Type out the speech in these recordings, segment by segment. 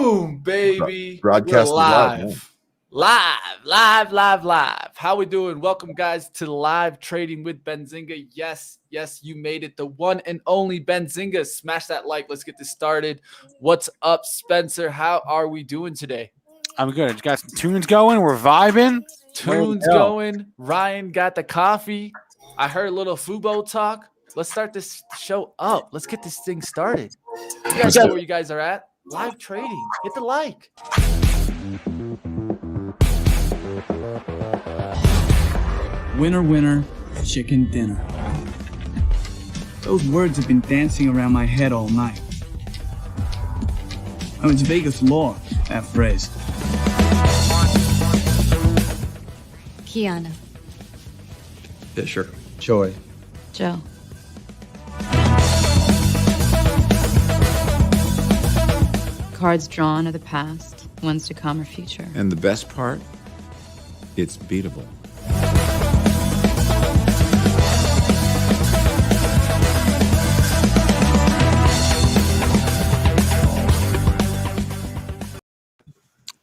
Boom, baby. Broadcast We're live. Live. How we doing? Welcome, guys, to Live Trading with Benzinga. Yes, you made it. The one and only Benzinga. Smash that like. Let's get this started. What's up, Spencer? How are we doing today? I'm good. You got some tunes going? We're vibing. Tunes going. Ryan got the coffee. I heard a little Fubo talk. Let's start this show up. Let's get this thing started. You guys know where you guys are at. Live trading. Hit the like. Winner, winner, chicken dinner. Those words have been dancing around my head all night. Oh, it's Vegas law, that phrase. Kiana. Fisher. Joy. Joe. Cards drawn are the past, ones to come are future. And the best part, it's beatable.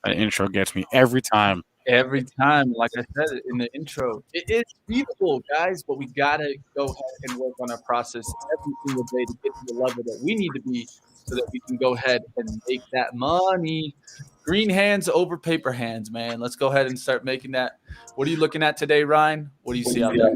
That intro gets me every time. Every time, like I said in the intro, it is beatable, guys, but we got to go ahead and work on our process every single day to get to the level that we need to be so that we can go ahead and make that money. Green hands over paper hands, man. Let's go ahead and start making that. What are you looking at today, Ryan? What do you see out there?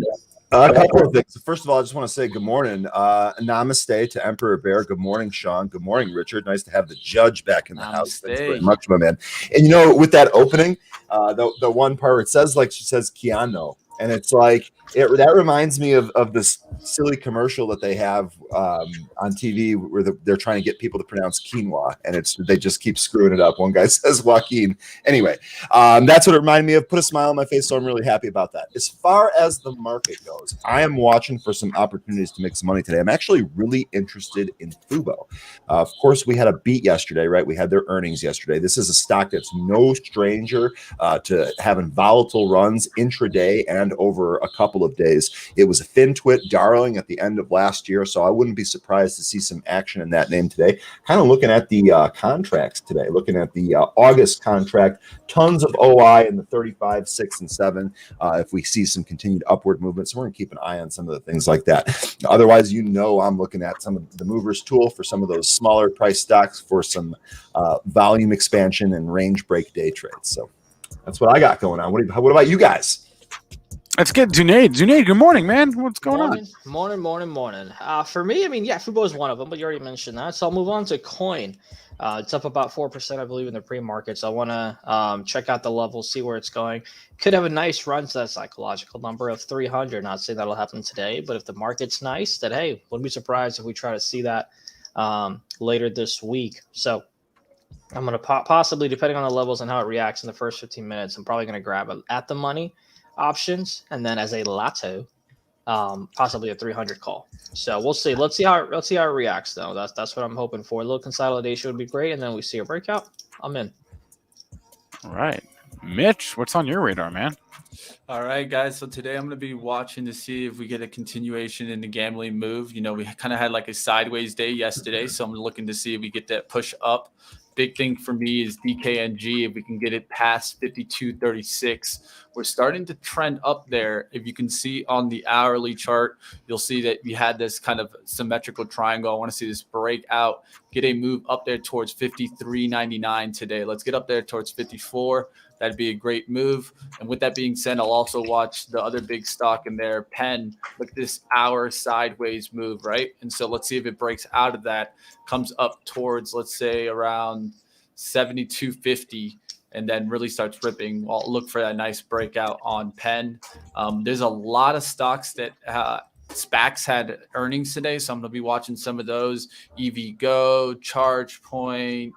A couple of things. First of all, I just want to say good morning. Namaste to Emperor Bear. Good morning, Sean. Good morning, Richard. Nice to have the judge back in the house. Thanks very much, my man. And you know, with that opening, the one part where it says, like she says, Keanu. And it's like, that reminds me of this silly commercial that they have on TV where they're trying to get people to pronounce quinoa, and they just keep screwing it up. One guy says Joaquin. Anyway, that's what it reminded me of. Put a smile on my face, so I'm really happy about that. As far as the market goes, I am watching for some opportunities to make some money today. I'm actually really interested in Fubo. Of course, we had a beat yesterday, right? We had their earnings yesterday. This is a stock that's no stranger to having volatile runs intraday and over a couple of days. It was a FinTwit darling at the end of last year, so I wouldn't be surprised to see some action in that name today. Kind of looking at the contracts today, looking at the August contract, tons of OI in the 35, 6, and 7. If we see some continued upward movement, so we're going to keep an eye on some of the things like that. Otherwise, you know, I'm looking at some of the movers tool for some of those smaller price stocks for some volume expansion and range break day trades. So that's what I got going on. What about you guys? Let's get Zunaid. Zunaid, good morning, man. What's going on? Morning. For me, I mean, yeah, Fubo is one of them, but you already mentioned that. So I'll move on to Coin. It's up about 4%, I believe, in the pre-market. So I want to check out the levels, see where it's going. Could have a nice run to that psychological number of 300. Not saying that'll happen today, but if the market's nice, then hey, wouldn't be surprised if we try to see that later this week. So I'm going to possibly, depending on the levels and how it reacts in the first 15 minutes, I'm probably going to grab it at the money options, and then as a lotto, possibly a 300 call. So we'll see. Let's see how it reacts, though. That's what I'm hoping for. A little consolidation would be great, and then we see a breakout. I'm in. All right, Mitch, what's on your radar, man? All right, guys. So today I'm going to be watching to see if we get a continuation in the gambling move. You know, we kind of had like a sideways day yesterday, so I'm looking to see if we get that push up. Big thing for me is DKNG. If we can get it past 52.36, we're starting to trend up there. If you can see on the hourly chart, you'll see that we had this kind of symmetrical triangle. I want to see this break out, get a move up there towards 53.99 today. Let's get up there towards 54. That'd be a great move. And with that being said, I'll also watch the other big stock in there, Penn. Look at this hour sideways move, right? And so let's see if it breaks out of that, comes up towards, let's say, around 72.50, and then really starts ripping. I'll look for that nice breakout on Penn. There's a lot of stocks that SPACs had earnings today, so I'm going to be watching some of those. EVgo, ChargePoint.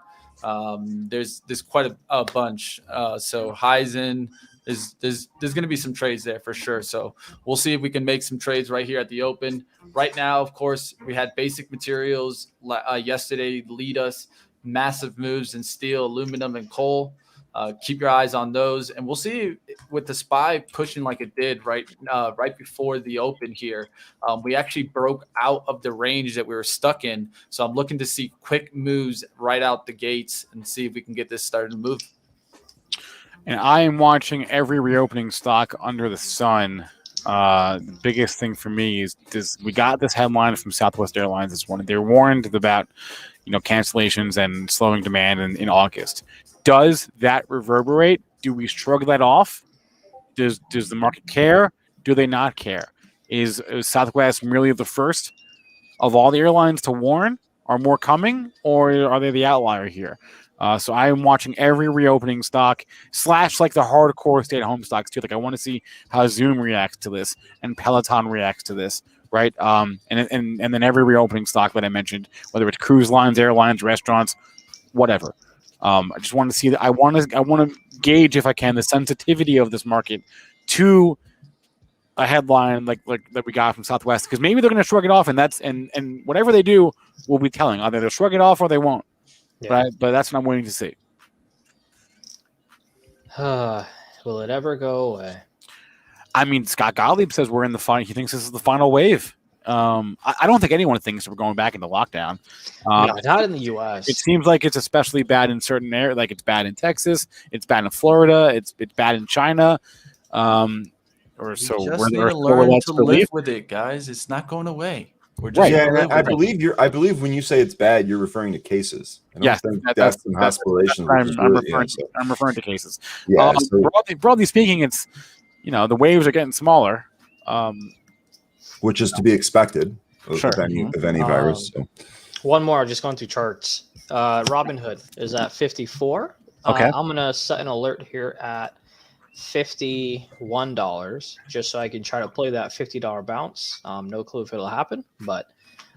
There's quite a bunch. So Heisen, there's going to be some trades there for sure. So we'll see if we can make some trades right here at the open. Right now, of course, we had basic materials yesterday lead us, massive moves in steel, aluminum, and coal. Keep your eyes on those, and we'll see with the SPY pushing like it did right before the open here. We actually broke out of the range that we were stuck in, so I'm looking to see quick moves right out the gates and see if we can get this started to move. And I am watching every reopening stock under the sun. The biggest thing for me is this: we got this headline from Southwest Airlines this morning. They're warned about cancellations and slowing demand in August. Does that reverberate? Do we shrug that off? Does the market care? Do they not care? Is Southwest merely the first of all the airlines to warn? Are more coming, or are they the outlier here? So I am watching every reopening stock / like the hardcore stay-at-home stocks too. Like I want to see how Zoom reacts to this and Peloton reacts to this, right? And then every reopening stock that I mentioned, whether it's cruise lines, airlines, restaurants, whatever. I just want to see that. I want to gauge, if I can, the sensitivity of this market to a headline like that we got from Southwest, because maybe they're going to shrug it off, and whatever they do will be telling. Either they'll shrug it off or they won't. Yeah. But that's what I'm waiting to see. Will it ever go away? I mean, Scott Gottlieb says we're in the final. He thinks this is the final wave. I don't think anyone thinks we're going back into lockdown. No, not in the U.S. It seems like it's especially bad in certain areas. Like it's bad in Texas. It's bad in Florida. It's bad in China. Or so just we're need to learn to live with it, guys. It's not going away. We're just Yeah, I believe when you say it's bad, you're referring to cases. Yes, that's some hospitalizations. I'm referring to cases. Yeah, broadly speaking, it's the waves are getting smaller, which is to be expected of any virus. So. One more, just going through charts. Robinhood is at 54. Okay, I'm gonna set an alert here at $51, just so I can try to play that $50 bounce. No clue if it'll happen, but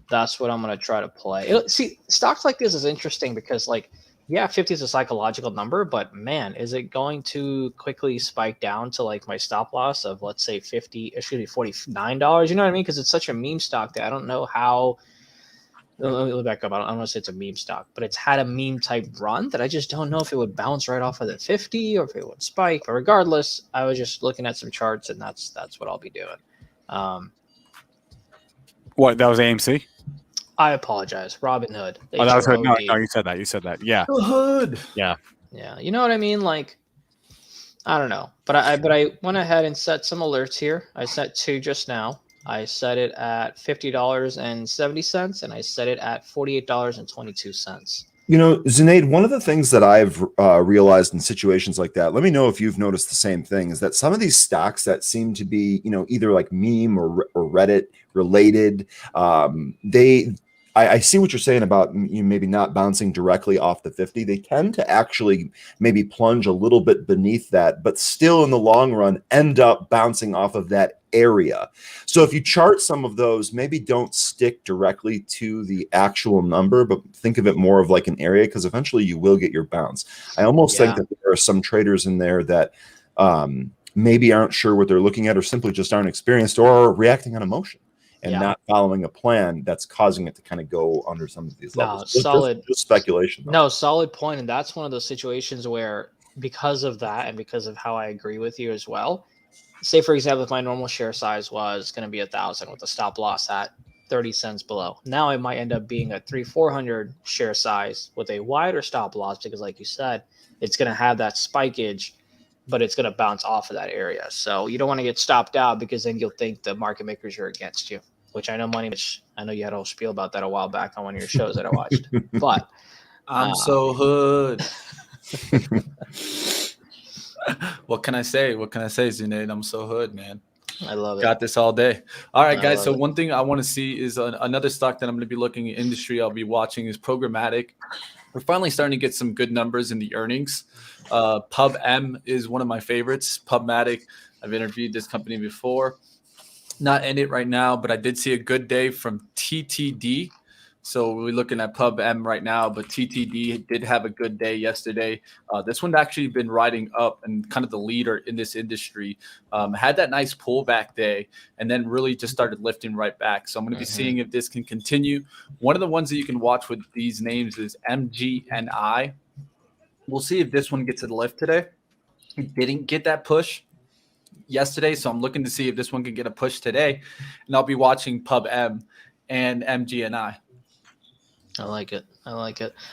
that's what I'm going to try to play. See, stocks like this is interesting because, 50 is a psychological number, but man, is it going to quickly spike down to my stop loss of, let's say, $49? You know what I mean? Because it's such a meme stock that I don't know how. Let me back up. I don't want to say it's a meme stock, but it's had a meme type run that I just don't know if it would bounce right off of the 50 or if it would spike. But regardless, I was just looking at some charts, and that's what I'll be doing. What, that was AMC? I apologize. Robinhood. Oh, that was Hood. No, you said that. You said that. Yeah. The Hood. Yeah. Yeah. You know what I mean? I don't know, but I went ahead and set some alerts here. I set 2 just now. I set it at $50.70, and I set it at $48.22. Zunaid, one of the things that I've realized in situations like that, let me know if you've noticed the same thing, is that some of these stocks that seem to be, either like meme or Reddit related, I see what you're saying about maybe not bouncing directly off the 50. They tend to actually maybe plunge a little bit beneath that, but still in the long run end up bouncing off of that area. So if you chart some of those, maybe don't stick directly to the actual number, but think of it more of like an area, because eventually you will get your bounce. I almost think that there are some traders in there that maybe aren't sure what they're looking at, or simply just aren't experienced, or are reacting on emotion and not following a plan that's causing it to kind of go under some of these levels. Just speculation. No, solid point. And that's one of those situations where, because of that and because of how I agree with you as well, say, for example, if my normal share size was going to be 1,000 with a stop loss at 30 cents below, now it might end up being a 300-400 share size with a wider stop loss, because like you said, it's going to have that spikeage, but it's going to bounce off of that area. So you don't want to get stopped out, because then you'll think the market makers are against you, which I know I know you had a whole spiel about that a while back on one of your shows that I watched. But I'm so hood. What can I say? Zunaid? I'm so hood, man. I love it. Got this all day. All right, guys. So one thing I want to see is another stock that I'm going to be looking at industry. I'll be watching is programmatic. We're finally starting to get some good numbers in the earnings. PubM is one of my favorites. Pubmatic. I've interviewed this company before. Not in it right now, but I did see a good day from TTD. So we're looking at PubM right now, but TTD did have a good day yesterday. This one's actually been riding up and kind of the leader in this industry. Had that nice pullback day and then really just started lifting right back. So I'm going to be seeing if this can continue. One of the ones that you can watch with these names is MGNI. We'll see if this one gets a lift today. It didn't get that push yesterday, so I'm looking to see if this one can get a push today. And I'll be watching Pub M and MGNI. I like it.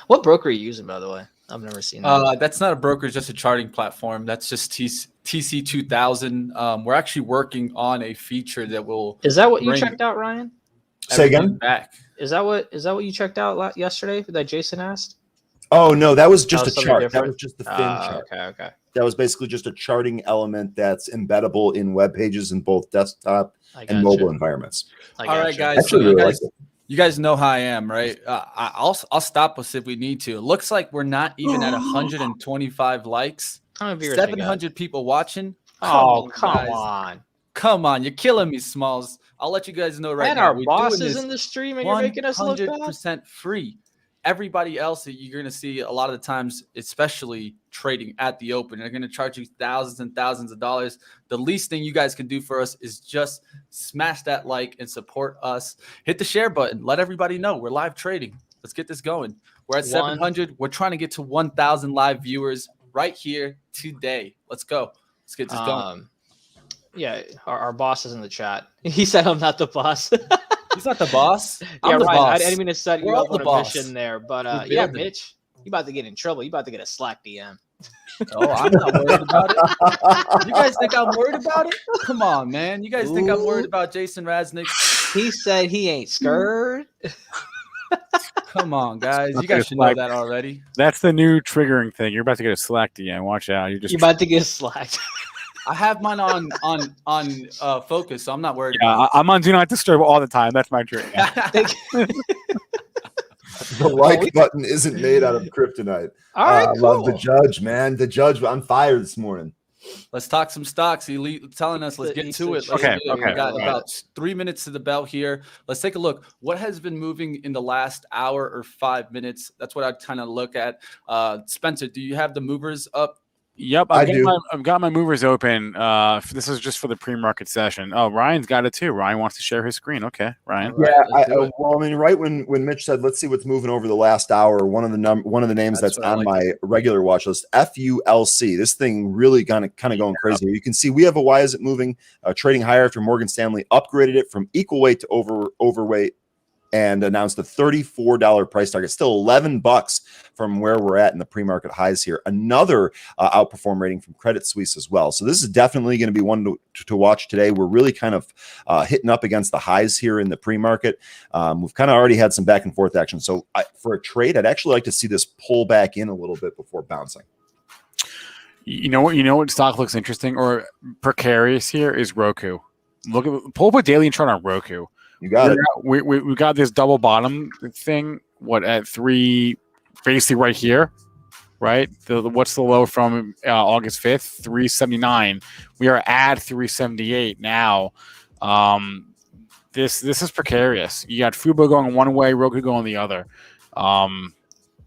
What broker are you using, by the way? I've never seen that. That's not a broker, it's just a charting platform. That's just TC2000. We're actually working on a feature that will. Is that what you checked out, Ryan? Say again? Back. Is that what you checked out yesterday that Jason asked? Oh no, that was just a chart. Different. That was just the fin chart. Okay. That was basically just a charting element that's embeddable in web pages in both desktop and mobile environments. All right, guys. Actually, really like it. You guys know how I am, right? I'll stop us if we need to. It looks like we're not even at 125 likes. 700 people watching. Oh, come on. Come on. You're killing me, Smalls. I'll let you guys know right and now. And our boss is in the stream and you're making us look bad? 100% free. Everybody else that you're going to see a lot of the times, especially trading at the open, they're going to charge you thousands and thousands of dollars. The least thing you guys can do for us is just smash that like and support us. Hit the share button. Let everybody know we're live trading. Let's get this going. We're at 700. We're trying to get to 1,000 live viewers right here today. Let's go. Let's get this going. Yeah, our boss is in the chat. He said I'm not the boss. He's not the boss. I'm the right. boss. I didn't mean to set you up on a mission there, but yeah, it. Mitch, you about to get in trouble. You about to get a Slack DM. Oh, I'm not worried about it. You guys think I'm worried about it? Come on, man. You guys think I'm worried about Jason Raznick? He said he ain't scared. Come on, guys. You guys should know that already. That's the new triggering thing. You're about to get a Slack DM. Watch out. You're about to get slacked. I have mine on focus, so I'm not worried. Yeah, I'm on Do Not Disturb all the time. That's my trick. The like button isn't made out of kryptonite. All right, I love the judge, man. The judge on fire this morning. Let's talk some stocks. Elite telling us, let's get to it. Okay. We got about 3 minutes to the bell here. Let's take a look. What has been moving in the last hour or 5 minutes? That's what I kind of look at. Spencer, do you have the movers up? Yep, I've got my movers open. This is just for the pre-market session. Oh, Ryan's got it too. Ryan wants to share his screen. Okay, Ryan. Yeah, well, I mean, right when Mitch said, "Let's see what's moving over the last hour," one of the names that's on my regular watch list, FULC. This thing really kind of going crazy. You can see we have a why is it moving? Trading higher after Morgan Stanley upgraded it from equal weight to overweight, and announced a $34 price target, still $11 from where we're at in the pre-market highs here. Another outperform rating from Credit Suisse as well. So this is definitely going to be one to watch today. We're really kind of hitting up against the highs here in the pre-market. We've kind of already had some back and forth action. So for a trade, I'd actually like to see this pull back in a little bit before bouncing. You know what stock looks interesting or precarious here is Roku. Pull up a daily chart on Roku. You got it. We got this double bottom thing. What at 3, basically right here, right? What's the low from August 5th? 379. We are at 378 now. This is precarious. You got Fubo going one way, Roku going the other.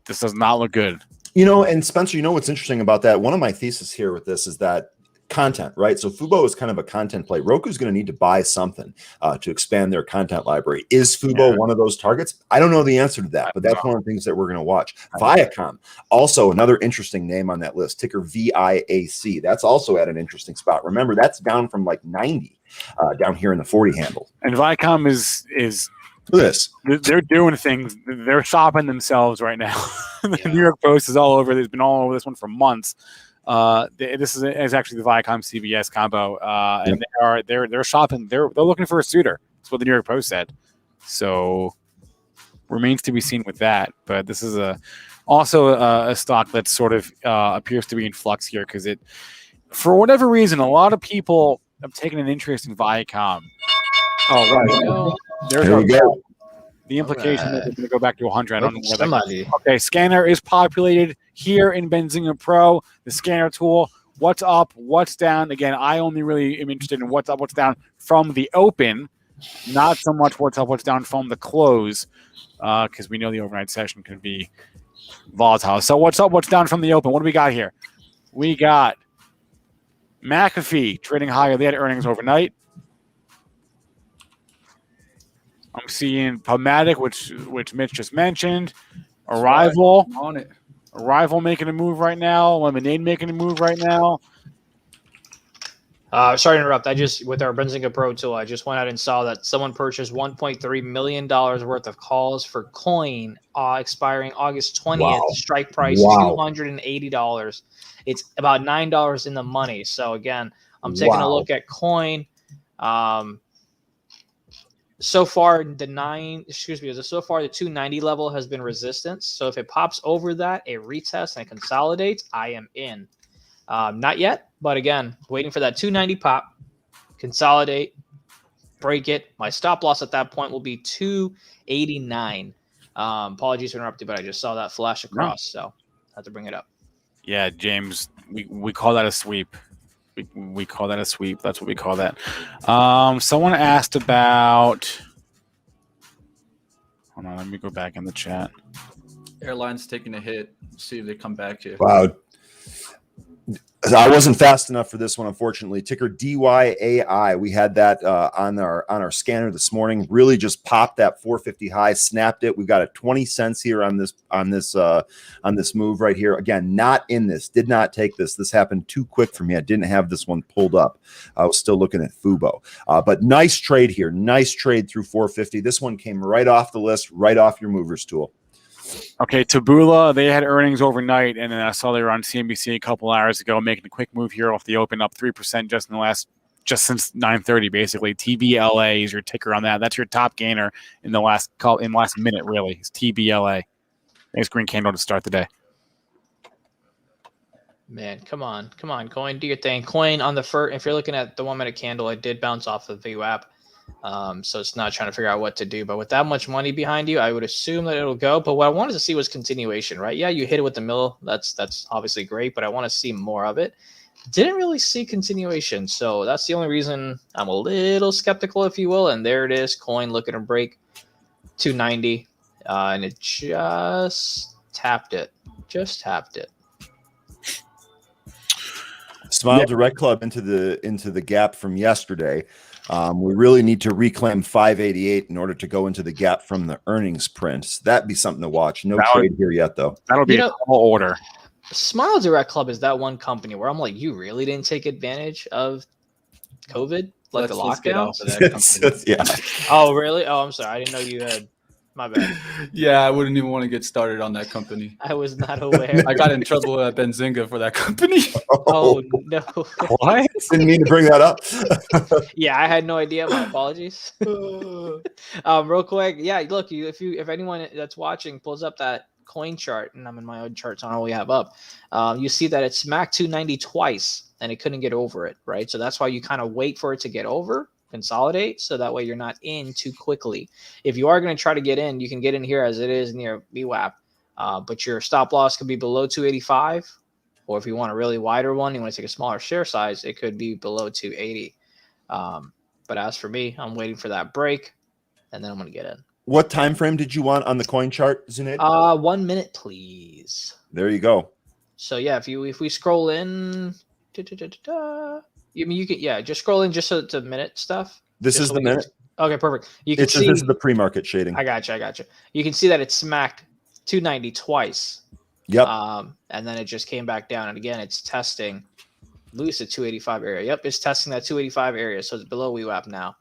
This does not look good. And Spencer, what's interesting about that? One of my theses here with this is that content, right? So Fubo is kind of a content play. Roku's going to need to buy something to expand their content library. Is Fubo one of those targets? I don't know the answer to that, but that's one of the things that we're going to watch. Viacom, also another interesting name on that list, ticker VIAC. That's also at an interesting spot. Remember, that's down from like 90 down here in the 40 handle. And Viacom is look at this. They're doing things. They're shopping themselves right now. The New York Post is all over. It's been all over this one for months. This is actually the Viacom CBS combo, and they're shopping. They're looking for a suitor. That's what the New York Post said. So remains to be seen with that. But this is also a stock that sort of appears to be in flux here because for whatever reason, a lot of people have taken an interest in Viacom. Oh right, there we go. The implication that they're going to go back to 100. I don't know whether okay, scanner is populated here in Benzinga Pro, the scanner tool. What's up? What's down? Again, I only really am interested in what's up, what's down from the open, not so much what's up, what's down from the close, because we know the overnight session can be volatile. So what's up, what's down from the open? What do we got here? We got McAfee trading higher. They had earnings overnight. I'm seeing Pomatic, which Mitch just mentioned. Arrival on it. Arrival making a move right now. Lemonade making a move right now. Sorry to interrupt. With our Benzinga Pro tool, I just went out and saw that someone purchased $1.3 million worth of calls for coin expiring August 20th. Wow. Strike price $280. It's about $9 in the money. So again, I'm taking a look at coin. So far the 290 level has been resistance. So if it pops over that, a retest and consolidates, I am in. Not yet, but again, waiting for that 290 pop, consolidate, break it. My stop loss at that point will be 289. Apologies for interrupting, but I just saw that flash across, so I had to bring it up. Yeah, James, we call that a sweep. We call that a sweep. That's what we call that. Someone asked about. Hold on, let me go back in the chat. Airlines taking a hit. See if they come back here. Wow. I wasn't fast enough for this one, unfortunately. Ticker DYAI. We had that on our scanner this morning. Really just popped that 450 high, snapped it. We've got a 20 cents here on this move right here. Again, not in this. Did not take this. This happened too quick for me. I didn't have this one pulled up. I was still looking at Fubo. But nice trade here. Nice trade through 450. This one came right off the list, right off your movers tool. Okay, Taboola, they had earnings overnight, and then I saw they were on CNBC a couple hours ago, making a quick move here off the open, up 3% just since 9:30, basically. TBLA is your ticker on that. That's your top gainer in the last minute, really. It's TBLA. Nice green candle to start the day. Man, come on, coin, do your thing. Coin on the first. If you're looking at the 1 minute candle, it did bounce off of the VWAP. So it's not trying to figure out what to do. But with that much money behind you, I would assume that it'll go. But what I wanted to see was continuation, right? Yeah, you hit it with the mill. That's obviously great, but I want to see more of it. Didn't really see continuation. So that's the only reason I'm a little skeptical, if you will. And there it is, coin looking to break 290. And it just tapped it. Smile Direct Club into the gap from yesterday. We really need to reclaim 588 in order to go into the gap from the earnings print. So that'd be something to watch. No trade here yet, though. That'll be a tall order. Smile Direct Club is that one company where I'm like, you really didn't take advantage of COVID, like the lockdown? Yeah. Oh, really? Oh, I'm sorry. I didn't know you had. My bad. Yeah, I wouldn't even want to get started on that company. I was not aware. I got in trouble at Benzinga for that company. Oh no! What? Didn't mean to bring that up. Yeah, I had no idea. My apologies. Real quick, yeah. Look, if anyone that's watching pulls up that coin chart, and I'm in my own charts on all we have up, you see that it smacked 290 twice, and it couldn't get over it, right? So that's why you kind of wait for it to get over. Consolidate, so that way you're not in too quickly. If you are going to try to get in, you can get in here as it is near VWAP, but your stop loss could be below 285, or if you want a really wider one, you want to take a smaller share size, it could be below 280. But as for me, I'm waiting for that break, and then I'm going to get in. What time frame did you want on the coin chart, Zunaid? 1 minute, please. There you go. So yeah, if we scroll in. I mean, you can just scroll in just so it's a minute stuff. This is the minute. Okay, perfect. You can see this is the pre-market shading. I got you. You can see that it smacked 290 twice. Yep. And then it just came back down, and again, it's testing Lucid 285 area. Yep, it's testing that 285 area, so it's below WWAP now.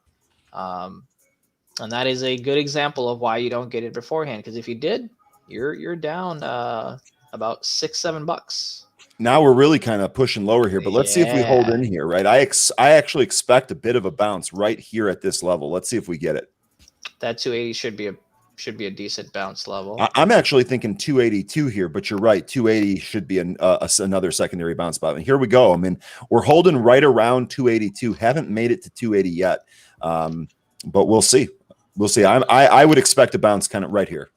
And that is a good example of why you don't get it beforehand, because if you did, you're down about $6-7. Now we're really kind of pushing lower here, but let's see if we hold in here, right? I actually expect a bit of a bounce right here at this level. Let's see if we get it. That 280 should be a decent bounce level. I'm actually thinking 282 here, but you're right. 280 should be another secondary bounce spot. And here we go. I mean, we're holding right around 282. Haven't made it to 280 yet, but we'll see. We'll see. I would expect a bounce kind of right here.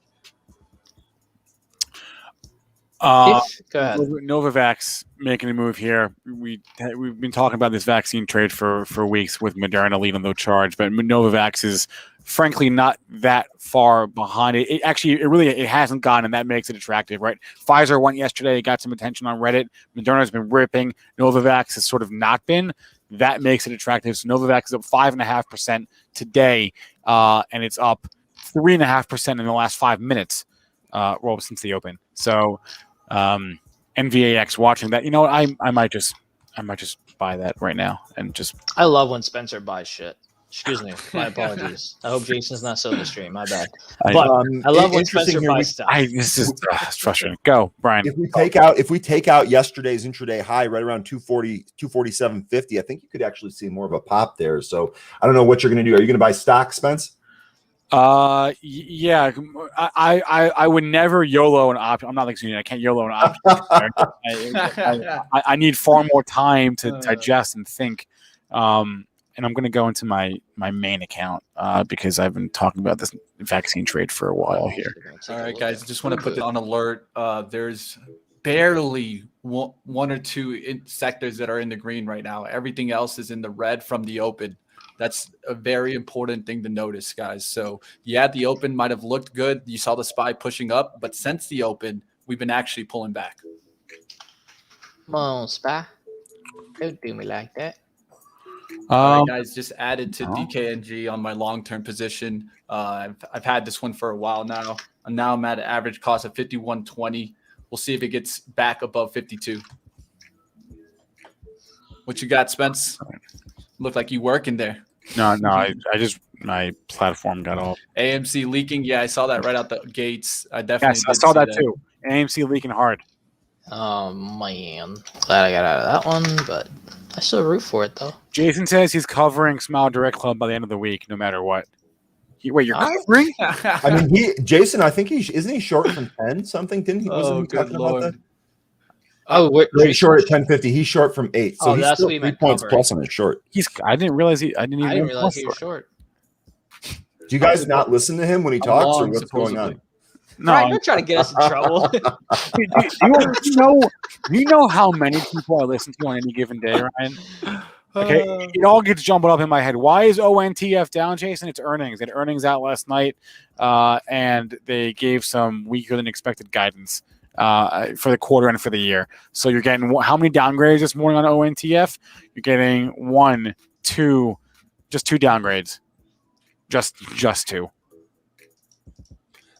Go ahead. Novavax making a move here. We've been talking about this vaccine trade for weeks with Moderna leading the charge, but Novavax is frankly not that far behind it. It hasn't gone, and that makes it attractive, right? Pfizer went yesterday, got some attention on Reddit. Moderna's been ripping. Novavax has sort of not been. That makes it attractive. So Novavax is up 5.5% today, and it's up 3.5% in the last 5 minutes, since the open. So NVAX watching that. You know what? I might just buy that right now and just. I love when Spencer buys shit. Excuse me. My apologies. I hope Jason's not so in the stream. My bad. But I love when Spencer buys stuff. This is it's frustrating. Go, Brian. If we take out yesterday's intraday high right around 240, 247.50, I think you could actually see more of a pop there. So I don't know what you're going to do. Are you going to buy stock, Spence? Yeah, I would never YOLO an option. I'm not like I can't YOLO an option. I need far more time to digest and think. And I'm going to go into my main account because I've been talking about this vaccine trade for a while here. All right, guys, I just want to put it on alert. There's barely one or two sectors that are in the green right now. Everything else is in the red from the open. That's a very important thing to notice, guys. So, yeah, the open might have looked good. You saw the SPY pushing up, but since the open, we've been actually pulling back. Come on, SPY. Don't do me like that. All right, guys, just added to DKNG on my long-term position. I've had this one for a while now. And now I'm at an average cost of 51.20. We'll see if it gets back above 52. What you got, Spence? Look like you working there. No, I just my platform got off. AMC leaking. Yeah, I saw that right out the gates. I definitely I saw that too. AMC leaking hard. Oh man, glad I got out of that one, but I still root for it though. Jason says he's covering Smile Direct Club by the end of the week, no matter what. Wait, you're covering? I mean, Jason, I think isn't he short from 10 something? Didn't he? Wasn't he talking about that? Oh, he's short at 10.50. He's short from 8, so he's still 3 points plus on his short. I didn't realize he realize he was short. Do you guys not listen to him when he talks, or what's going on? No, Brian, you're trying to get us in trouble. you know how many people I listen to on any given day, Ryan? Okay, it all gets jumbled up in my head. Why is ONTF down, Jason? It's earnings. They had earnings out last night, and they gave some weaker than expected guidance for the quarter and for the year. So you're getting how many downgrades this morning on ONTF? You're getting 1, 2, just 2 downgrades. Just 2.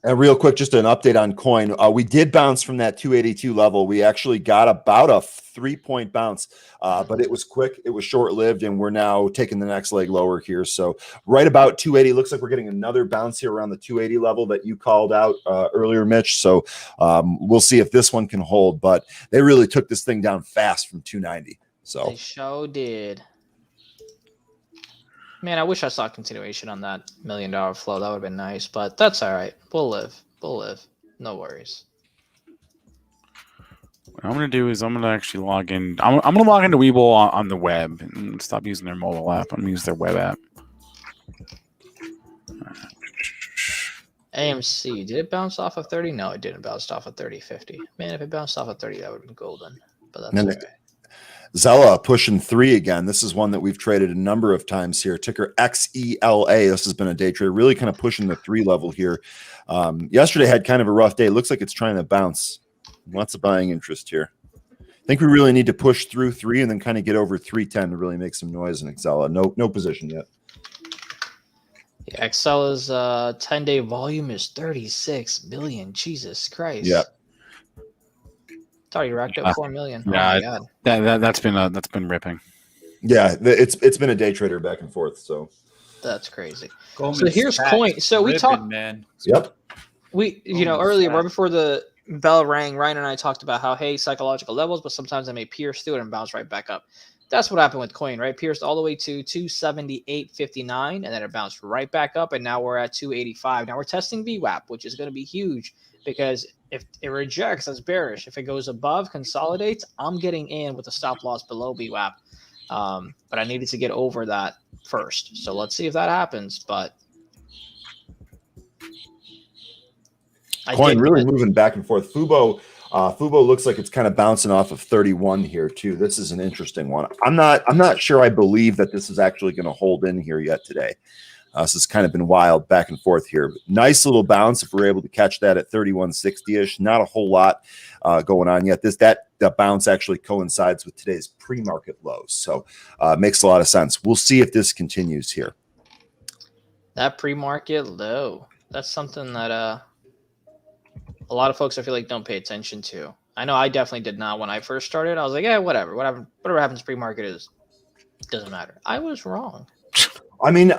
And real quick, just an update on coin. We did bounce from that 282 level. We actually got about a 3-point bounce, but it was quick. It was short-lived, and we're now taking the next leg lower here. So right about 280. Looks like we're getting another bounce here around the 280 level that you called out earlier, Mitch. So we'll see if this one can hold. But they really took this thing down fast from 290. So they sure did. Man, I wish I saw continuation on that $1 million flow. That would have been nice, but that's all right. We'll live. No worries. What I'm going to do is I'm going to actually log in. I'm going to log into Webull on the web and stop using their mobile app. I'm going to use their web app. AMC, did it bounce off of 30? No, it didn't bounce off of 30.50. Man, if it bounced off of 30, that would have been golden. But that's all right. Zella pushing 3 again. This is one that we've traded a number of times here. Ticker XELA. This has been a day trade, really kind of pushing the 3 level here. Yesterday had kind of a rough day. It looks like it's trying to bounce. Lots of buying interest here. I think we really need to push through 3 and then kind of get over 310 to really make some noise in Xella. No position yet. Yeah, Xcella's 10-day volume is 36 million. Jesus Christ. Yeah. Thought you racked up 4 million. Yeah, that's been ripping. Yeah, it's been a day trader back and forth. So that's crazy. So here's coin. So we talked, man. Yep. We earlier right before the bell rang, Ryan and I talked about how psychological levels, but sometimes they may pierce through it and bounce right back up. That's what happened with coin, right? Pierced all the way to 278.59, and then it bounced right back up, and now we're at 285. Now we're testing VWAP, which is going to be huge because if it rejects, that's bearish. If it goes above, consolidates, I'm getting in with a stop loss below VWAP. But I needed to get over that first. So let's see if that happens. But coin really moving back and forth. Fubo looks like it's kind of bouncing off of 31 here too. This is an interesting one. I'm not sure I believe that this is actually going to hold in here yet today. So it's kind of been wild back and forth here. Nice little bounce if we're able to catch that at 31.60-ish. Not a whole lot going on yet. That bounce actually coincides with today's pre-market lows. So makes a lot of sense. We'll see if this continues here. That pre-market low, that's something that a lot of folks I feel like don't pay attention to. I know I definitely did not when I first started. I was like, yeah, whatever happens pre-market doesn't matter. I was wrong. I mean,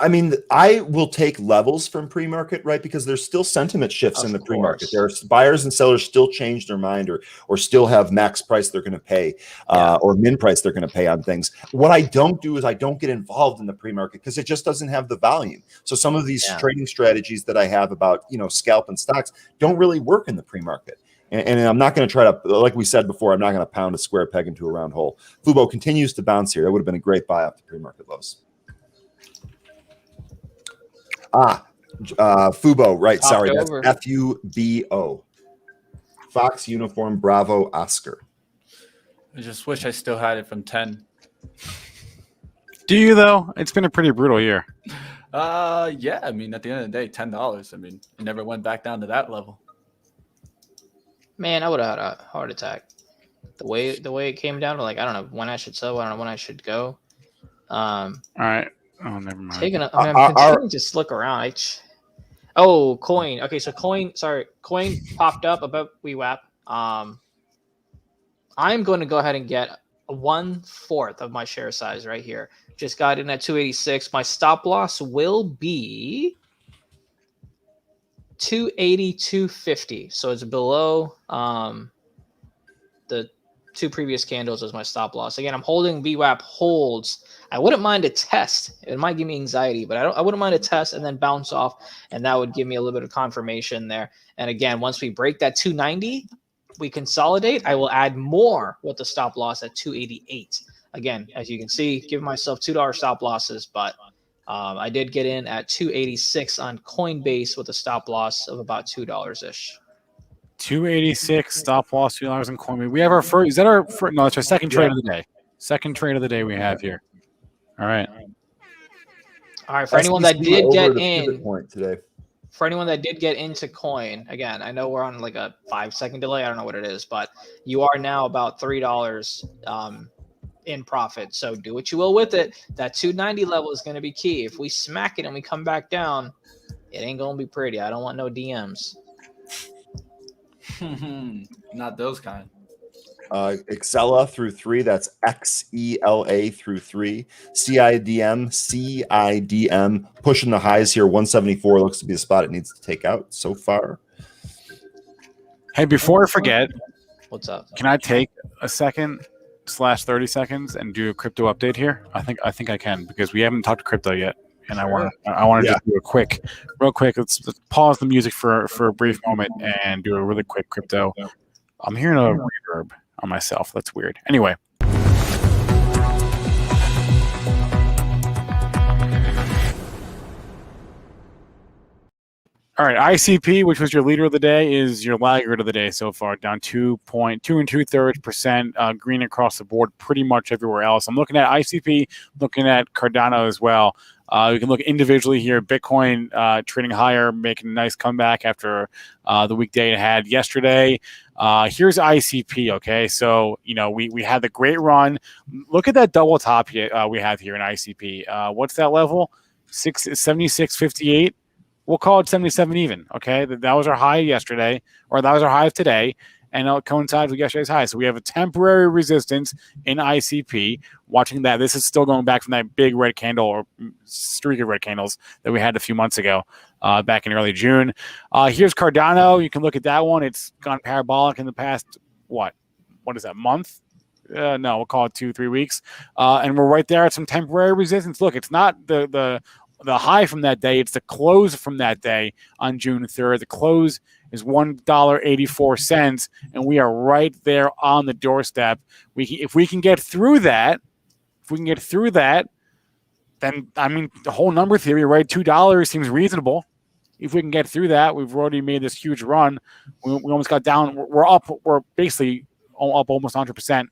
I will take levels from pre-market, right? Because there's still sentiment shifts in the pre-market. There are buyers and sellers still change their mind or still have max price they're going to pay or min price they're going to pay on things. What I don't do is I don't get involved in the pre-market because it just doesn't have the volume. So some of these trading strategies that I have about, scalping stocks don't really work in the pre-market. And I'm not going to try to, like we said before, I'm not going to pound a square peg into a round hole. Fubo continues to bounce here. That would have been a great buy off the pre-market lows. Fubo, right? Sorry, that's FUBO. Fox Uniform Bravo Oscar. I just wish I still had it from 10. Do you though? It's been a pretty brutal year. Yeah. I mean, at the end of the day, $10. I mean, it never went back down to that level. Man, I would have had a heart attack. The way it came down to, like, I don't know when I should sell, I don't know when I should go. All right. Oh, never mind. I'm continuing to just look around. Coin. Okay, so coin popped up above WeWap. I'm going to go ahead and get 1/4 of my share size right here. Just got in at 286. My stop loss will be 280, so it's below the two previous candles as my stop loss. Again, I'm holding VWAP holds. I wouldn't mind a test. It might give me anxiety, but I wouldn't mind a test and then bounce off, and that would give me a little bit of confirmation there. And again, once we break that 290, we consolidate. I will add more with the stop loss at 288. Again, as you can see, give myself $2 stop losses, but I did get in at 286 on Coinbase with a stop loss of about $2-ish. 286 stop loss, $2 on Coinbase. We have our first. Is that our first? No, it's our second trade of the day. Second trade of the day we have here. All right. All right. For anyone that did get in today. For anyone that did get into coin, again, I know we're on like a 5-second delay. I don't know what it is, but you are now about $3 in profit. So do what you will with it. That 290 level is going to be key. If we smack it and we come back down, it ain't going to be pretty. I don't want no DMs. Not those kind. Excella through 3. That's XELA through 3. CIDM pushing the highs here. 174 looks to be the spot it needs to take out so far. Hey, before I forget, what's up? Can I take a second/30 seconds and do a crypto update here? I think I can, because we haven't talked crypto yet, and I want to just do real quick. Let's pause the music for a brief moment and do a really quick crypto. I'm hearing a reverb on myself. That's weird. Anyway. All right, ICP, which was your leader of the day, is your laggard of the day so far, down 2.2 2.2%, green across the board, pretty much everywhere else. I'm looking at ICP, looking at Cardano as well. We can look individually here. Bitcoin trading higher, making a nice comeback after the weekday it had yesterday. Here's ICP, okay? So, we had the great run. Look at that double top we have here in ICP. What's that level? 76.58. We'll call it 77 even, okay? That was our high yesterday, or that was our high of today, and it coincides with yesterday's high. So we have a temporary resistance in ICP. Watching that, this is still going back from that big red candle or streak of red candles that we had a few months ago, back in early June. Here's Cardano. You can look at that one. It's gone parabolic in the past, what is that, month? No, we'll call it 2-3 weeks. And we're right there at some temporary resistance. Look, it's not the high from that day, it's the close from that day on June 3rd. The close is $1.84, and we are right there on the doorstep. If we can get through that, then the whole number theory, right? $2 seems reasonable. If we can get through that, we've already made this huge run. We almost got down. We're basically up almost 100%.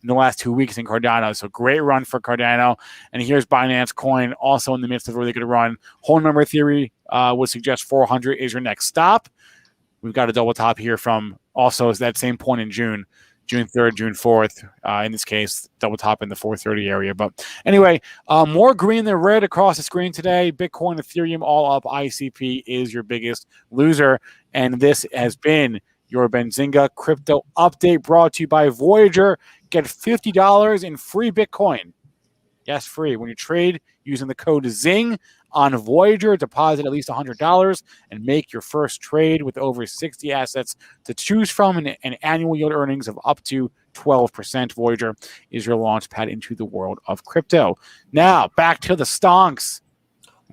In the last 2 weeks in Cardano. So great run for Cardano. And here's Binance Coin, also in the midst of a really good run. Whole number theory would suggest 400 is your next stop. We've got a double top here from also that same point in June 3rd, June 4th. In this case, double top in the 430 area. But anyway, more green than red across the screen today. Bitcoin, Ethereum, all up. ICP is your biggest loser. And this has been your Benzinga crypto update brought to you by Voyager. Get $50 in free Bitcoin. Yes, free. When you trade using the code ZING on Voyager, deposit at least $100 and make your first trade with over 60 assets to choose from and annual yield earnings of up to 12%. Voyager is your launch pad into the world of crypto. Now, back to the stonks.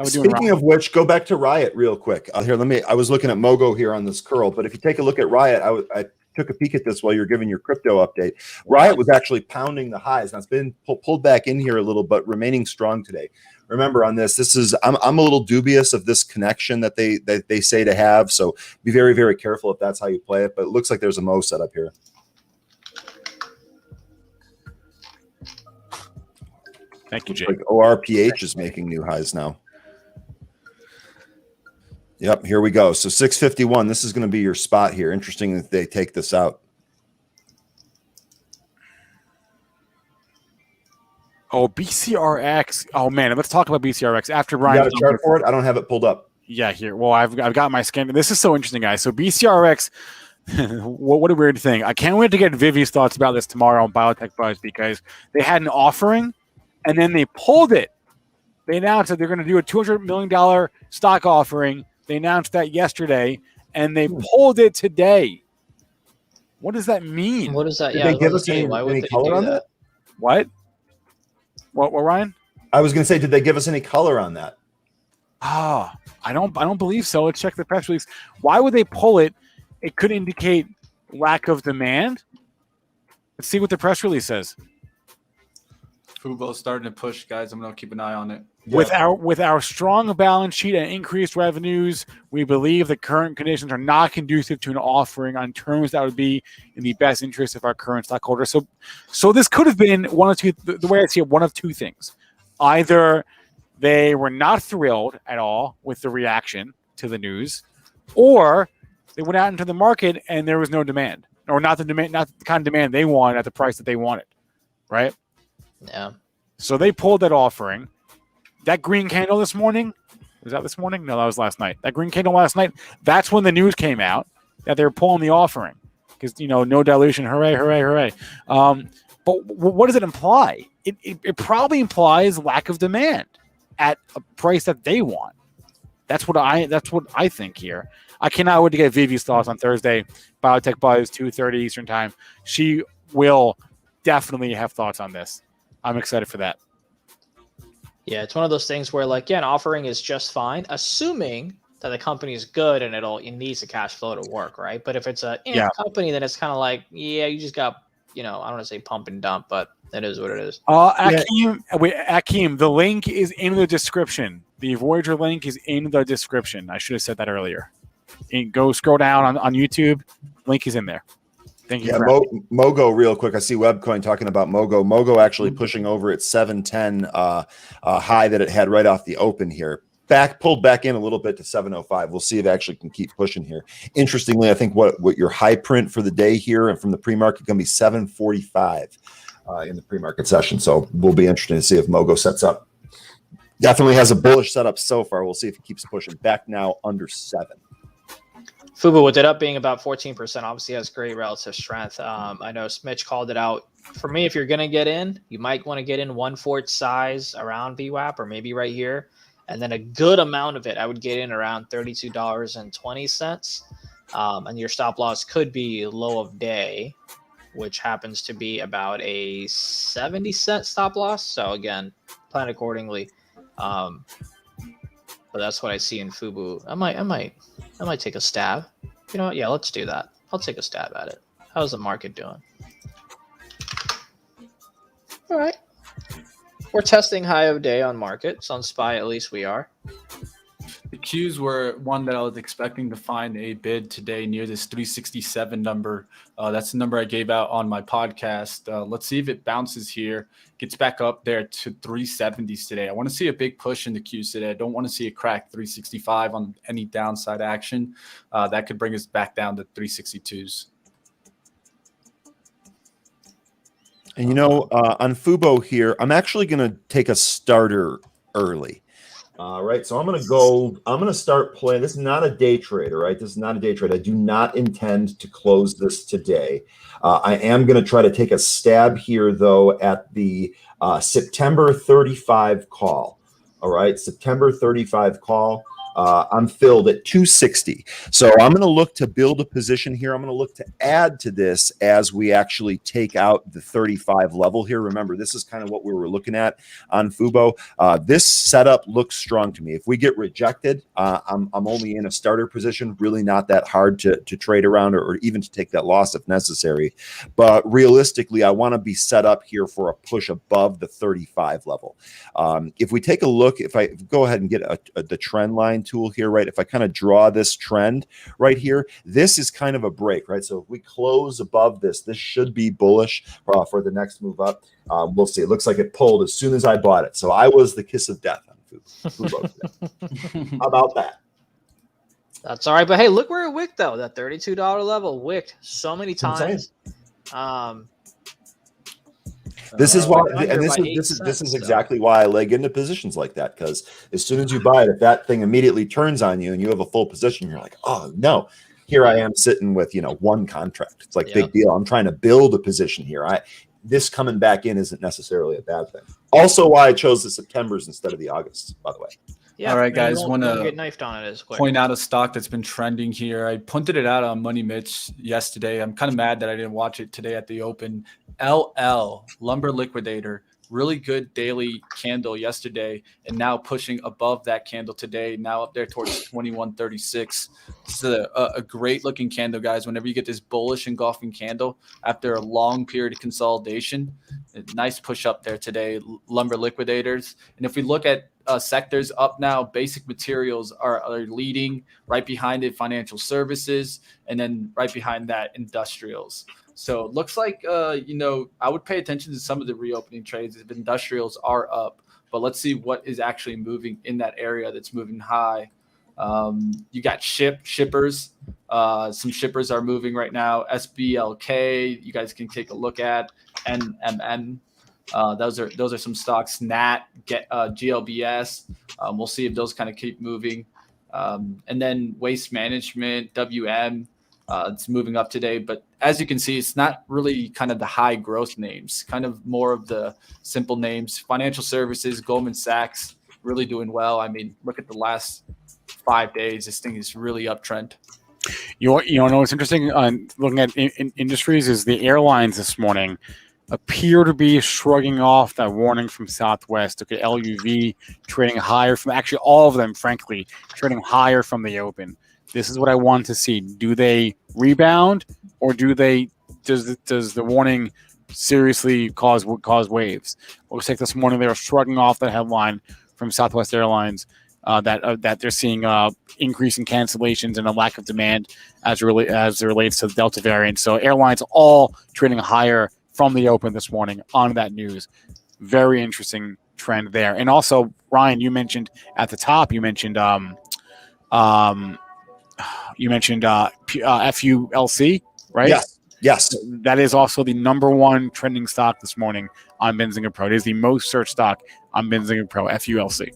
Speaking of which, go back to Riot real quick. Here, I was looking at Mogo here on this curl, but if you take a look at Riot, I took a peek at this while you're giving your crypto update. Riot was actually pounding the highs. Now it's been pulled back in here a little, but remaining strong today. Remember on this is I'm a little dubious of this connection that they say to have. So be very, very careful if that's how you play it. But it looks like there's a Mo set up here. Thank you, Jake. Like ORPH is making new highs now. Yep, here we go. So 651. This is going to be your spot here. Interesting that they take this out. Oh, BCRX. Oh man, let's talk about BCRX after Brian. You got a chart for it? I don't have it pulled up. Yeah, here. Well, I've got my scan. This is so interesting, guys. So BCRX. What a weird thing. I can't wait to get Vivi's thoughts about this tomorrow on Biotech Buzz because they had an offering and then they pulled it. They announced that they're going to do a $200 million stock offering. They announced that yesterday, and they pulled it today. What does that mean? What does that? Did they give us any color on that? What, Ryan? I was going to say, did they give us any color on that? I don't believe so. Let's check the press release. Why would they pull it? It could indicate lack of demand. Let's see what the press release says. Fubo's starting to push, guys. I'm going to keep an eye on it. Yeah. With our strong balance sheet and increased revenues, we believe the current conditions are not conducive to an offering on terms that would be in the best interest of our current stockholders. So this could have been one of two. The way I see it, one of two things: either they were not thrilled at all with the reaction to the news, or they went out into the market and there was no demand, or not the kind of demand they wanted at the price that they wanted, right? Yeah. So they pulled that offering. That green candle this morning, was that this morning? No, that was last night. That green candle last night, that's when the news came out that they were pulling the offering because, no dilution. Hooray, hooray, hooray. But what does it imply? It probably implies lack of demand at a price that they want. That's what I think here. I cannot wait to get Vivi's thoughts on Thursday. Biotech Buzz, 2:30 Eastern time. She will definitely have thoughts on this. I'm excited for that. Yeah, it's one of those things where, an offering is just fine, assuming that the company is good and it needs the cash flow to work, right? But if it's a company, then it's kind of like, you just got, I don't want to say pump and dump, but it is what it is. Akeem, the link is in the description. The Voyager link is in the description. I should have said that earlier. Go scroll down on YouTube. Link is in there. Thank you. Yeah, Mogo, real quick. I see Webcoin talking about Mogo. Mogo actually pushing over its 710 high that it had right off the open here. Pulled back in a little bit to 705. We'll see if it actually can keep pushing here. Interestingly, I think what your high print for the day here and from the pre-market going to be 745 in the pre-market session. So we'll be interested to see if Mogo sets up. Definitely has a bullish setup so far. We'll see if it keeps pushing back now under 7. Fubu, with it up being about 14%, obviously has great relative strength. I know Mitch called it out. For me, if you're going to get in, you might want to get in 1/4 size around VWAP or maybe right here. And then a good amount of it, I would get in around $32.20. And your stop loss could be low of day, which happens to be about a 70-cent stop loss. So again, plan accordingly. But that's what I see in Fubu. I might take a stab. You know what? Yeah, let's do that. I'll take a stab at it. How's the market doing? All right. We're testing high of day on markets. On SPY, at least we are. The Qs were one that I was expecting to find a bid today near this 367 number. That's the number I gave out on my podcast. Let's see if it bounces here, gets back up there to 370s today. I want to see a big push in the Qs today. I don't want to see it crack 365 on any downside action. That could bring us back down to 362s. And on Fubo here, I'm actually going to take a starter early. All right, so I'm gonna start playing. This is not a day trade, all right? This is not a day trade. I do not intend to close this today. I am gonna try to take a stab here, though, at the September 35 call. All right, September 35 call. I'm filled at 260. So I'm going to look to build a position here. I'm going to look to add to this as we actually take out the 35 level here. Remember, this is kind of what we were looking at on Fubo. This setup looks strong to me. If we get rejected, I'm only in a starter position, really not that hard to trade around or even to take that loss if necessary. But realistically, I want to be set up here for a push above the 35 level. If we take a look, if I go ahead and get the trend line tool here, right? If I kind of draw this trend right here, this is kind of a break, right? So if we close above this should be bullish for the next move up. We'll see. It looks like it pulled as soon as I bought it. So I was the kiss of death on Fubo today. How about that? That's all right. But hey, look where it wicked though. That $32 level wicked so many times. This is why, and this is exactly why I leg into positions like that, because as soon as you buy it, if that thing immediately turns on you and you have a full position, you're like, oh no, here I am sitting with one contract. It's like big deal. I'm trying to build a position here. This coming back in isn't necessarily a bad thing. Also, why I chose the Septembers instead of the Augusts, by the way. Yeah. All right, guys. Want to get knifed on it as quick. Point out a stock that's been trending here. I punted it out on Money Mitch yesterday. I'm kind of mad that I didn't watch it today at the open. LL Lumber Liquidator, really good daily candle yesterday, and now pushing above that candle today. Now up there towards 2136. This is a great looking candle, guys. Whenever you get this bullish engulfing candle after a long period of consolidation, a nice push up there today. Lumber Liquidators, and if we look at sectors up now, basic materials are leading. Right behind it, financial services, and then right behind that, industrials. So it looks like, I would pay attention to some of the reopening trades if industrials are up. But let's see what is actually moving in that area that's moving high. You got shippers. Some shippers are moving right now. SBLK, you guys can take a look at. NMN. Those are some stocks. NAT, GLBS. We'll see if those kind of keep moving. And then waste management, WM. It's moving up today, but as you can see, it's not really kind of the high growth names, kind of more of the simple names. Financial services, Goldman Sachs, really doing well. I mean, look at the last 5 days. This thing is really uptrend. You know what's interesting looking at industries is the airlines this morning appear to be shrugging off that warning from Southwest. Okay, LUV trading higher from actually all of them, frankly, trading higher from the open. This is what I want to see. Do they rebound, or does the warning seriously cause waves? Looks like this morning they were shrugging off that headline from Southwest Airlines that they're seeing increasing cancellations and a lack of demand as it relates to the Delta variant. So airlines all trading higher from the open this morning on that news. Very interesting trend there. And also, Ryan, you mentioned at the top, FULC, right? Yes. That is also the number one trending stock this morning on Benzinga Pro. It is the most searched stock on Benzinga Pro, FULC.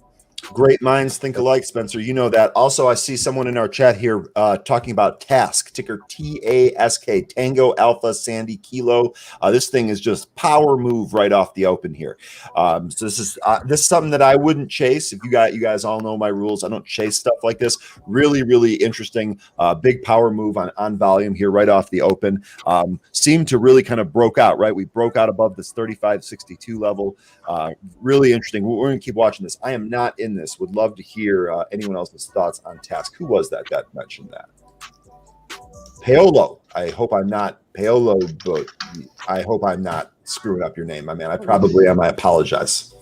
Great minds think alike, Spencer. You know that. Also, I see someone in our chat here talking about TASK, ticker TASK, Tango Alpha Sandy Kilo. This thing is just power move right off the open here. So this is something that I wouldn't chase. If you guys all know my rules, I don't chase stuff like this. Really, really interesting. Big power move on volume here right off the open. Seemed to really kind of broke out, right? We broke out above this 35.62 level. Really interesting. We're going to keep watching this. I am not in this. Would love to hear anyone else's thoughts on TASK. Who was that mentioned that? Paolo. I hope I'm not Paolo, but I hope I'm not screwing up your name, my man. I probably am. I apologize.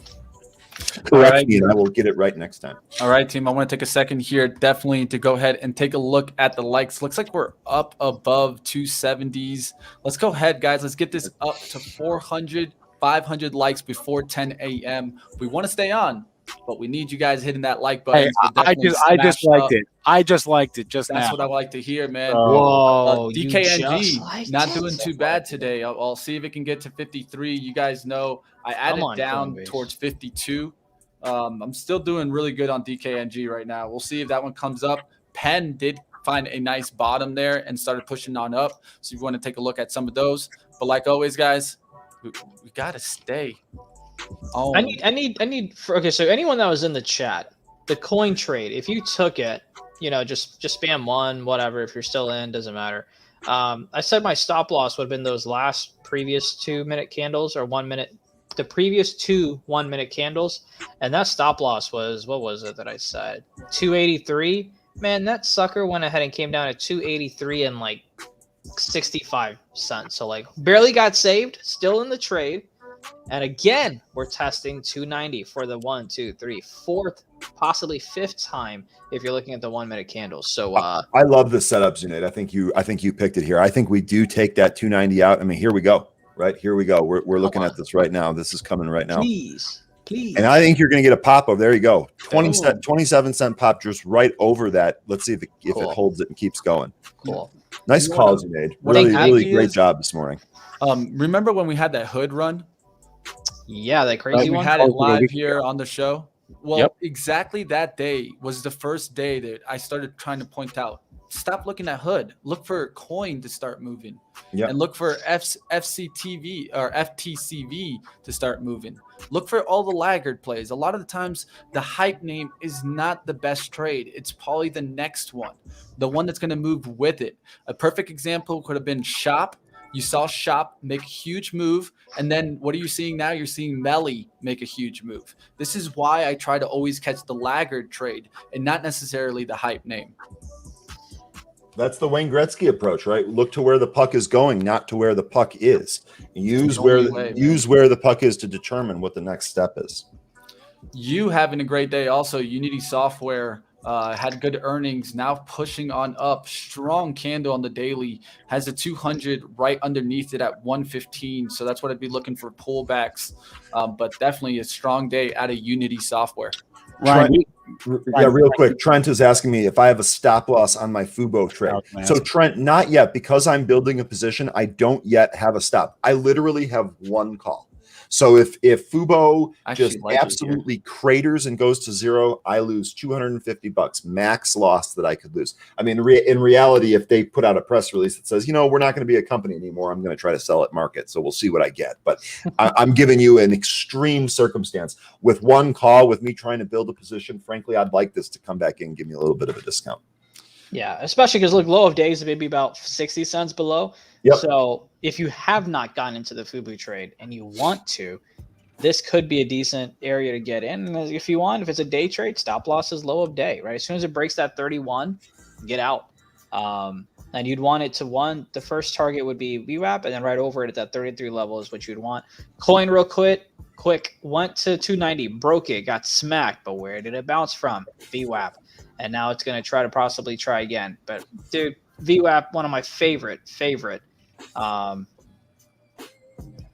Correct me, and I will get it right next time. All right, team. I want to take a second here, definitely, to go ahead and take a look at the likes. Looks like we're up above 270s. Let's go ahead, guys. Let's get this up to 400, 500 likes before 10 a.m. We want to stay on, but we need you guys hitting that like button. I just liked it. I just liked it. That's what I like to hear, man. Whoa, DKNG not doing too bad today. I'll see if it can get to 53. You guys know I added down towards 52. I'm still doing really good on DKNG right now. We'll see if that one comes up. Penn did find a nice bottom there and started pushing on up. So if you want to take a look at some of those. But like always, guys, we got to stay. I need. Okay, so anyone that was in the chat, the coin trade, if you took it, just spam one, whatever. If you're still in, doesn't matter. I said my stop loss would have been those last previous 2-minute candles or 1 minute, the previous 2 1-minute candles, and that stop loss was, what was it that I said? 283. Man, that sucker went ahead and came down to 283 and like 65 cents. So like barely got saved, still in the trade. And again, we're testing 290 for the 1, 2, 3, 4th, possibly 5th time if you're looking at the 1-minute candles. So I love the setup, Zunaid. I think you picked it here. I think we do take that 290 out. I mean, here we go. Right here we go. We're looking at this right now. This is coming right now. Please. And I think you're going to get a pop over. There you go. 27 cent pop just right over that. Let's see if it holds it and keeps going. Cool. Nice call, Zunaid. Really great job this morning. Remember when we had that hood run? Yeah, that crazy we one. We had it live here on the show. Well, Yep. exactly that day was the first day that I started trying to point out, stop looking at hood. Look for coin to start moving. Yep. And look for FCTV or FTCV to start moving. Look for all the laggard plays. A lot of the times, the hype name is not the best trade. It's probably the next one, the one that's going to move with it. A perfect example could have been Shop. You saw Shop make a huge move, and then what are you seeing now? You're seeing Melly make a huge move. This is why I try to always catch the laggard trade and not necessarily the hype name. That's the Wayne Gretzky approach, right? Look to where the puck is going, not to where the puck is. Use where the puck is to determine what the next step is. You having a great day. Also, Unity Software had good earnings, now pushing on up. Strong candle on the daily, has a 200 right underneath it at 115. So that's what I'd be looking for, pullbacks. But definitely a strong day out of Unity Software. Real quick. Trent is asking me if I have a stop loss on my Fubo trade. So Trent, not yet, because I'm building a position. I don't yet have a stop. I literally have one call. So if Fubo just absolutely craters and goes to zero, I lose $250 max loss that I could lose. I mean, in reality, if they put out a press release that says, we're not going to be a company anymore, I'm going to try to sell at market. So we'll see what I get. But I'm giving you an extreme circumstance with one call, with me trying to build a position. Frankly, I'd like this to come back in and give me a little bit of a discount. Yeah, especially because look, low of days maybe about 60 cents below. Yep. So if you have not gotten into the Fubo trade and you want to, this could be a decent area to get in. And if you want, if it's a day trade, stop loss is low of day, right? As soon as it breaks that 31, get out. And you'd want it to the first target would be VWAP, and then right over it at that 33 level is what you'd want. Coin real quick, went to 290, broke it, got smacked, but where did it bounce from? VWAP. And now it's going to possibly try again. But dude, VWAP, one of my favorite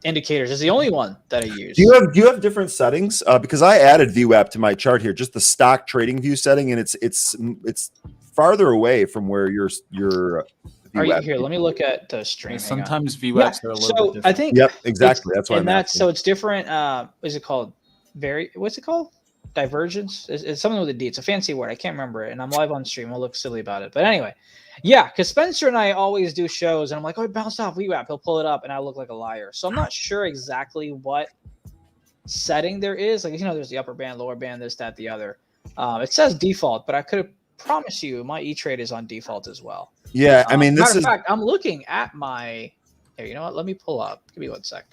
indicators, is the only one that I use. Do you have different settings? Because I added VWAP to my chart here, just the stock trading view setting, and it's farther away from where your Are you here? Let me look at the stream. Sometimes VWAPs are a little bit different. I think exactly. That's why so it's different. Is it called what's it called? Divergence? It's something with a D. It's a fancy word. I can't remember it. And I'm live on stream. I'll look silly about it. But anyway, yeah, because Spencer and I always do shows, and I'm like, it bounced off VWAP. He'll pull it up, and I look like a liar. So I'm not sure exactly what setting there is. Like, there's the upper band, lower band, this, that, the other. It says default, but I could have promised you my E-Trade is on default as well. Yeah, I mean, matter of fact, I'm looking at my. Here, you know what? Let me pull up. Give me 1 sec.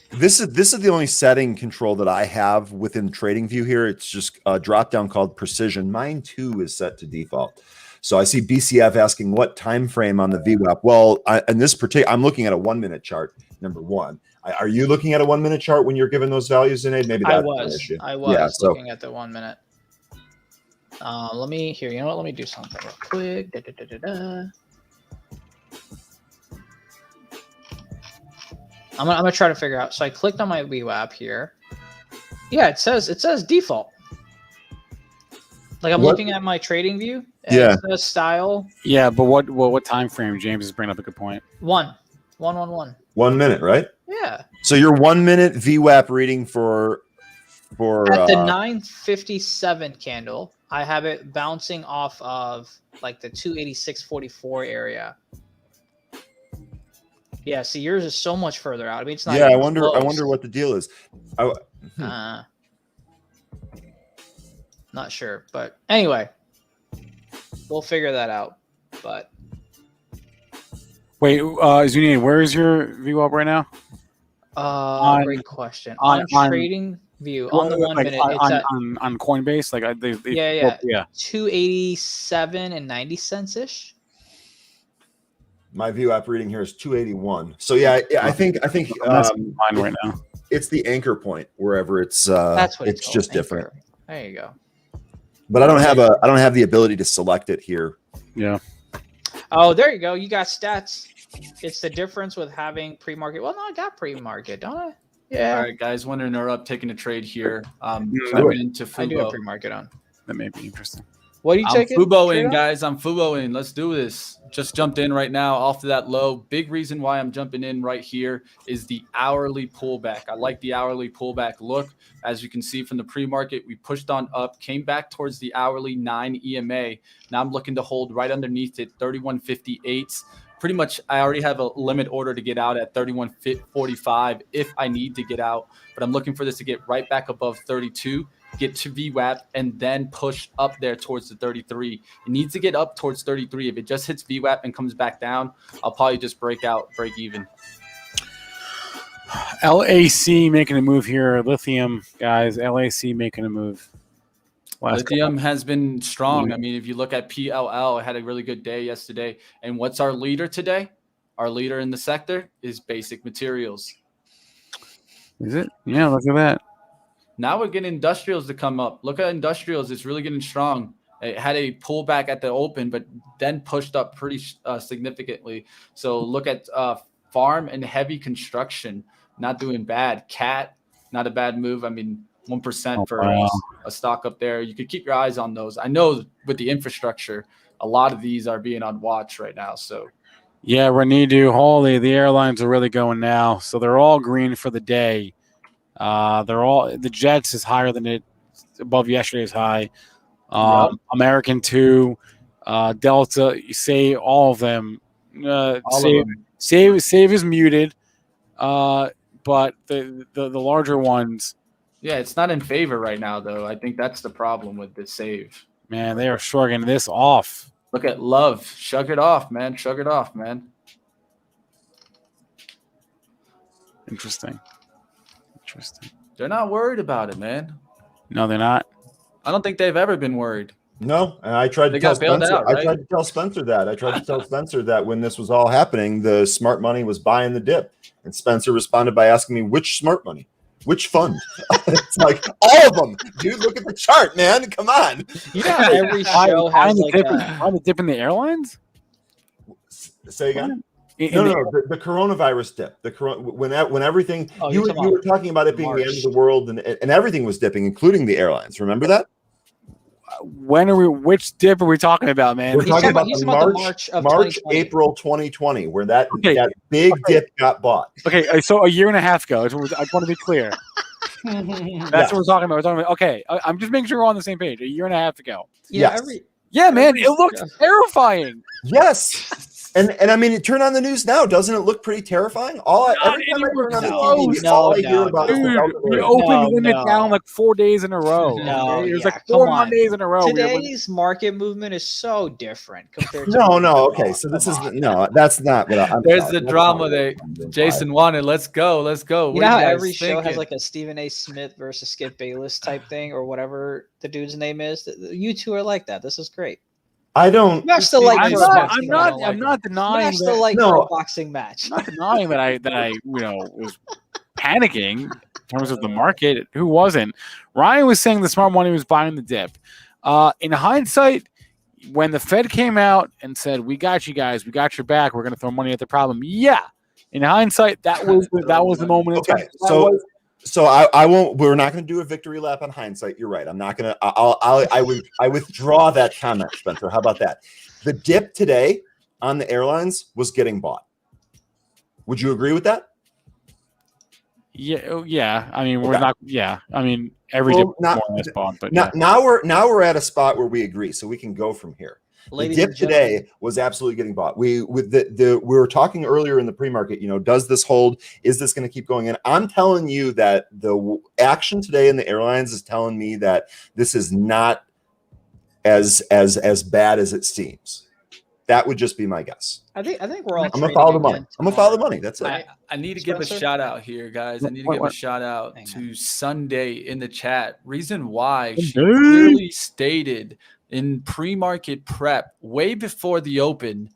This is the only setting control that I have within TradingView here. It's just a drop down called Precision. Mine too is set to default. So I see BCF asking what time frame on the VWAP. Well, in this particular, I'm looking at a 1 minute chart. Number one, are you looking at a 1 minute chart when you're given those values, Zunaid? Maybe that's an issue. I was looking at the 1 minute. Let me here. You know what? Let me do something real quick. I'm gonna try to figure out. So I clicked on my VWAP here. Yeah, it says default. Like I'm looking at my trading view. And it says style. Yeah, but what time frame? James is bringing up a good point. 1 1 minute, right? Yeah. So your 1 minute VWAP reading for for At the 957 candle, I have it bouncing off of like the 286.44 area. Yeah, see, yours is so much further out. I mean, it's not. yeah. I even wonder close. what the deal is. Not sure, but anyway, we'll figure that out. But Wait, Zunaid, where is your view up right now? great question. On trading view, on the 1 minute, it's at on Coinbase. Like they yeah, 287.90 ish. My view app reading here is 281. So yeah, I think mine right now. It's the anchor point wherever it's. That's what it's called, just anchor. different. There you go. But I don't have the ability to select it here. Yeah. Oh, there you go. You got stats. It's the difference with having pre-market. Well, no, I got pre-market, don't I? Yeah. All right, guys. When they're up, taking a trade here. Sure. Into Fubo. I do have pre-market on. That may be interesting. What are you I'm taking? Fubo in, guys. I'm Fubo in. Let's do this. Just jumped in right now off of that low. Big reason why I'm jumping in right here is the hourly pullback. I like the hourly pullback look. As you can see from the pre-market, we pushed on up, came back towards the hourly 9 EMA. Now I'm looking to hold right underneath it, 31.58. Pretty much, I already have a limit order to get out at 31.45 if I need to get out. But I'm looking for this to get right back above 32. Get to VWAP and then push up there towards the 33. It needs to get up towards 33. If it just hits VWAP and comes back down, I'll probably just break even. LAC making a move here. Lithium, guys. LAC making a move. Lithium has been strong. I mean, if you look at PLL, it had a really good day yesterday. And what's our leader today? Our leader in the sector is Basic Materials. Is it? Yeah, look at that. Now we're getting industrials to come up. Look at industrials. It's really getting strong. It had a pullback at the open, but then pushed up pretty significantly. So look at farm and heavy construction, not doing bad. Cat, not a bad move. I mean, 1% for a stock up there. You could keep your eyes on those. I know with the infrastructure, a lot of these are being on watch right now. So yeah, Renidu, holy, the airlines are really going now. So they're all green for the day. The Jets is higher than it, above yesterday's high. American 2, Delta, you say all of them. Save is muted, but the larger ones. Yeah, it's not in favor right now, though. I think that's the problem with the save. Man, they are shrugging this off. Look at Love. Shrug it off, man. Shrug it off, man. Interesting. They're not worried about it, man. No, they're not. I don't think they've ever been worried. No, and I tried to tell Spencer. I tried to tell Spencer that when this was all happening, the smart money was buying the dip, and Spencer responded by asking me which smart money, which fund. It's like all of them, dude. Look at the chart, man. Come on. Yeah, every show has like the dip in the airlines. Say again. No, the coronavirus dip. When everything you were talking about it being the end of the world and everything was dipping, including the airlines. Remember that? Which dip are we talking about, man? We're talking about the March April 2020, where that big dip got bought. Okay, so a year and a half ago. I want to be clear. That's what we're talking about. We're talking about. Okay, I'm just making sure we're on the same page. A year and a half ago. Yeah, man, it looked terrifying. Yes. And I mean, you turn on the news now. Doesn't it look pretty terrifying? Every time I turn on the TV, all I hear about is the open limit down like 4 days in a row. It was like 4 Mondays in a row. Today's market movement is so different compared to Okay, so this is that's not what I'm. There's the drama that Jason wanted. Let's go. You know how every show has like a Stephen A. Smith versus Skip Bayless type thing, or whatever the dude's name is. You two are like that. This is great. I don't. I'm not denying for a boxing match. I'm not denying that I was panicking in terms of the market. Who wasn't? Ryan was saying the smart money was buying the dip. In hindsight, when the Fed came out and said, "We got you guys, we got your back, we're going to throw money at the problem," yeah. In hindsight, that was the moment. Okay, so I won't. We're not going to do a victory lap on hindsight. You're right. I'm not going to. I withdraw that comment, Spencer. How about that? The dip today on the airlines was getting bought. Would you agree with that? Yeah. I mean, we're Okay. not. Yeah, I mean, every Well, dip is more or less bought, but now we're at a spot where we agree, so we can go from here. Ladies the and dip today was absolutely getting bought. We were talking earlier in the pre-market, does this hold? Is this going to keep going in? I'm telling you that the action today in the airlines is telling me that this is not as bad as it seems. That would just be my guess. I think we're all. I'm gonna follow the money. I'm gonna follow the money. That's it. I need to give a shout out here, guys. I need to give a shout out to Sunday in the chat. Reason why she clearly stated in pre-market prep way before the open,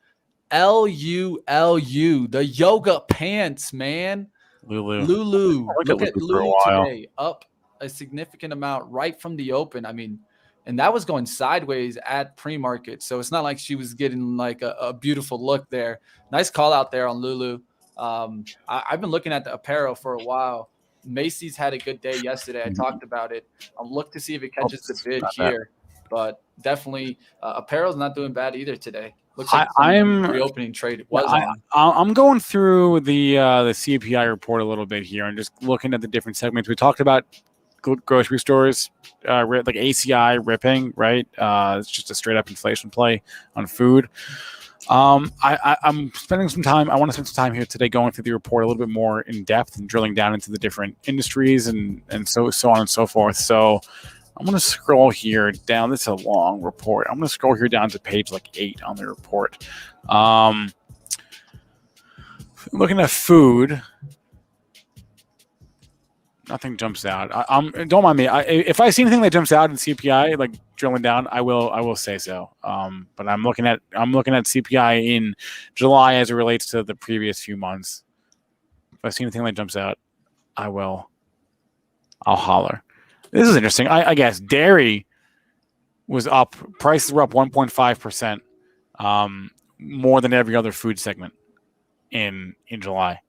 LULU, the yoga pants, man. Lulu. Look at Lulu today, up a significant amount right from the open. I mean, and that was going sideways at pre-market. So it's not like she was getting like a beautiful look there. Nice call out there on Lulu. I've been looking at the apparel for a while. Macy's had a good day yesterday. I talked about it. I'll look to see if it catches the bid here. But definitely apparel's not doing bad either today. Looks like I'm reopening trade. It was I'm going through the CPI report a little bit here and just looking at the different segments. We talked about grocery stores, like ACI ripping, right? It's just a straight up inflation play on food. I'm spending some time. I want to spend some time here today going through the report a little bit more in depth and drilling down into the different industries and so on and so forth. So I'm going to scroll here down. This is a long report. I'm going to scroll here down to page 8 on the report. Looking at food. Nothing jumps out. Don't mind me. If I see anything that jumps out in CPI, like drilling down, I will say so. But I'm looking at CPI in July as it relates to the previous few months. If I see anything that jumps out, I'll holler. This is interesting. I guess dairy was up. Prices were up 1.5%, more than every other food segment in July.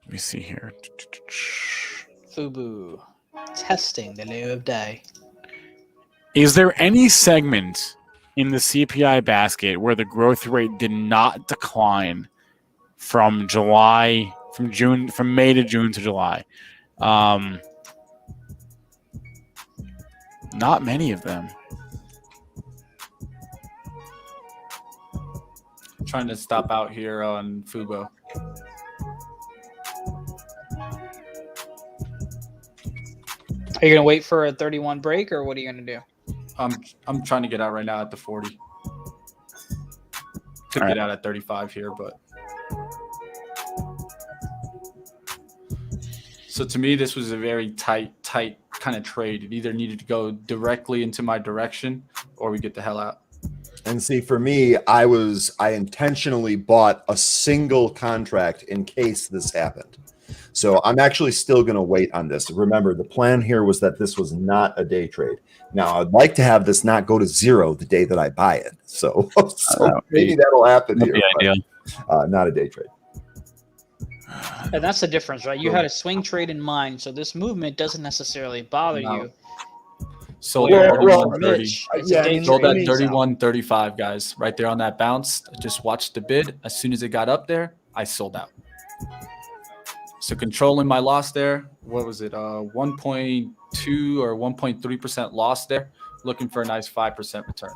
Let me see here. Fubu testing the new of day. Is there any segment in the CPI basket where the growth rate did not decline from May to June to July? Not many of them. I'm trying to stop out here on Fubo. Are you gonna wait for a 31 break, or what are you gonna do? I'm trying to get out right now at the 40. Could get out at 35 here, but so to me, this was a very tight kind of trade. It either needed to go directly into my direction, or we get the hell out. And see, for me, I intentionally bought a single contract in case this happened. So I'm actually still going to wait on this. Remember, the plan here was that this was not a day trade. Now, I'd like to have this not go to zero the day that I buy it. So maybe that'll happen here. But, not a day trade. And that's the difference, right? You had a swing trade in mind, so this movement doesn't necessarily bother you. Sold at 31.30. Sold at 31. 31.35, guys. Right there on that bounce. I just watched the bid. As soon as it got up there, I sold out. So controlling my loss there. What was it? 1.2 or 1.3% loss there. Looking for a nice 5% return.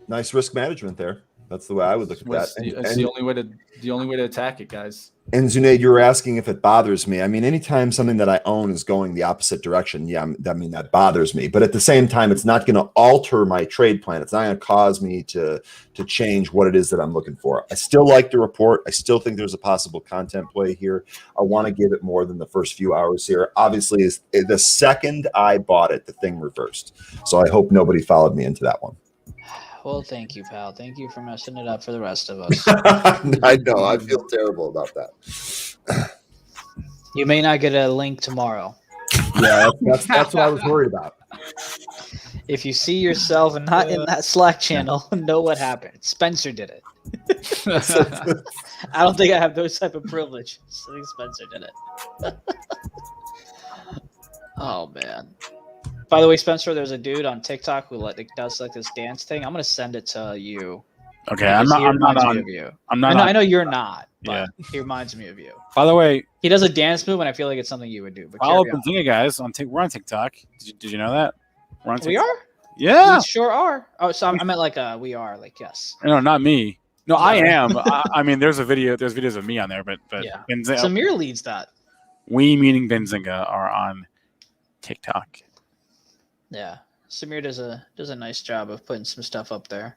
Nice risk management there. That's the way I would look at that. It's the only way to attack it, guys. And Zunaid, you were asking if it bothers me. I mean, anytime something that I own is going the opposite direction, that bothers me. But at the same time, it's not going to alter my trade plan. It's not going to cause me to change what it is that I'm looking for. I still like the report. I still think there's a possible content play here. I want to give it more than the first few hours here. Obviously, the second I bought it, the thing reversed. So I hope nobody followed me into that one. Well, thank you, pal. Thank you for messing it up for the rest of us. I know. I feel terrible about that. You may not get a link tomorrow. Yeah, that's what I was worried about. If you see yourself not in that Slack channel, know what happened. Spencer did it. I don't think I have those type of privilege. I think Spencer did it. Oh, man. By the way, Spencer, there's a dude on TikTok who does like this dance thing. I'm gonna send it to you. Okay, I'm not on. I'm not. I know you're not. But Yeah. he reminds me of you. By the way, he does a dance move, and I feel like it's something you would do. But follow Benzinga, guys. We're on TikTok. Did you know that? We're on TikTok. We are. Yeah, we sure are. Oh, so I meant like we are. Like yes. No, not me. No, I am. I mean, there's videos of me on there, but yeah. Benzinga, Samir leads that. We meaning Benzinga are on TikTok. Yeah, Samir does a nice job of putting some stuff up there.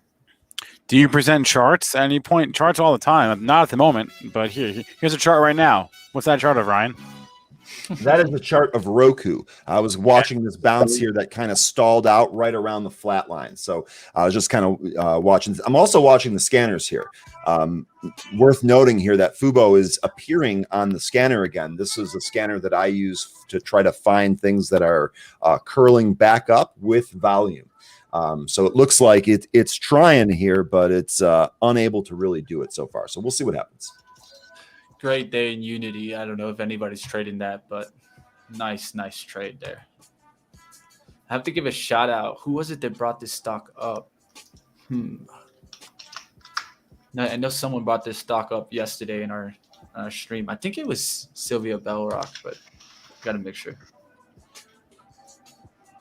Do you present charts at any point? Charts all the time. Not at the moment, but here's a chart right now. What's that chart of, Ryan? That is the chart of Roku. I was watching this bounce here that kind of stalled out right around the flat line. So I was just kind of watching. I'm also watching the scanners here. Worth noting here that Fubo is appearing on the scanner again. This is a scanner that I use to try to find things that are curling back up with volume. So it looks like it's trying here, but it's unable to really do it so far. So we'll see what happens. Great day in Unity. I don't know if anybody's trading that, but nice trade there. I have to give a shout out. Who was it that brought this stock up? I know someone brought this stock up yesterday in our stream. I think it was Sylvia Bellrock, but got to make sure.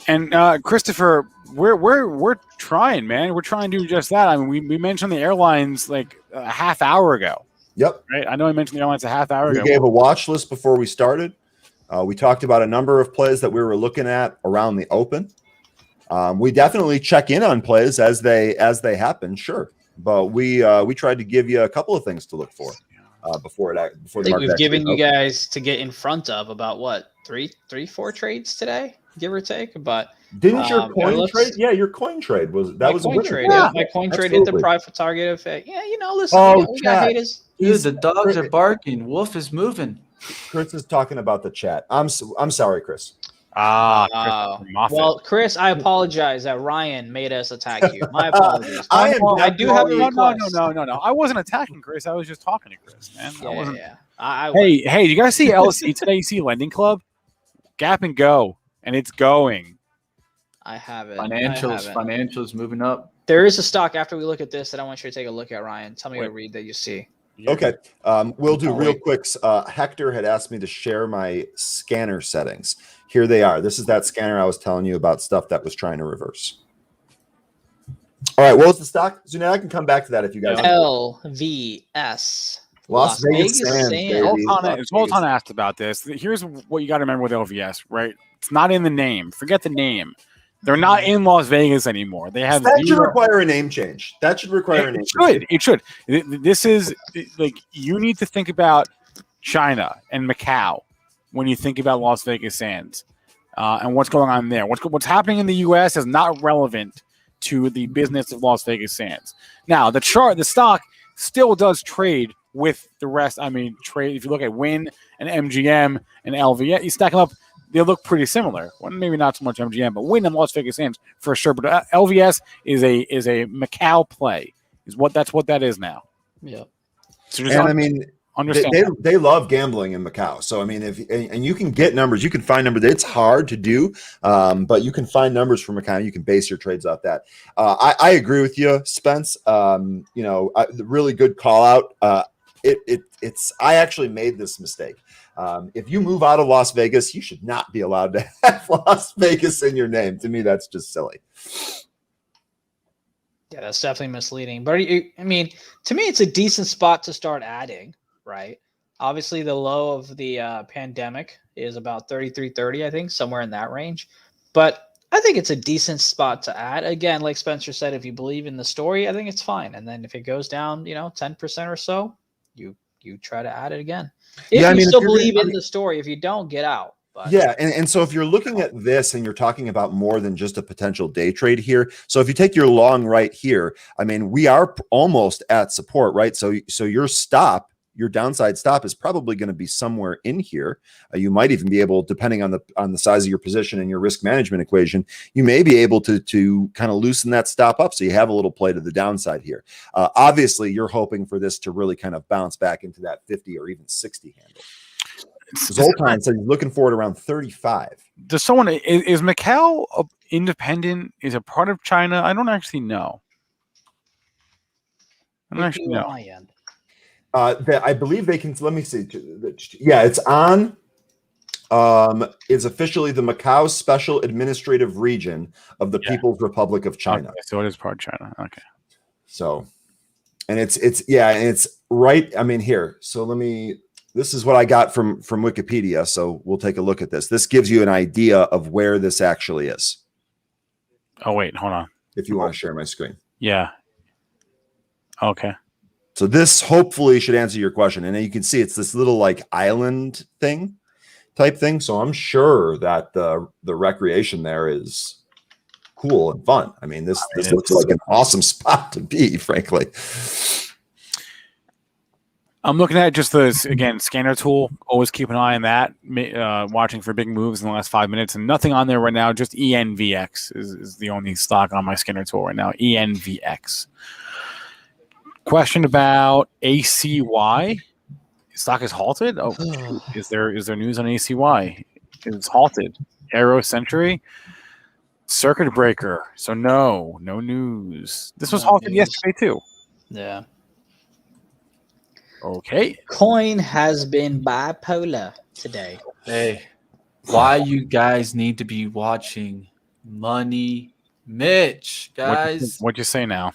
And Christopher, we're trying, man. We're trying to do just that. I mean, we mentioned the airlines like a half hour ago. Yep. Right. I know I mentioned the airlines a half hour ago. We gave a watch list before we started. We talked about a number of plays that we were looking at around the open. We definitely check in on plays as they happen, sure. But we tried to give you a couple of things to look for before the market. I think we've given you guys to get in front of about what 4 trades today, give or take. But didn't your coin trade? Yeah, your coin trade was a coin trade. Yeah, my coin trade hit the profit target of listen. Oh, we got haters. Dude, the dogs are barking. Wolf is moving. Chris is talking about the chat. I'm sorry, Chris. Well, Chris, I apologize that Ryan made us attack you. My apologies. I do have a request. No. I wasn't attacking Chris. I was just talking to Chris, man. Hey, you guys see LCID today? You see Lending Club? Gap and go, and it's going. I have it. Financials moving up. There is a stock after we look at this that I want you to take a look at, Ryan. Tell me a read that you see. Okay. We'll do real quick. Hector had asked me to share my scanner settings. Here they are. This is that scanner I was telling you about, stuff that was trying to reverse. All right. What was the stock? Zunaid, I can come back to that if you guys LVS. Las Vegas Sands. Zoltan asked about this. Here's what you got to remember with LVS, right? It's not in the name. Forget the name. They're not in Las Vegas anymore. They have that should require a name change. That should require a name change. It should. This is like you need to think about China and Macau when you think about Las Vegas Sands and what's going on there. What's happening in the U.S. is not relevant to the business of Las Vegas Sands. Now, the stock still does trade with the rest. I mean, trade. If you look at Win and MGM and LVS, you stack them up. They look pretty similar. Well, maybe not so much MGM, but Win and Las Vegas Sands for sure. But LVS is a Macau play. That's what that is now. Yeah. So understand they love gambling in Macau. So I mean, and you can get numbers, you can find numbers. It's hard to do, but you can find numbers from Macau. You can base your trades off that. I agree with you, Spence. The really good call out. I actually made this mistake. If you move out of Las Vegas, you should not be allowed to have Las Vegas in your name. To me, that's just silly. Yeah, that's definitely misleading. But I mean, to me, it's a decent spot to start adding, right? Obviously, the low of the pandemic is about 33.30, I think, somewhere in that range. But I think it's a decent spot to add. Again, like Spencer said, if you believe in the story, I think it's fine. And then if it goes down, 10% or so, you try to add it again. If you still believe in the story, if you don't, get out. But. Yeah, and so if you're looking at this and you're talking about more than just a potential day trade here, so if you take your long right here, I mean, we are almost at support, right? So your downside stop is probably going to be somewhere in here. You might even be able, depending on the size of your position and your risk management equation, you may be able to kind of loosen that stop up so you have a little play to the downside here. Obviously, you're hoping for this to really kind of bounce back into that 50 or even 60 handle. Zoltan said he's looking for it around 35. Is Macau independent? Is a part of China? I don't actually know. Actually, no. my end. I believe they can. Let me see. Yeah, it's on. Is officially the Macau Special Administrative Region of the People's Republic of China. Okay, so it is part of China. Okay. So, and it's right. I mean, here. So this is what I got from Wikipedia. So we'll take a look at this. This gives you an idea of where this actually is. Oh, wait, hold on. If you want to share my screen. Yeah. Okay. So this hopefully should answer your question. And then you can see it's this little like island type thing. So I'm sure that the recreation there is cool and fun. I mean, this looks like an awesome spot to be, frankly. I'm looking at just the scanner tool. Always keep an eye on that. Watching for big moves in the last 5 minutes, and nothing on there right now. Just ENVX is the only stock on my scanner tool right now. ENVX. Question about ACY. Stock is halted. Oh, is there news on ACY? It's halted. Aero Century. Circuit breaker. So no news. This was halted yesterday too. Yeah. Okay. Coin has been bipolar today. Hey, why you guys need to be watching Money Mitch, guys. What'd you say now?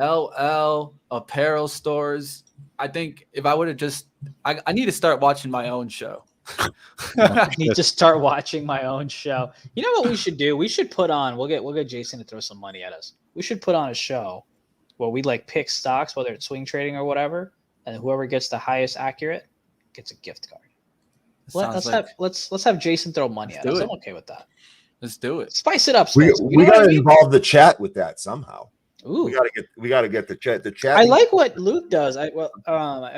LL apparel stores. I think if I would have just, I need to start watching my own show. I need to start watching my own show. You know what we should do? We should put on. We'll get Jason to throw some money at us. We should put on a show where we like pick stocks, whether it's swing trading or whatever, and whoever gets the highest accurate gets a gift card. Let's have Jason throw money at us. I'm okay with that. Let's do it. Spice it up. We got to involve the chat with that somehow. Ooh. We got to get the chat. The chat. I like what Luke does. I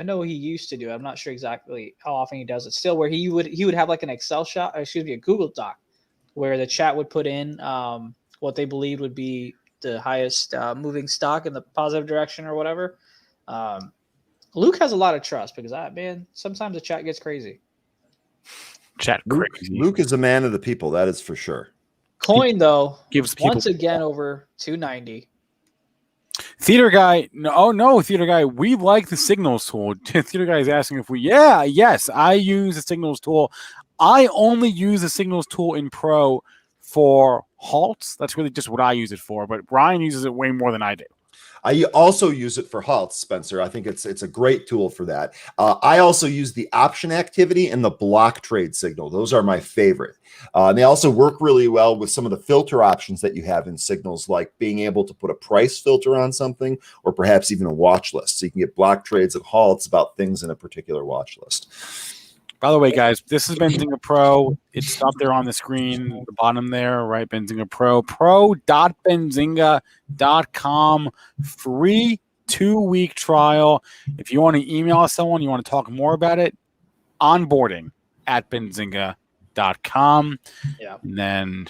know he used to do. I'm not sure exactly how often he does it. Still, where he would have like an Excel shot, or excuse me, a Google Doc, where the chat would put in what they believed would be the highest moving stock in the positive direction or whatever. Luke has a lot of trust because sometimes the chat gets crazy. Luke is a man of the people. That is for sure. Coin though gives people once again over 290. Theater guy, no, theater guy. We like the signals tool. Theater guy is asking if yes, I use the signals tool. I only use the signals tool in Pro for halts. That's really just what I use it for. But Brian uses it way more than I do. I also use it for halts, Spencer. I think it's a great tool for that. I also use the option activity and the block trade signal. Those are my favorite. And they also work really well with some of the filter options that you have in signals, like being able to put a price filter on something or perhaps even a watch list. So you can get block trades and halts about things in a particular watch list. By the way, guys, this is Benzinga Pro. It's up there on the screen, the bottom there, right? Benzinga Pro. Pro.benzinga.com. Free 2-week trial. If you want to email someone, you want to talk more about it, onboarding at benzinga.com. Yeah. And then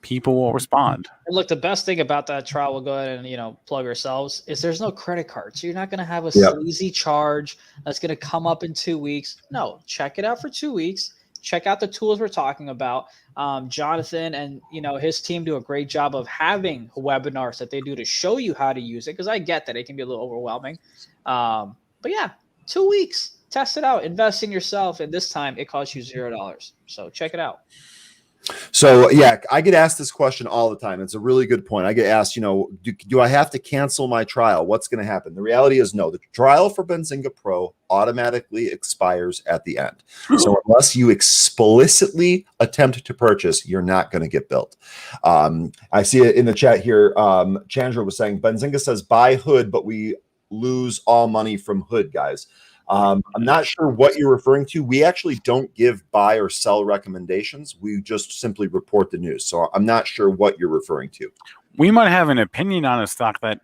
people will respond. And look, the best thing about that trial, we'll go ahead and plug ourselves, is there's no credit card. So you're not going to have a sleazy charge that's going to come up in 2 weeks. No, check it out for 2 weeks. Check out the tools we're talking about. Jonathan and his team do a great job of having webinars that they do to show you how to use it, because I get that it can be a little overwhelming. But yeah, 2 weeks. Test it out. Invest in yourself. And this time it costs you $0. So check it out. So yeah, I get asked this question all the time. It's a really good point. I get asked, do I have to cancel my trial? What's going to happen? The reality is no. The trial for Benzinga Pro automatically expires at the end. So unless you explicitly attempt to purchase, you're not going to get billed. I see it in the chat here. Chandra was saying Benzinga says buy Hood, but we lose all money from Hood, guys. I'm not sure what you're referring to. We actually don't give buy or sell recommendations. We just simply report the news. So I'm not sure what you're referring to. We might have an opinion on a stock that,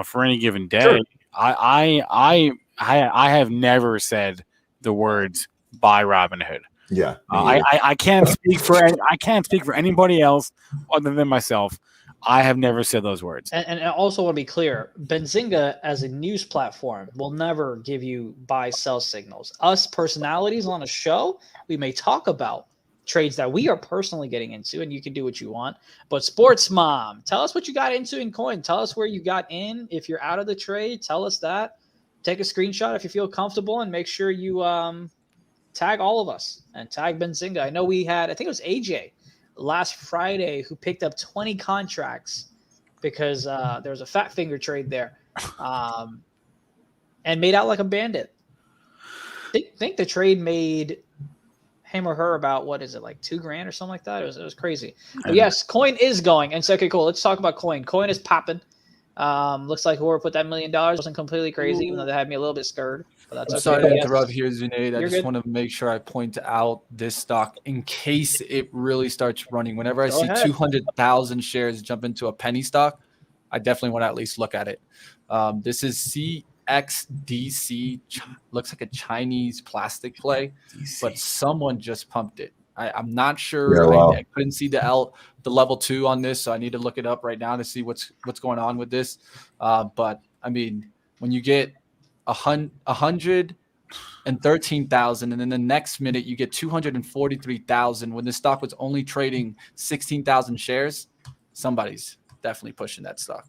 for any given day. Sure. I have never said the words buy Robinhood. Yeah. I can't speak for anybody else other than myself. I have never said those words. And I also want to be clear, Benzinga as a news platform will never give you buy-sell signals. Us personalities on a show, we may talk about trades that we are personally getting into, and you can do what you want. But Sports Mom, tell us what you got into in coin. Tell us where you got in. If you're out of the trade, tell us that. Take a screenshot if you feel comfortable, and make sure you tag all of us and tag Benzinga. I know we had, I think it was AJ last Friday who picked up 20 contracts because there was a fat finger trade there, and made out like a bandit. I think the trade made him or her about, what is it, like $2,000 or something like that? It was crazy. But yes, coin is going. And so, okay, cool. Let's talk about coin. Coin is popping. Looks like whoever put that $1 million wasn't completely crazy, even though they had me a little bit scared. But that's I'm okay. sorry to Yes. interrupt here, Zunaid. I You're just good. want to make sure I point out this stock in case it really starts running. Whenever I Go see ahead. 200,000 shares jump into a penny stock, I definitely want to at least look at it. This is XDC, looks like a Chinese plastic play, but someone just pumped it. I'm not sure. Yeah, wow. I couldn't see the level 2 on this, so I need to look it up right now to see what's going on with this. But I mean, when you get 113,000, and then the next minute you get 243,000, when the stock was only trading 16,000 shares, somebody's definitely pushing that stock.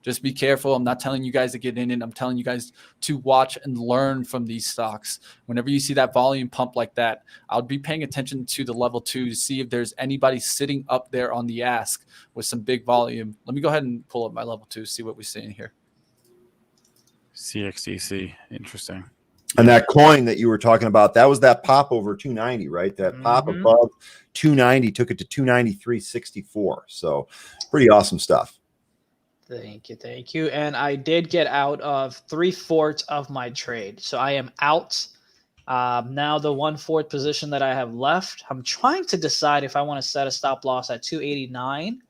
Just be careful. I'm not telling you guys to get in it. I'm telling you guys to watch and learn from these stocks. Whenever you see that volume pump like that, I'll be paying attention to the level 2 to see if there's anybody sitting up there on the ask with some big volume. Let me go ahead and pull up my level 2, see what we're seeing here. CXDC. Interesting. And that coin that you were talking about, that was that pop over 290, right? That pop above 290 took it to 293.64. So pretty awesome stuff. Thank you. And I did get out of 3/4 of my trade. So I am out. Now the 1/4 position that I have left, I'm trying to decide if I want to set a stop loss at 289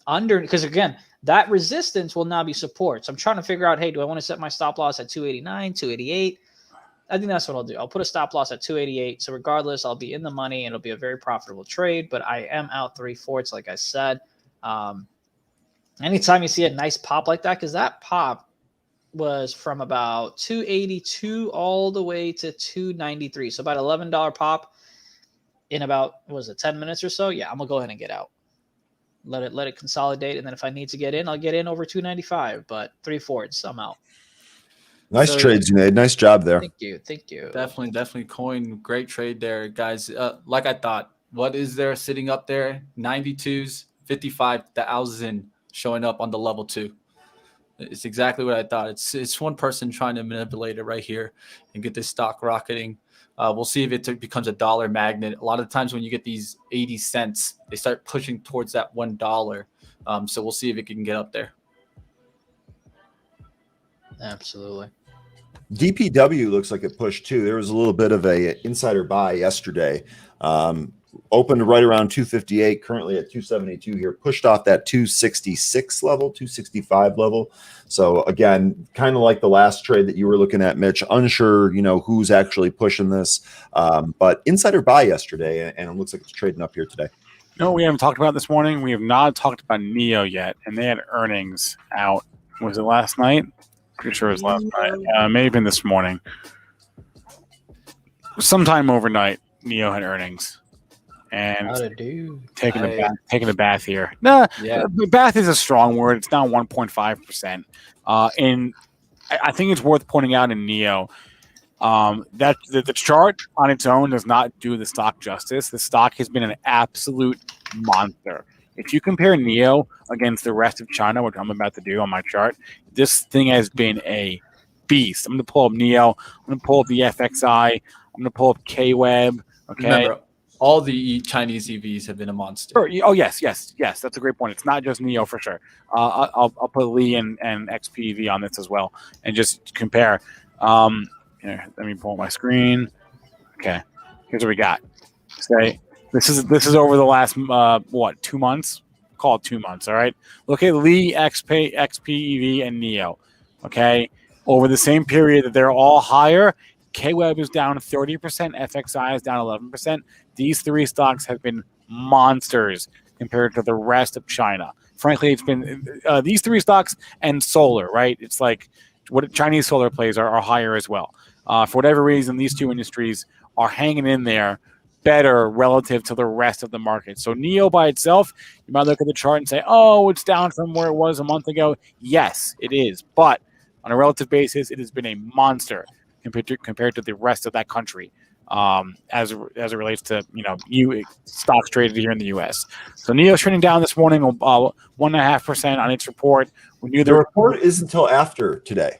under, because again, that resistance will now be support. So I'm trying to figure out, hey, do I want to set my stop loss at 289, 288? I think that's what I'll do. I'll put a stop loss at 288. So regardless, I'll be in the money and it'll be a very profitable trade, but I am out 3/4, like I said. Anytime you see a nice pop like that, because that pop was from about 282 all the way to 293. So about $11 pop in about, what was it, 10 minutes or so? Yeah, I'm going to go ahead and get out. Let it consolidate. And then if I need to get in, I'll get in over 295. But 3/4, I'm out. Nice trades you made. Nice job there. Thank you. Definitely coin. Great trade there, guys. Like I thought, what is there sitting up there? 92s, 55,000 showing up on the level 2. It's exactly what I thought. It's one person trying to manipulate it right here and get this stock rocketing. We'll see if it becomes a dollar magnet. A lot of times when you get these 80 cents, they start pushing towards that $1. So we'll see if it can get up there. Absolutely. DPW looks like it pushed too. There was a little bit of a insider buy yesterday. Opened right around 258, currently at 272 here, pushed off that 266 level, 265 level. So again, kind of like the last trade that you were looking at, Mitch, unsure, who's actually pushing this. But insider buy yesterday, and it looks like it's trading up here today. No, we haven't talked about this morning. We have not talked about NEO yet, and they had earnings out. Was it last night? Pretty sure it was last night. May have been this morning. Sometime overnight, NEO had earnings. And taking a bath here. Nah, yeah. Bath is a strong word. It's down 1.5%. And I think it's worth pointing out in NEO that the chart on its own does not do the stock justice. The stock has been an absolute monster. If you compare NEO against the rest of China, which I'm about to do on my chart, this thing has been a beast. I'm going to pull up NEO. I'm going to pull up the FXI. I'm going to pull up KWeb. Okay. Remember, all the Chinese EVs have been a monster. Sure. Oh, yes. That's a great point. It's not just NEO for sure. I'll put Li and XPEV on this as well and just compare. Here, let me pull up my screen. Okay. Here's what we got. Say this is over the last 2 months? Call it 2 months. All right. Look at Li, XPEV, and NEO. Okay. Over the same period that they're all higher, KWeb is down 30%, FXI is down 11%. These three stocks have been monsters compared to the rest of China. Frankly, it's been these three stocks and solar, right? It's like what Chinese solar plays are higher as well. For whatever reason, these two industries are hanging in there better relative to the rest of the market. So NEO by itself, you might look at the chart and say, oh, it's down from where it was a month ago. Yes, it is. But on a relative basis, it has been a monster compared to the rest of that country. As it relates to stocks traded here in the U.S. So NEO's trading down this morning, 1.5% on its report. We knew the report is until after today.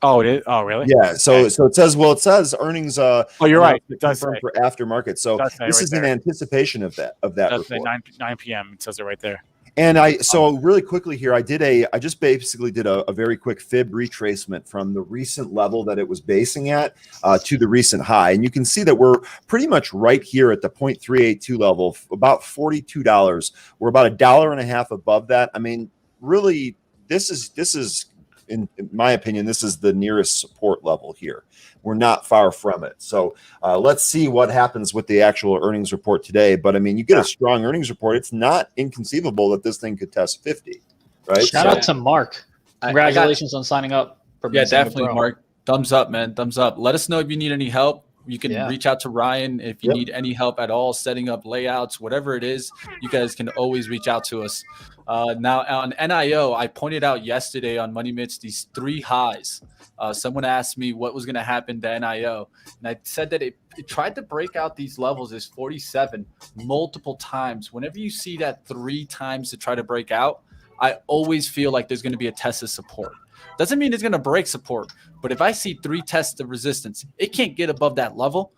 Oh, it is. Oh, really? Yeah. So it says earnings. Oh, you're right. It does confirmed say for aftermarket. So this is in anticipation of that. That's report. 9 p.m. It says it right there. And so really quickly here, I just basically did a very quick fib retracement from the recent level that it was basing at to the recent high. And you can see that we're pretty much right here at the 0.382 level, about $42. We're about $1.50 above that. I mean, really, this is in my opinion, this is the nearest support level here. We're not far from it. So let's see what happens with the actual earnings report today. But I mean, you get a strong earnings report. It's not inconceivable that this thing could test 50, right? Shout out to Mark. Congratulations on signing up. Yeah, definitely, Mark. Thumbs up, man. Thumbs up. Let us know if you need any help. You can reach out to Ryan if you need any help at all, setting up layouts, whatever it is. You guys can always reach out to us. Now on NIO, I pointed out yesterday on Money Mitch these 3 highs. Someone asked me what was going to happen to NIO, and I said that it tried to break out these levels as 47 multiple times. Whenever you see that 3 times to try to break out, I always feel like there's going to be a test of support. Doesn't mean it's going to break support, but if I see 3 tests of resistance, it can't get above that level.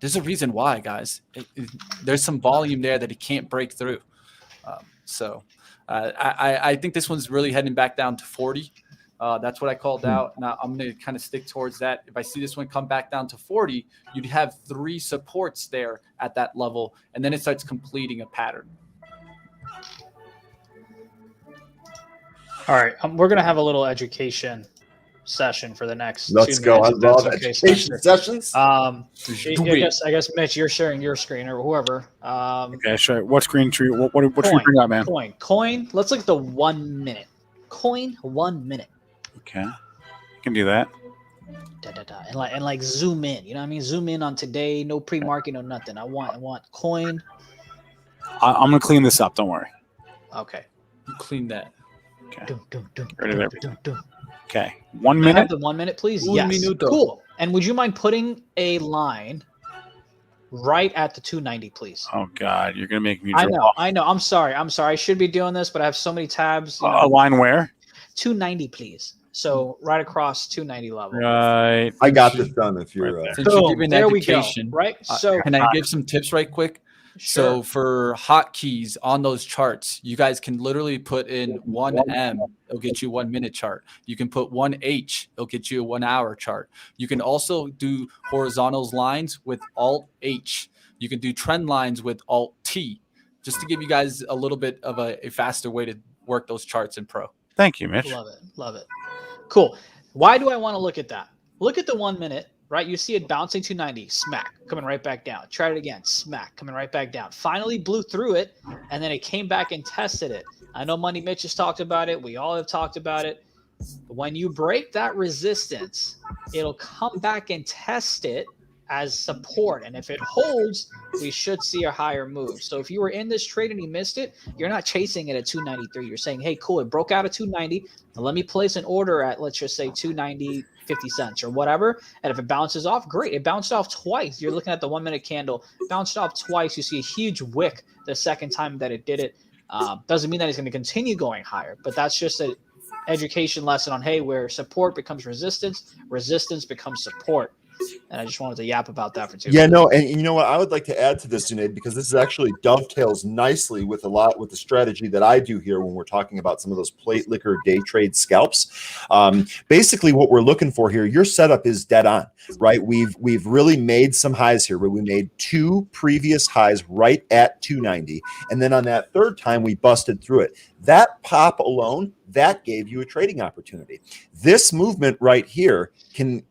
There's a reason why, guys. There's some volume there that it can't break through. I think this one's really heading back down to 40. That's what I called out. Now I'm going to kind of stick towards that. If I see this one come back down to 40, you'd have 3 supports there at that level, and then it starts completing a pattern. All right, we're going to have a little education session for the next Let's 2 go. minutes. I love education sessions. I guess, Mitch, you're sharing your screen or whoever. Okay, sure. What screen should what should we bring up, man? Coin. Let's look at the 1 minute. Coin 1 minute. Okay, you can do that. And like zoom in. You know what I mean? Zoom in on today. No pre-market, no nothing. I want coin. I'm gonna clean this up. Don't worry. Okay. Clean that. Okay. Rid of everything. Okay. 1 minute. Have the 1 minute, please. Yes. Minuto. Cool. And would you mind putting a line right at the 290, please? Oh God, you're gonna make me. I know. I'm sorry. I should be doing this, but I have so many tabs. A line where? 290, please. So right across 290 level. Right. I got this done. If you're since you're giving there education, we go. Right. So can I give some tips right quick? Sure. So for hotkeys on those charts, you guys can literally put in 1M, it'll get you a 1 minute chart. You can put 1H, it'll get you a 1 hour chart. You can also do horizontal lines with Alt H. You can do trend lines with Alt T, just to give you guys a little bit of a faster way to work those charts in Pro. Thank you, Mitch. Love it. Cool. Why do I want to look at that? Look at the 1 minute. Right, you see it bouncing 290, smack, coming right back down. Tried it again, smack, coming right back down. Finally blew through it, and then it came back and tested it. I know Money Mitch has talked about it. We all have talked about it. When you break that resistance, it'll come back and test it as support. And if it holds, we should see a higher move. So if you were in this trade and you missed it, you're not chasing it at 293. You're saying, hey, cool, it broke out at 290. Now let me place an order at, let's just say 290, 50 cents or whatever. And if it bounces off, great. It bounced off twice. You're looking at the 1 minute candle, bounced off twice. You see a huge wick the second time that it did it. Doesn't mean that it's going to continue going higher, but that's just an education lesson on, hey, where support becomes resistance, resistance becomes support. And I just wanted to yap about that for 2 minutes. Yeah, no, and you know what? I would like to add to this, Zunaid, because this is actually dovetails nicely with the strategy that I do here when we're talking about some of those plate liquor day trade scalps. Basically, what we're looking for here, your setup is dead on, right? We've really made some highs here, where we made 2 previous highs right at 290, and then on that third time we busted through it. That pop alone, that gave you a trading opportunity. This movement right here can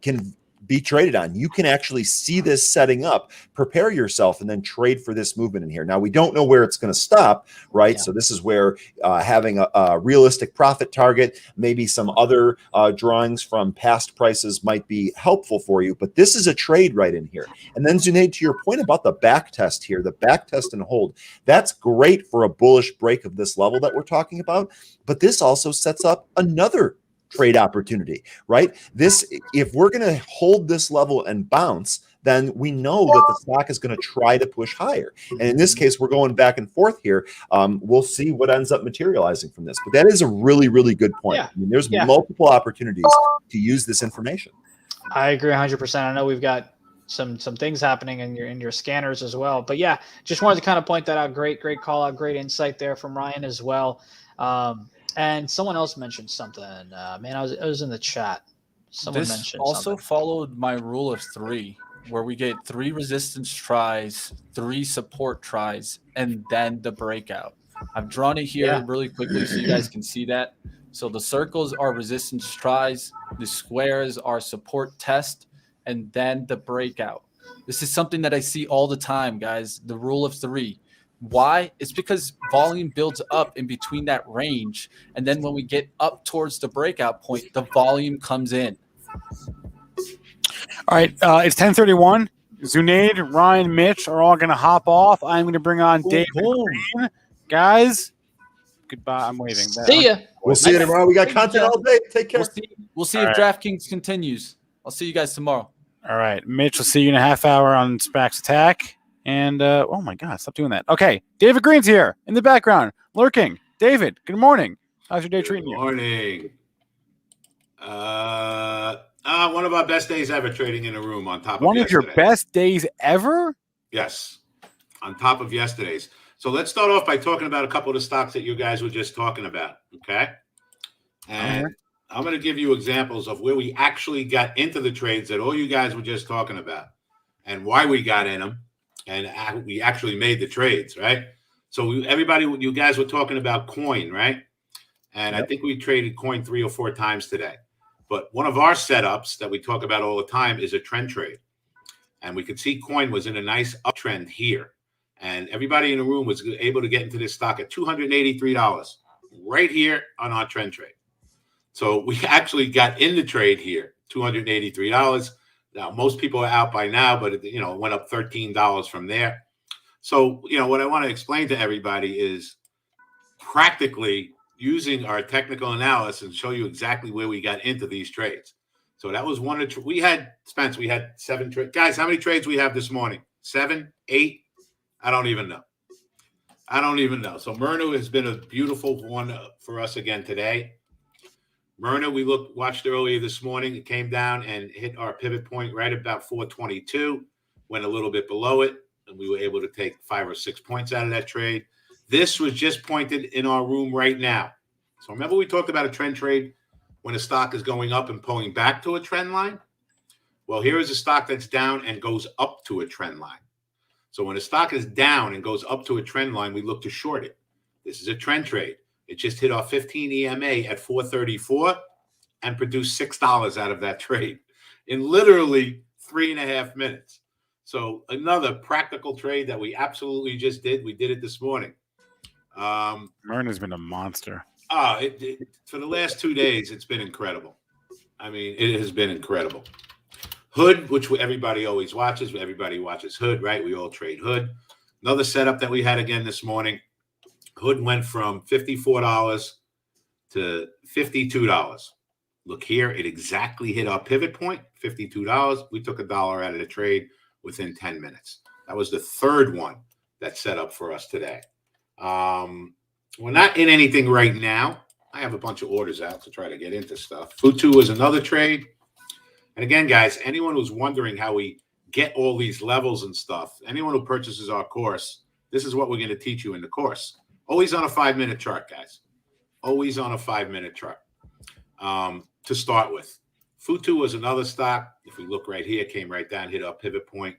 be traded on. You can actually see this setting up, prepare yourself, and then trade for this movement in here. Now, we don't know where it's going to stop, right? Yeah. So this is where having a realistic profit target, maybe some other drawings from past prices might be helpful for you. But this is a trade right in here. And then, Zunaid, to your point about the back test here, the back test and hold, that's great for a bullish break of this level that we're talking about. But this also sets up another trade opportunity, right? This, if we're going to hold this level and bounce, then we know that the stock is going to try to push higher. And in this case, we're going back and forth here. We'll see what ends up materializing from this. But that is a really, really good point. Yeah. I mean, there's multiple opportunities to use this information. I agree 100%. I know we've got some things happening in your scanners as well. But yeah, just wanted to kind of point that out. Great call out, great insight there from Ryan as well. And someone else mentioned something. Man, I was in the chat. Someone mentioned also something. followed my rule of 3, where we get 3 resistance tries, 3 support tries, and then the breakout. I've drawn it here really quickly so you guys can see that. So the circles are resistance tries, the squares are support test, and then the breakout. This is something that I see all the time, guys. The rule of 3. Why? It's because volume builds up in between that range, and then when we get up towards the breakout point, the volume comes in. All right, it's 10:31. Zunaid, Ryan, Mitch are all going to hop off. I'm going to bring on David Green. Guys, goodbye. I'm waving. See ya. We'll see you tomorrow. We got content all day. Take care. We'll see if DraftKings continues. I'll see you guys tomorrow. All right, Mitch, we'll see you in a half hour on SPAC's Attack. And, oh, my God, stop doing that. Okay, David Green's here in the background, lurking. David, good morning. How's your day treating you? Good morning. One of our best days ever trading in a room on top of one of your yesterday. best days ever? Yes, on top of yesterday's. So let's start off by talking about a couple of the stocks that you guys were just talking about, okay? And I'm going to give you examples of where we actually got into the trades that all you guys were just talking about and why we got in them. And we actually made the trades, right? So you guys were talking about coin, right? And I think we traded coin 3 or 4 times today. But one of our setups that we talk about all the time is a trend trade. And we could see coin was in a nice uptrend here. And everybody in the room was able to get into this stock at $283 right here on our trend trade. So we actually got in the trade here, $283. Now, most people are out by now, but it went up $13 from there. So, what I want to explain to everybody is practically using our technical analysis and show you exactly where we got into these trades. So that was one of we had 7 trades. Guys, how many trades we have this morning? 7, 8? I don't even know. So Myrna has been a beautiful one for us again today. Myrna, we watched earlier this morning. It came down and hit our pivot point right about 422, went a little bit below it, and we were able to take 5 or 6 points out of that trade. This was just pointed in our room right now. So remember we talked about a trend trade when a stock is going up and pulling back to a trend line? Well, here is a stock that's down and goes up to a trend line. So when a stock is down and goes up to a trend line, we look to short it. This is a trend trade. It just hit our 15 EMA at 434 and produced $6 out of that trade in literally 3.5 minutes. So another practical trade that we absolutely just did. We did it this morning. Myrna's been a monster. For the last 2 days, it's been incredible. I mean, it has been incredible. Hood, which everybody always watches. Everybody watches Hood, right? We all trade Hood. Another setup that we had again this morning. Hood went from $54 to $52. Look here, it exactly hit our pivot point, $52. We took $1 out of the trade within 10 minutes. That was the third one that set up for us today. We're not in anything right now. I have a bunch of orders out to try to get into stuff. Futu was another trade. And again, guys, anyone who's wondering how we get all these levels and stuff, anyone who purchases our course, this is what we're going to teach you in the course. Always on a 5-minute chart, guys. Always on a 5-minute chart to start with. Futu was another stock. If we look right here, came right down, hit our pivot point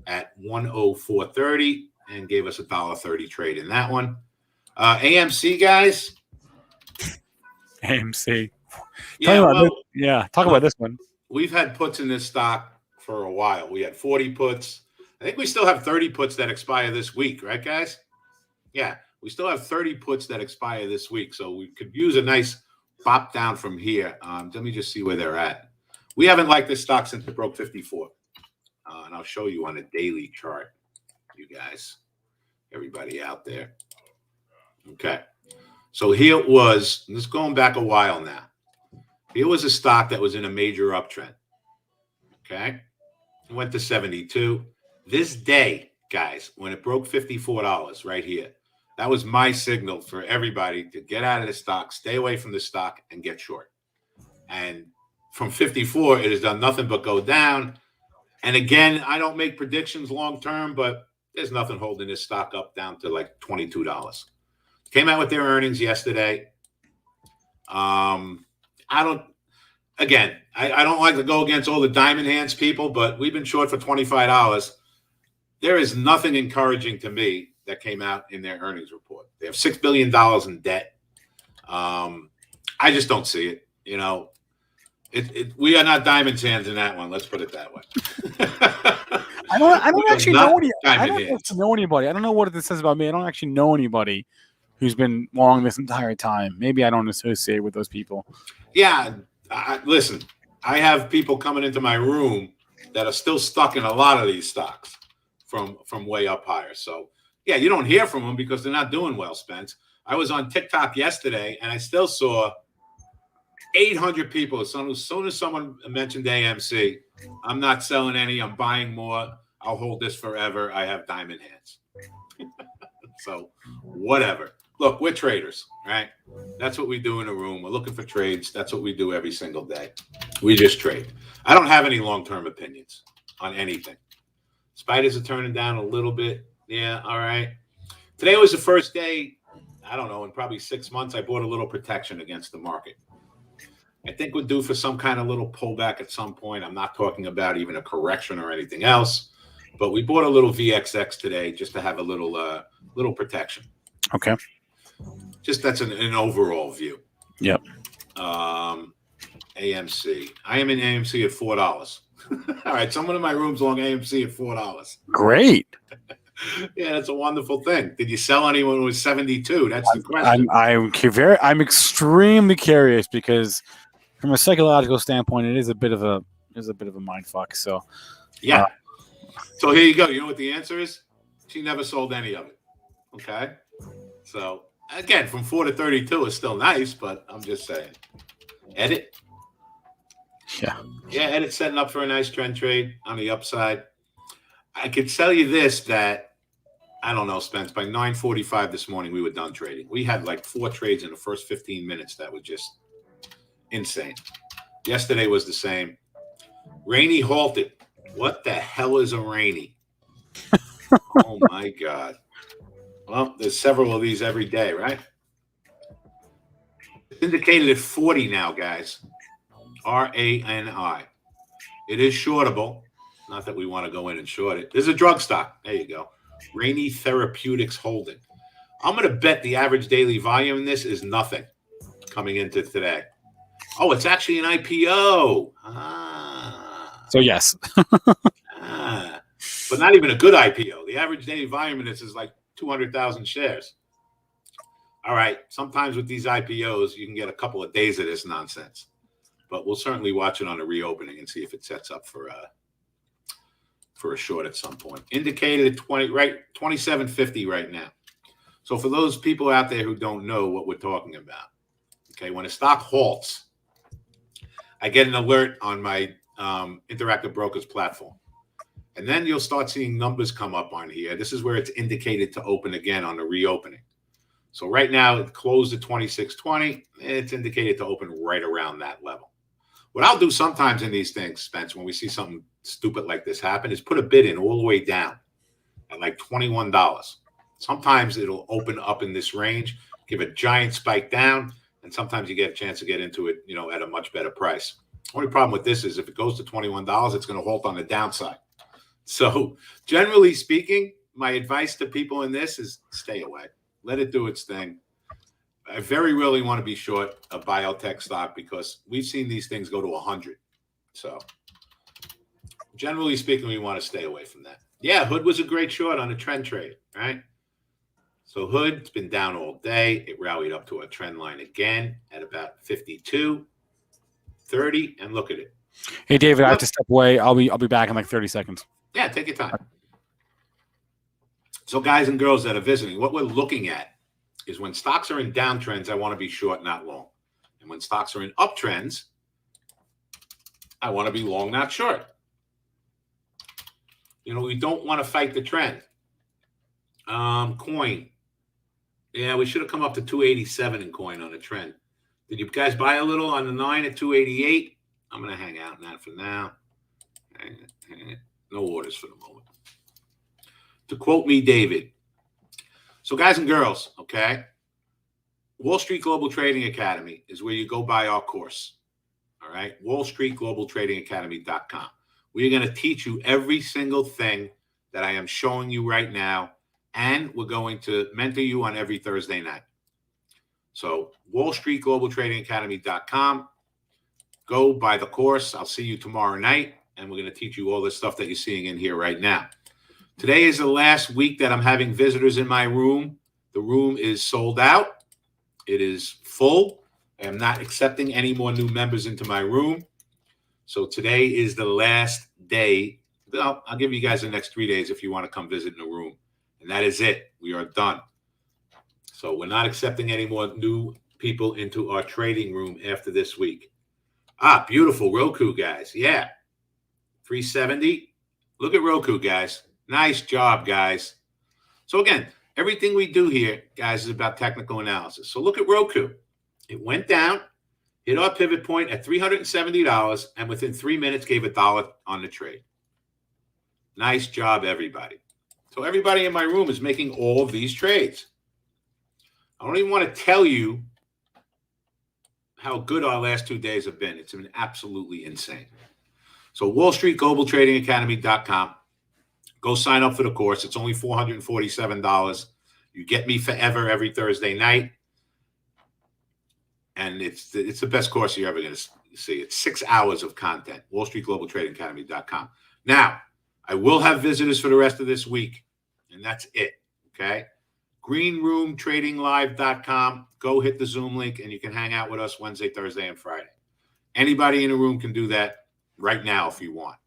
at 104.30 and gave us a $1.30 trade in that one. AMC, guys. AMC. Yeah, talk about this one. we've had puts in this stock for a while. We had 40 puts. I think we still have 30 puts that expire this week, right, guys? Yeah, we still have 30 puts that expire this week. So we could use a nice pop down from here. Let me just see where they're at. We haven't liked this stock since it broke 54. And I'll show you on a daily chart, you guys, everybody out there. Okay. So here it was, this is going back a while now. Here was a stock that was in a major uptrend. Okay. It went to 72. This day, guys, when it broke $54 right here, that was my signal for everybody to get out of the stock, stay away from the stock, and get short. And from 54, it has done nothing but go down. And again, I don't make predictions long term, but there's nothing holding this stock up down to like $22. Came out with their earnings yesterday. I don't like to go against all the diamond hands people, but we've been short for $25. There is nothing encouraging to me that came out in their earnings report. They have $6 billion in debt. I just don't see it. You know, we are not diamond hands in that one. Let's put it that way. I don't actually know anybody. I don't know what it says about me. I don't actually know anybody who's been long this entire time. Maybe I don't associate with those people. Yeah. Listen, I have people coming into my room that are still stuck in a lot of these stocks from way up higher. So, yeah, you don't hear from them because they're not doing well, Spence. I was on TikTok yesterday, and I still saw 800 people. As soon as someone mentioned AMC, I'm not selling any. I'm buying more. I'll hold this forever. I have diamond hands. So, whatever. Look, we're traders, right? That's what we do in a room. We're looking for trades. That's what we do every single day. We just trade. I don't have any long-term opinions on anything. Spiders are turning down a little bit. Yeah, all right. Today was the first day, I don't know, in probably 6 months, I bought a little protection against the market. I think we're due for some kind of little pullback at some point. I'm not talking about even a correction or anything else, but we bought a little VXX today just to have a little protection. Okay. Just that's an overall view. Yep. AMC. I am in AMC at $4. All right. Someone in my room's long AMC at $4. Great. Yeah, that's a wonderful thing. Did you sell anyone who was 72? That's the question. I'm extremely curious because from a psychological standpoint, it is a bit of a mind fuck. So yeah. So here you go. You know what the answer is? She never sold any of it. Okay. So again, from 4 to 32 is still nice, but I'm just saying. Edit. Yeah. Yeah, Edit's setting up for a nice trend trade on the upside. I could tell you this, that I don't know, Spence, by 9:45 this morning, we were done trading. We had like 4 trades in the first 15 minutes that were just insane. Yesterday was the same. Rainy halted. What the hell is a rainy? Oh, my God. Well, there's several of these every day, right? It's indicated at 40 now, guys. RANI. It is shortable. Not that we want to go in and short it. There's a drug stock. There you go. Rainy Therapeutics Holding. I'm going to bet the average daily volume in this is nothing coming into today. Oh, it's actually an IPO. So, yes. But not even a good IPO. The average daily volume in this is like 200,000 shares. All right. Sometimes with these IPOs, you can get a couple of days of this nonsense. But we'll certainly watch it on a reopening and see if it sets up for a short at some point. Indicated at 27.50 right now. So for those people out there who don't know what we're talking about, okay, when a stock halts, I get an alert on my Interactive Brokers platform. And then you'll start seeing numbers come up on here. This is where it's indicated to open again on the reopening. So right now it closed at 26.20. It's indicated to open right around that level. What I'll do sometimes in these things, Spence, when we see something stupid like this happen, is put a bid in all the way down at like $21. Sometimes it'll open up in this range, give a giant spike down, and sometimes you get a chance to get into it, you know, at a much better price. Only problem with this is if it goes to $21, it's going to halt on the downside. So generally speaking, my advice to people in this is stay away. Let it do its thing. I very rarely want to be short a biotech stock because we've seen these things go to 100. So generally speaking, we want to stay away from that. Yeah, Hood was a great short on a trend trade, right? So Hood's been down all day. It rallied up to a trend line again at about 52.30, and look at it. Hey, David, I have to step away. I'll be back in like 30 seconds. Yeah, take your time. So guys and girls that are visiting, what we're looking at is when stocks are in downtrends, I want to be short, not long. And when stocks are in uptrends, I want to be long, not short. You know, we don't want to fight the trend. Coin. Yeah, we should have come up to 287 in coin on a trend. Did you guys buy a little on the 9 at 288? I'm going to hang out in that for now. Hang it. No orders for the moment. To quote me, David. So guys and girls, okay, Wall Street Global Trading Academy is where you go buy our course. All right, wallstreetglobaltradingacademy.com. We're going to teach you every single thing that I am showing you right now, and we're going to mentor you on every Thursday night. So wallstreetglobaltradingacademy.com. Go buy the course. I'll see you tomorrow night, and we're going to teach you all this stuff that you're seeing in here right now. Today is the last week that I'm having visitors in my room. The room is sold out. It is full. I am not accepting any more new members into my room. So today is the last day. I'll give you guys the next 3 days if you want to come visit in the room. And that is it. We are done. So we're not accepting any more new people into our trading room after this week. Ah, beautiful Roku, guys. Yeah. 370. Look at Roku, guys. Nice job, guys. So again, everything we do here, guys, is about technical analysis. So look at Roku. It went down, hit our pivot point at $370, and within 3 minutes gave $1 on the trade. Nice job, everybody. So everybody in my room is making all of these trades. I don't even want to tell you how good our last 2 days have been. It's been absolutely insane. So wallstreetglobaltradingacademy.com. Go sign up for the course. It's only $447. You get me forever every Thursday night. And it's the best course you're ever going to see. It's 6 hours of content. wallstreetglobaltradingacademy.com. Now, I will have visitors for the rest of this week, and that's it, okay? greenroomtradinglive.com. Go hit the Zoom link, and you can hang out with us Wednesday, Thursday, and Friday. Anybody in the room can do that right now if you want,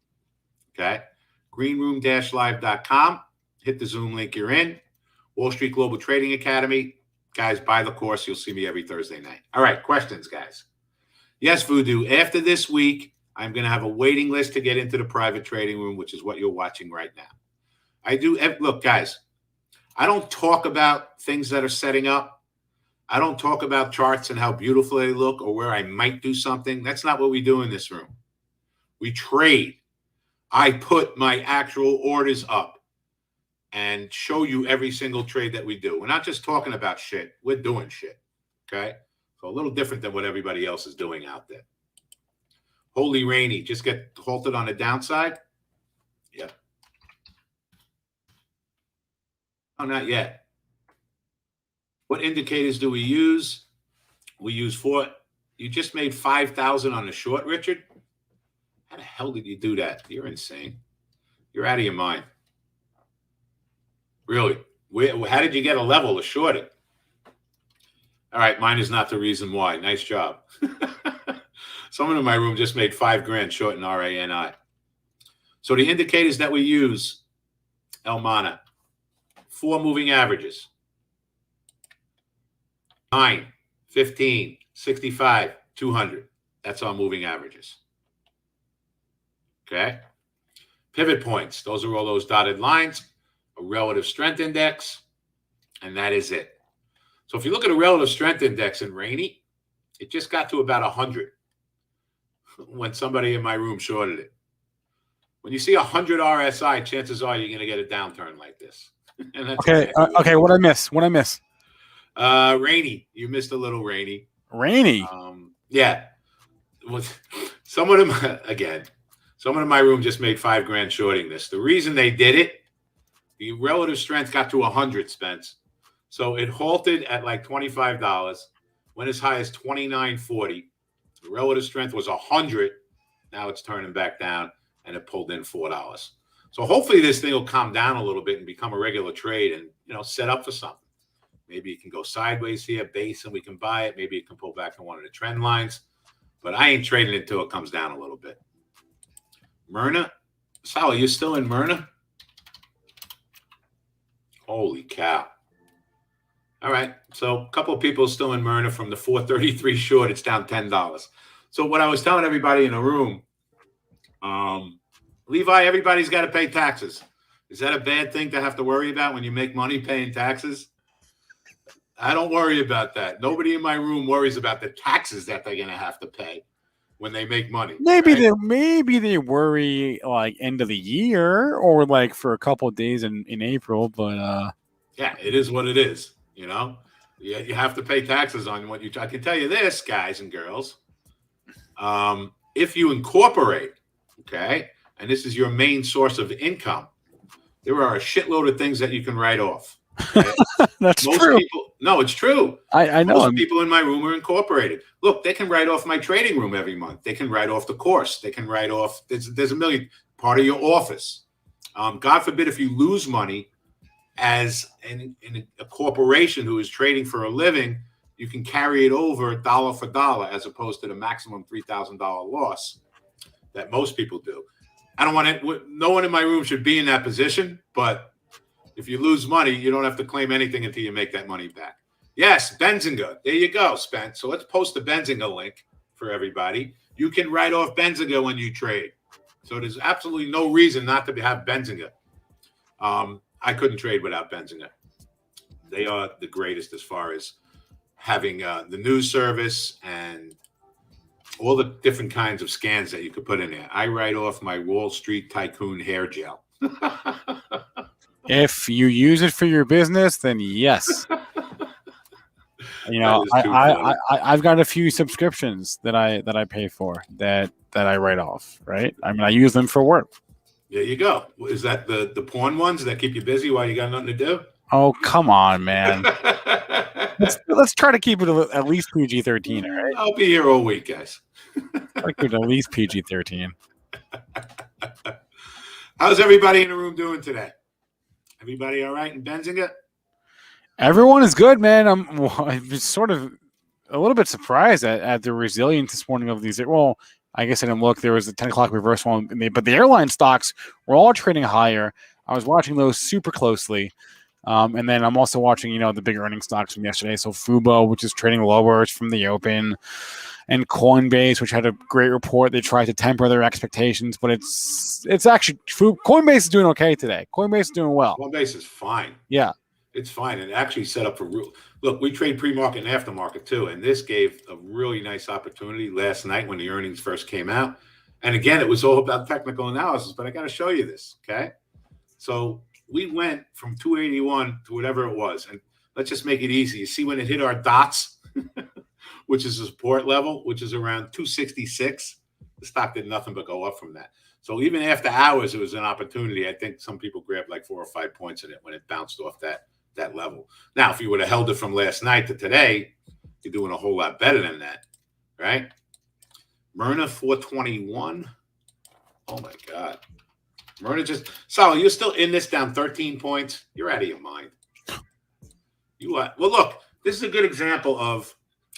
okay? greenroom-live.com. Hit the Zoom link. You're in. Wall Street Global Trading Academy. Guys, buy the course. You'll see me every Thursday night. All right, questions, guys. Yes, Voodoo. After this week, I'm going to have a waiting list to get into the private trading room, which is what you're watching right now. Look, guys, I don't talk about things that are setting up. I don't talk about charts and how beautiful they look or where I might do something. That's not what we do in this room. We trade. I put my actual orders up and show you every single trade that we do. We're not just talking about shit. We're doing shit, okay? So a little different than what everybody else is doing out there. Holy rainy. Just get halted on the downside? Yep. Oh, not yet. What indicators do we use? We use 4. You just made 5,000 on the short, Richard? How the hell did you do that? You're insane. You're out of your mind. Really? How did you get a level to short it? All right, mine is not the reason why. Nice job. Someone in my room just made $5,000 short in RANI. So the indicators that we use, Elmana, 4 moving averages. 9, 15, 65, 200. That's our moving averages. Okay? Pivot points. Those are all those dotted lines. A relative strength index, and that is it. So if you look at a relative strength index in rainy, it just got to about 100 when somebody in my room shorted it. When you see 100 RSI, chances are you're going to get a downturn like this. And that's okay. Okay. What I miss? Rainy. You missed a little rainy. Rainy. Yeah. Someone in my room just made $5,000 shorting this. The reason they did it, the relative strength got to 100, Spence. So it halted at like $25, went as high as $29.40. The relative strength was 100. Now it's turning back down, and it pulled in $4. So hopefully this thing will calm down a little bit and become a regular trade and, set up for something. Maybe it can go sideways here, base, and we can buy it. Maybe it can pull back on one of the trend lines. But I ain't trading it until it comes down a little bit. Myrna? Sal, you still in Myrna? Holy cow. All right. So a couple of people still in Myrna from the 433 short. It's down $10. So what I was telling everybody in the room, Levi, everybody's got to pay taxes. Is that a bad thing to have to worry about when you make money paying taxes? I don't worry about that. Nobody in my room worries about the taxes that they're going to have to pay when they make money. Maybe right? they worry like end of the year or like for a couple of days in April, but yeah, it is what it is. You have to pay taxes on what I can tell you this, guys and girls. If you incorporate, okay, and this is your main source of income, there are a shitload of things that you can write off. Okay? That's Most true. people, no, it's true. I know. Most people in my room are incorporated. Look, they can write off my trading room every month. They can write off the course. They can write off. There's a million part of your office. God forbid if you lose money as in a corporation who is trading for a living, you can carry it over dollar for dollar as opposed to the maximum $3,000 loss that most people do. I don't want it. No one in my room should be in that position, but if you lose money, you don't have to claim anything until you make that money back. Yes, Benzinga. There you go, Spence. So let's post the Benzinga link for everybody. You can write off Benzinga when you trade. So there's absolutely no reason not to have Benzinga. I couldn't trade without Benzinga. They are the greatest as far as having the news service and all the different kinds of scans that you could put in there. I write off my Wall Street Tycoon hair gel. If you use it for your business, then yes. I've got a few subscriptions that I pay for that I write off, right? I mean, I use them for work. There you go. Is that the porn ones that keep you busy while you got nothing to do? Oh, come on, man. let's try to keep it at least PG-13, all right? I'll be here all week, guys. I could at least PG-13. How's everybody in the room doing today? Everybody all right in Benzinga? Everyone is good, man. I'm just sort of a little bit surprised at the resilience this morning of these. Well, I guess I didn't look. There was a 10 o'clock reversal, but the airline stocks were all trading higher. I was watching those super closely. And then I'm also watching, the big earnings stocks from yesterday. So Fubo, which is trading lower from the open, and Coinbase, which had a great report. They tried to temper their expectations, but it's actually Coinbase is doing okay today. Coinbase is doing well. Coinbase is fine. Yeah. It's fine. And actually set up for real. Look, we trade pre-market and aftermarket too. And this gave a really nice opportunity last night when the earnings first came out. And again, it was all about technical analysis, but I got to show you this. Okay. So we went from 281 to whatever it was. And let's just make it easy. You see when it hit our dots, which is a support level, which is around 266. The stock did nothing but go up from that. So even after hours, it was an opportunity. I think some people grabbed like 4 or 5 points in it when it bounced off that level. Now, if you would have held it from last night to today, you're doing a whole lot better than that, right? Myrna 421. Oh my God. Myrna Sal, you're still in this down 13 points. You're out of your mind. You are. Well, look, this is a good example of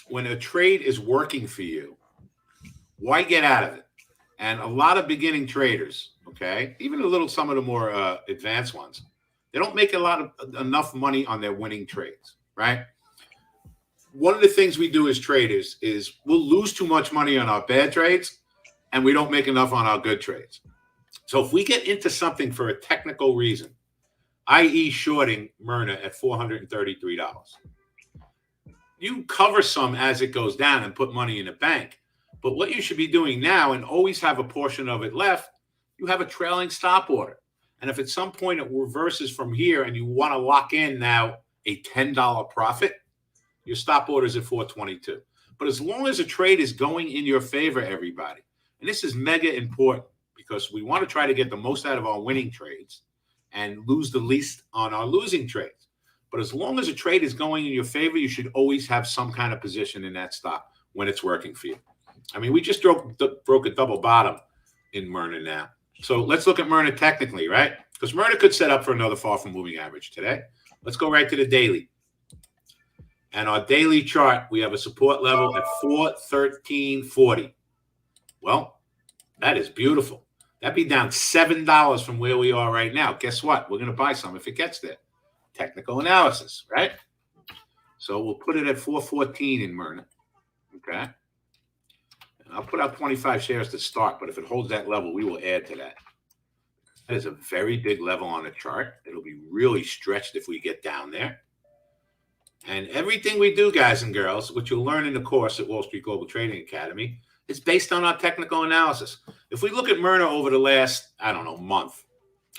when a trade is working for you, why get out of it? And a lot of beginning traders, okay, even some of the more advanced ones, they don't make enough money on their winning trades, right? One of the things we do as traders is we'll lose too much money on our bad trades, and we don't make enough on our good trades. So if we get into something for a technical reason, i.e. shorting Myrna at $433, you cover some as it goes down and put money in the bank. But what you should be doing now, and always have a portion of it left, you have a trailing stop order. And if at some point it reverses from here and you want to lock in now a $10 profit, your stop order is at 422. But as long as a trade is going in your favor, everybody, and this is mega important because we want to try to get the most out of our winning trades and lose the least on our losing trades. But as long as a trade is going in your favor, you should always have some kind of position in that stock when it's working for you. I mean, we just broke a double bottom in Myrna now. So let's look at Myrna technically, right? Because Myrna could set up for another far from moving average today. Let's go right to the daily. And our daily chart, we have a support level at 413.40. Well, that is beautiful. That'd be down $7 from where we are right now. Guess what? We're going to buy some if it gets there. Technical analysis, right? So we'll put it at 414 in Myrna. Okay. And I'll put out 25 shares to start, but if it holds that level, we will add to that. That is a very big level on the chart. It'll be really stretched if we get down there. And everything we do, guys and girls, which you'll learn in the course at Wall Street Global Trading Academy, is based on our technical analysis. If we look at Myrna over the last, I don't know, month,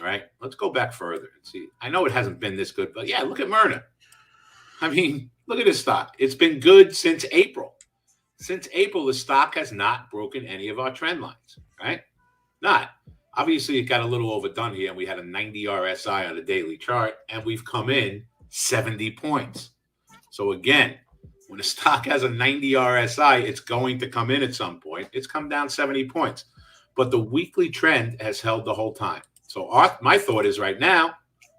right? Let's go back further and see. I know it hasn't been this good, but yeah, look at Myrna. I mean, look at this stock. It's been good since April. Since April, the stock has not broken any of our trend lines, right? Not. Obviously, it got a little overdone here, and we had a 90 RSI on the daily chart, and we've come in 70 points. So again, when a stock has a 90 RSI, it's going to come in at some point. It's come down 70 points. But the weekly trend has held the whole time. So my thought is right now,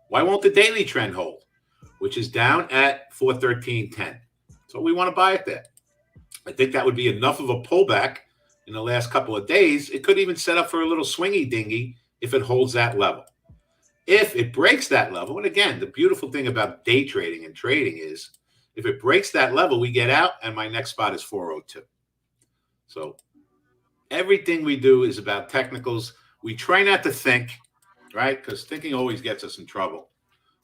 why won't the daily trend hold? Which is down at 413.10. So we want to buy it there. I think that would be enough of a pullback in the last couple of days. It could even set up for a little swingy dingy if it holds that level. If it breaks that level, and again, the beautiful thing about day trading and trading is if it breaks that level, we get out, and my next spot is 402. So everything we do is about technicals. We try not to think, right? Because thinking always gets us in trouble.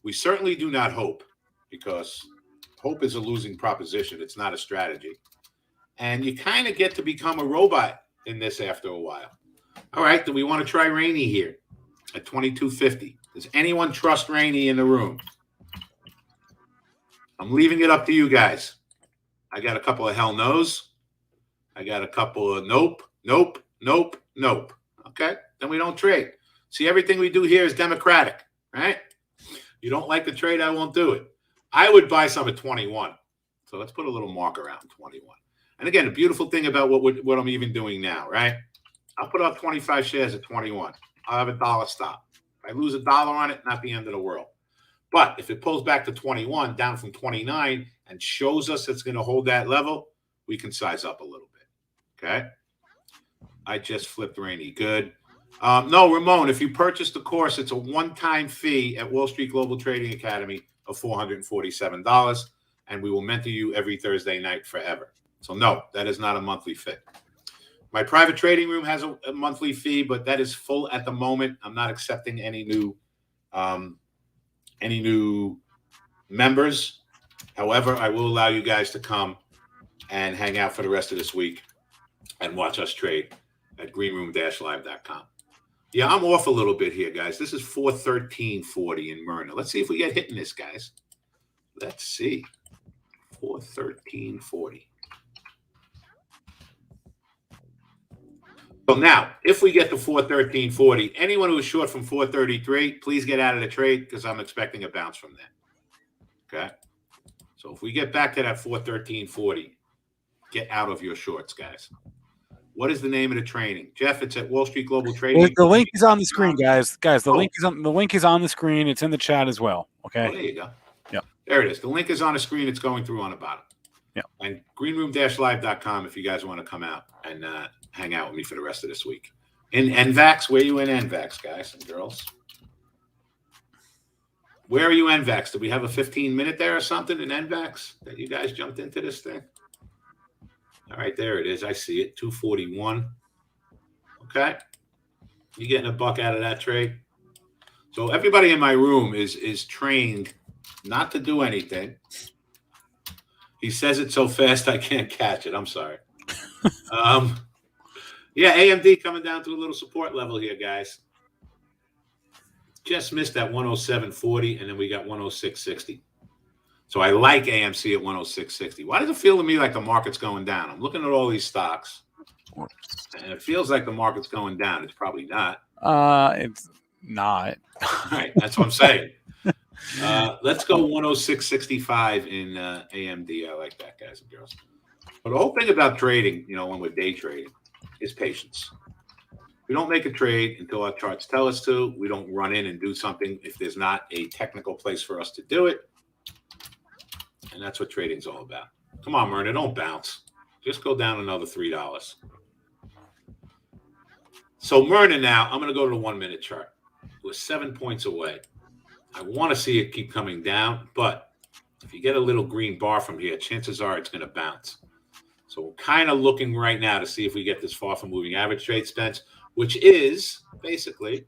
We certainly do not hope, because hope is a losing proposition. It's not a strategy. And you kind of get to become a robot in this after a while. All right, do we want to try Rainey here at 22.50? Does anyone trust Rainey in the room? I'm leaving it up to you guys. I got a couple of hell no's. I got a couple of nope, nope, nope, nope. Okay, then we don't trade. See, everything we do here is democratic, right? You don't like the trade, I won't do it. I would buy some at 21. So let's put a little mark around 21. And again, the beautiful thing about what I'm even doing now, right? I'll put up 25 shares at 21. I'll have a dollar stop. If I lose $1 on it, not the end of the world. But if it pulls back to 21, down from 29, and shows us it's going to hold that level, we can size up a little bit. Okay? I just flipped Rainey. Good. No, Ramon, if you purchase the course, it's a one-time fee at Wall Street Global Trading Academy of $447, and we will mentor you every Thursday night forever. So no, that is not a monthly fee. My private trading room has a monthly fee, but that is full at the moment. I'm not accepting any new members. However, I will allow you guys to come and hang out for the rest of this week and watch us trade at greenroom-live.com. Yeah, I'm off a little bit here, guys. This is 413.40 in Myrna. Let's see if we get hitting this, guys. Let's see. 413.40. So now, if we get to 413.40, anyone who is short from 433, please get out of the trade because I'm expecting a bounce from that. Okay? So if we get back to that 413.40, get out of your shorts, guys. What is the name of the training? Jeff, it's at Wall Street Global Trading. The link is on the screen, guys. The link is on the screen. It's in the chat as well. Okay. Oh, there you go. Yeah. There it is. The link is on the screen. It's going through on the bottom. Yeah. And greenroom-live.com if you guys want to come out and hang out with me for the rest of this week. In NVAX, where are you in NVAX, guys and girls? Where are you NVAX? Did we have a 15-minute there or something in NVAX that you guys jumped into this thing? All right, there it is. I see it, 241. Okay. You getting a buck out of that trade? So everybody in my room is trained not to do anything. He says it so fast I can't catch it. I'm sorry. Yeah, AMD coming down to a little support level here, guys. Just missed that 107.40, and then we got 106.60. So I like AMC at 106.60. Why does it feel to me like the market's going down? I'm looking at all these stocks, and it feels like the market's going down. It's probably not. It's not. All right, that's what I'm saying. Let's go 106.65 in AMD. I like that, guys and girls. But the whole thing about trading, when we're day trading, is patience. We don't make a trade until our charts tell us to. We don't run in and do something if there's not a technical place for us to do it. And that's what trading's all about. Come on, Myrna, don't bounce. Just go down another $3. So Myrna now, I'm going to go to the 1 minute chart. We're 7 points away. I want to see it keep coming down, but if you get a little green bar from here, chances are it's going to bounce. So we're kind of looking right now to see if we get this far from moving average trade, Spence, which is basically,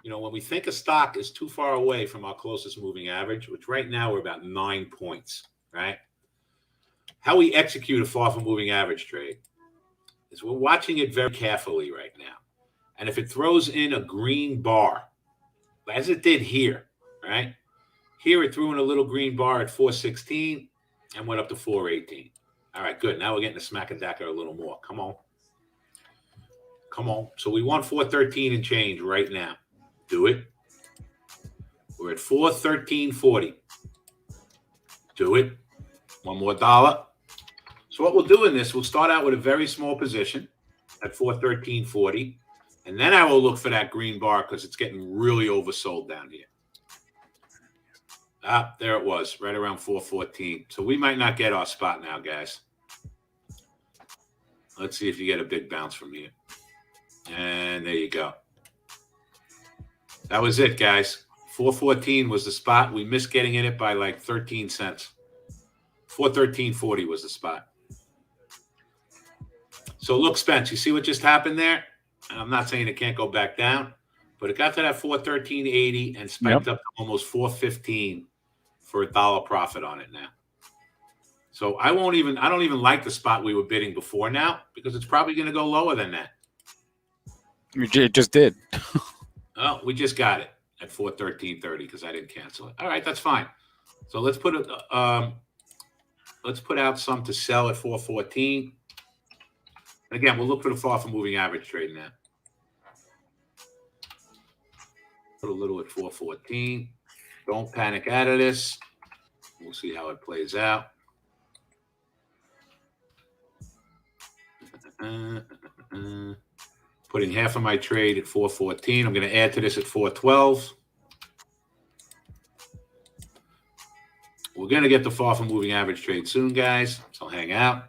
when we think a stock is too far away from our closest moving average, which right now we're about 9 points, right? How we execute a far from moving average trade is we're watching it very carefully right now. And if it throws in a green bar, as it did here, right? Here it threw in a little green bar at 416 and went up to 418. All right, good. Now we're getting to smack a dacker a little more. Come on. Come on. So we want 413 and change right now. Do it. We're at 413.40. Do it. One more dollar. So what we'll do in this, we'll start out with a very small position at 413.40. And then I will look for that green bar because it's getting really oversold down here. Ah, there it was, right around 414. So we might not get our spot now, guys. Let's see if you get a big bounce from here. And there you go. That was it, guys. 414 was the spot. We missed getting in it by like 13 cents. 413.40 was the spot. So look, Spence, you see what just happened there? And I'm not saying it can't go back down, but it got to that 413.80 and spiked up to almost 415 for $1 profit on it now. So I don't even like the spot we were bidding before now because it's probably going to go lower than that. It just did. Oh, we just got it at 413.30 because I didn't cancel it. All right, that's fine. So let's put out some to sell at 414. Again, we'll look for the far from moving average trade now. Put a little at 414. Don't panic out of this. We'll see how it plays out. Putting half of my trade at 414. I'm going to add to this at 412. We're going to get the far from moving average trade soon, guys. So hang out.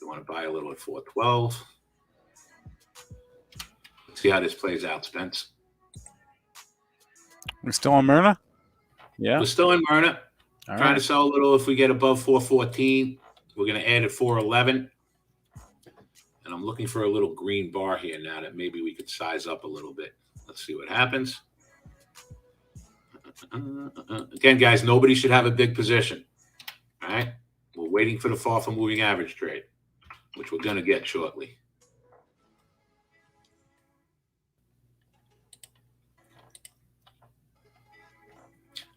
You want to buy a little at 412. Let's see how this plays out, Spence. We're still on Myrna? Yeah. We're still in Myrna. All Trying right. to sell a little if we get above 414. We're going to add at 411. And I'm looking for a little green bar here now that maybe we could size up a little bit. Let's see what happens. Again, guys, nobody should have a big position. All right? We're waiting for the far from moving average trade, which we're going to get shortly.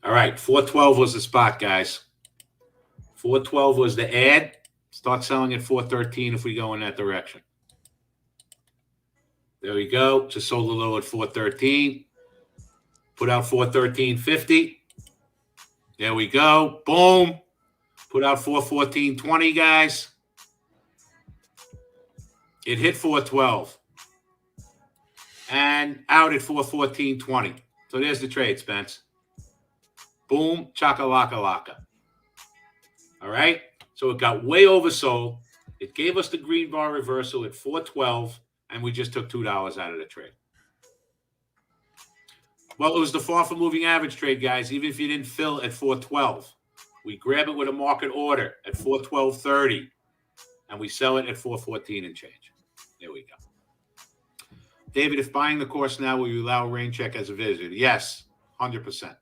All right, 412 was the spot, guys. 412 was the add. Start selling at 413 if we go in that direction. There we go. Just sold a little at 413. Put out 413.50. There we go. Boom. Put out 414.20, guys. It hit 412. And out at 414.20. So there's the trade, Spence. Boom, chaka-laka-laka. All right? So it got way oversold. It gave us the green bar reversal at 412, and we just took $2 out of the trade. Well, it was the far from moving average trade, guys, even if you didn't fill at 412. We grab it with a market order at 412.30, and we sell it at 414 and change. There we go. David, if buying the course now, will you allow rain check as a visitor? Yes, 100%.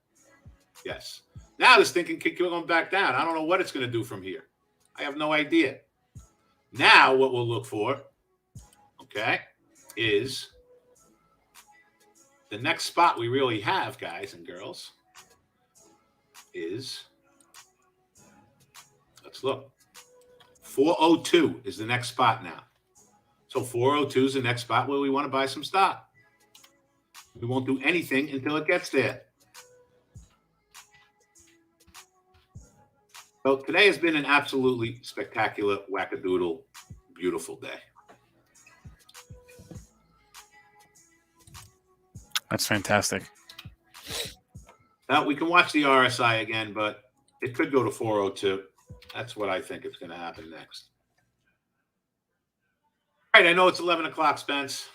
Yes. Now this thing can keep going back down. I don't know what it's going to do from here. I have no idea. Now what we'll look for, okay, is the next spot we really have, guys and girls, is, let's look. 402 is the next spot now. So 402 is the next spot where we want to buy some stock. We won't do anything until it gets there. So today has been an absolutely spectacular, wackadoodle, beautiful day. That's fantastic. Now we can watch the RSI again, but it could go to 402. That's what I think is going to happen next. All right, I know it's 11 o'clock, Spence.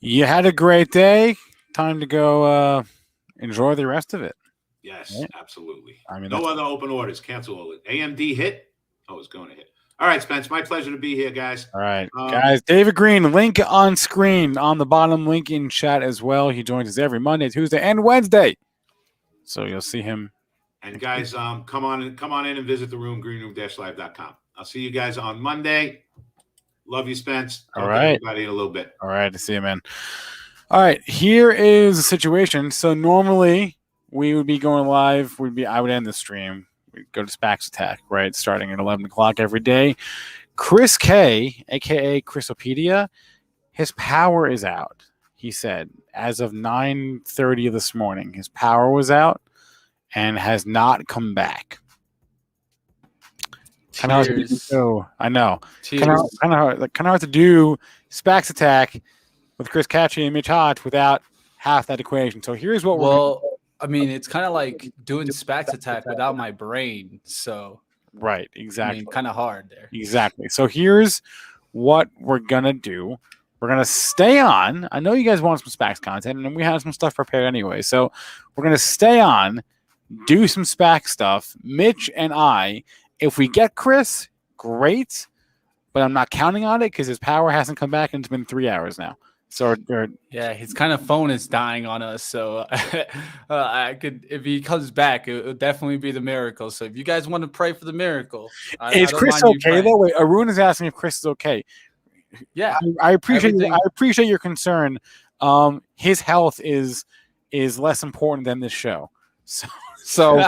You had a great day. Time to go enjoy the rest of it. Yes, right? Absolutely. I mean, no other open orders. Cancel all it. AMD hit. Oh, it's going to hit. All right, Spence. My pleasure to be here, guys. All right, guys. David Green, link on screen on the bottom, link in chat as well. He joins us every Monday, Tuesday, and Wednesday. So you'll see him. And guys, come on in and visit the room, greenroom-live.com. I'll see you guys on Monday. Love you, Spence. All right. Everybody in a little bit. All right. See you, man. All right. Here is the situation. So normally we would be going live. I would end the stream. We'd go to SPAX Attack, right? Starting at 11 o'clock every day. Chris K, a.k.a. Chrisopedia, his power is out. He said, as of 9:30 this morning, his power was out and has not come back. Kind of hard to do. I know. Kind of hard to do SPAX Attack with Chris Catchy and Mitch Hoch without half that equation. So here's what we're. I mean, it's kind of like doing SPAX Attack without my brain. So right, exactly. I mean, kind of hard there. Exactly. So here's what we're gonna do. We're gonna stay on. I know you guys want some SPAX content, and we have some stuff prepared anyway. So we're gonna stay on, do some SPAC stuff. Mitch and I. If we get Chris, great, but I'm not counting on it because his power hasn't come back, and it's been 3 hours now. So yeah, his kind of phone is dying on us. So I could, if he comes back, it would definitely be the miracle. So if you guys want to pray for the miracle, is Chris okay though? Wait, Arun is asking if Chris is okay. Yeah, I appreciate I appreciate your concern. His health is less important than this show. So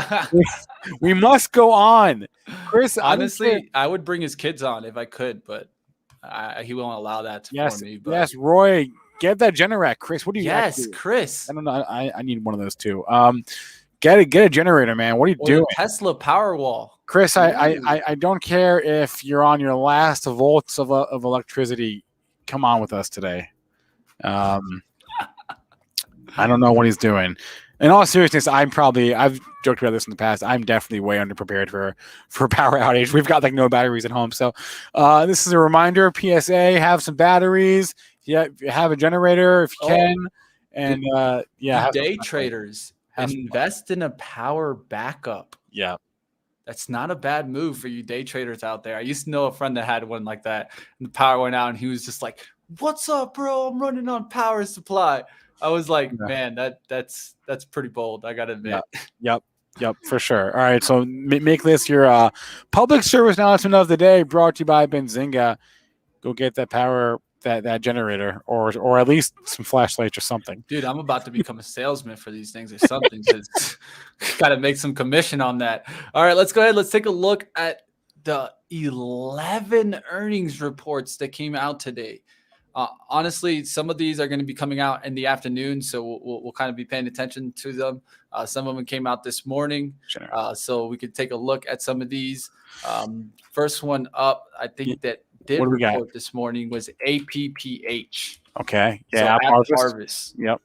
we must go on. Chris, honestly, I would bring his kids on if I could, but he won't allow that for me. But. Yes, Roy, get that Generac, Chris. What do you? Yes, Chris. I don't know. I need one of those too. Get a generator, man. What are you doing? Tesla Powerwall, Chris. I don't care if you're on your last volts of electricity. Come on with us today. I don't know what he's doing. In all seriousness, I've joked about this in the past. I'm definitely way underprepared for a power outage. We've got like no batteries at home. So this is a reminder, PSA, have some batteries. Yeah, have a generator if you can. And day traders, invest in a power backup. Yeah. That's not a bad move for you day traders out there. I used to know a friend that had one like that, and the power went out, and he was just like, "What's up, bro? I'm running on power supply." I was like, man, that's pretty bold. I gotta admit. Yep, for sure. All right, so make this your public service announcement of the day, brought to you by Benzinga. Go get that power, that generator, or at least some flashlights or something. Dude, I'm about to become a salesman for these things or something. Got to make some commission on that. All right, let's go ahead. Let's take a look at the 11 earnings reports that came out today. Honestly, some of these are going to be coming out in the afternoon, so we'll kind of be paying attention to them. Some of them came out this morning, so we could take a look at some of these. First one up, I think that did report this morning was APPH. Okay, yeah, so Harvest. Yep.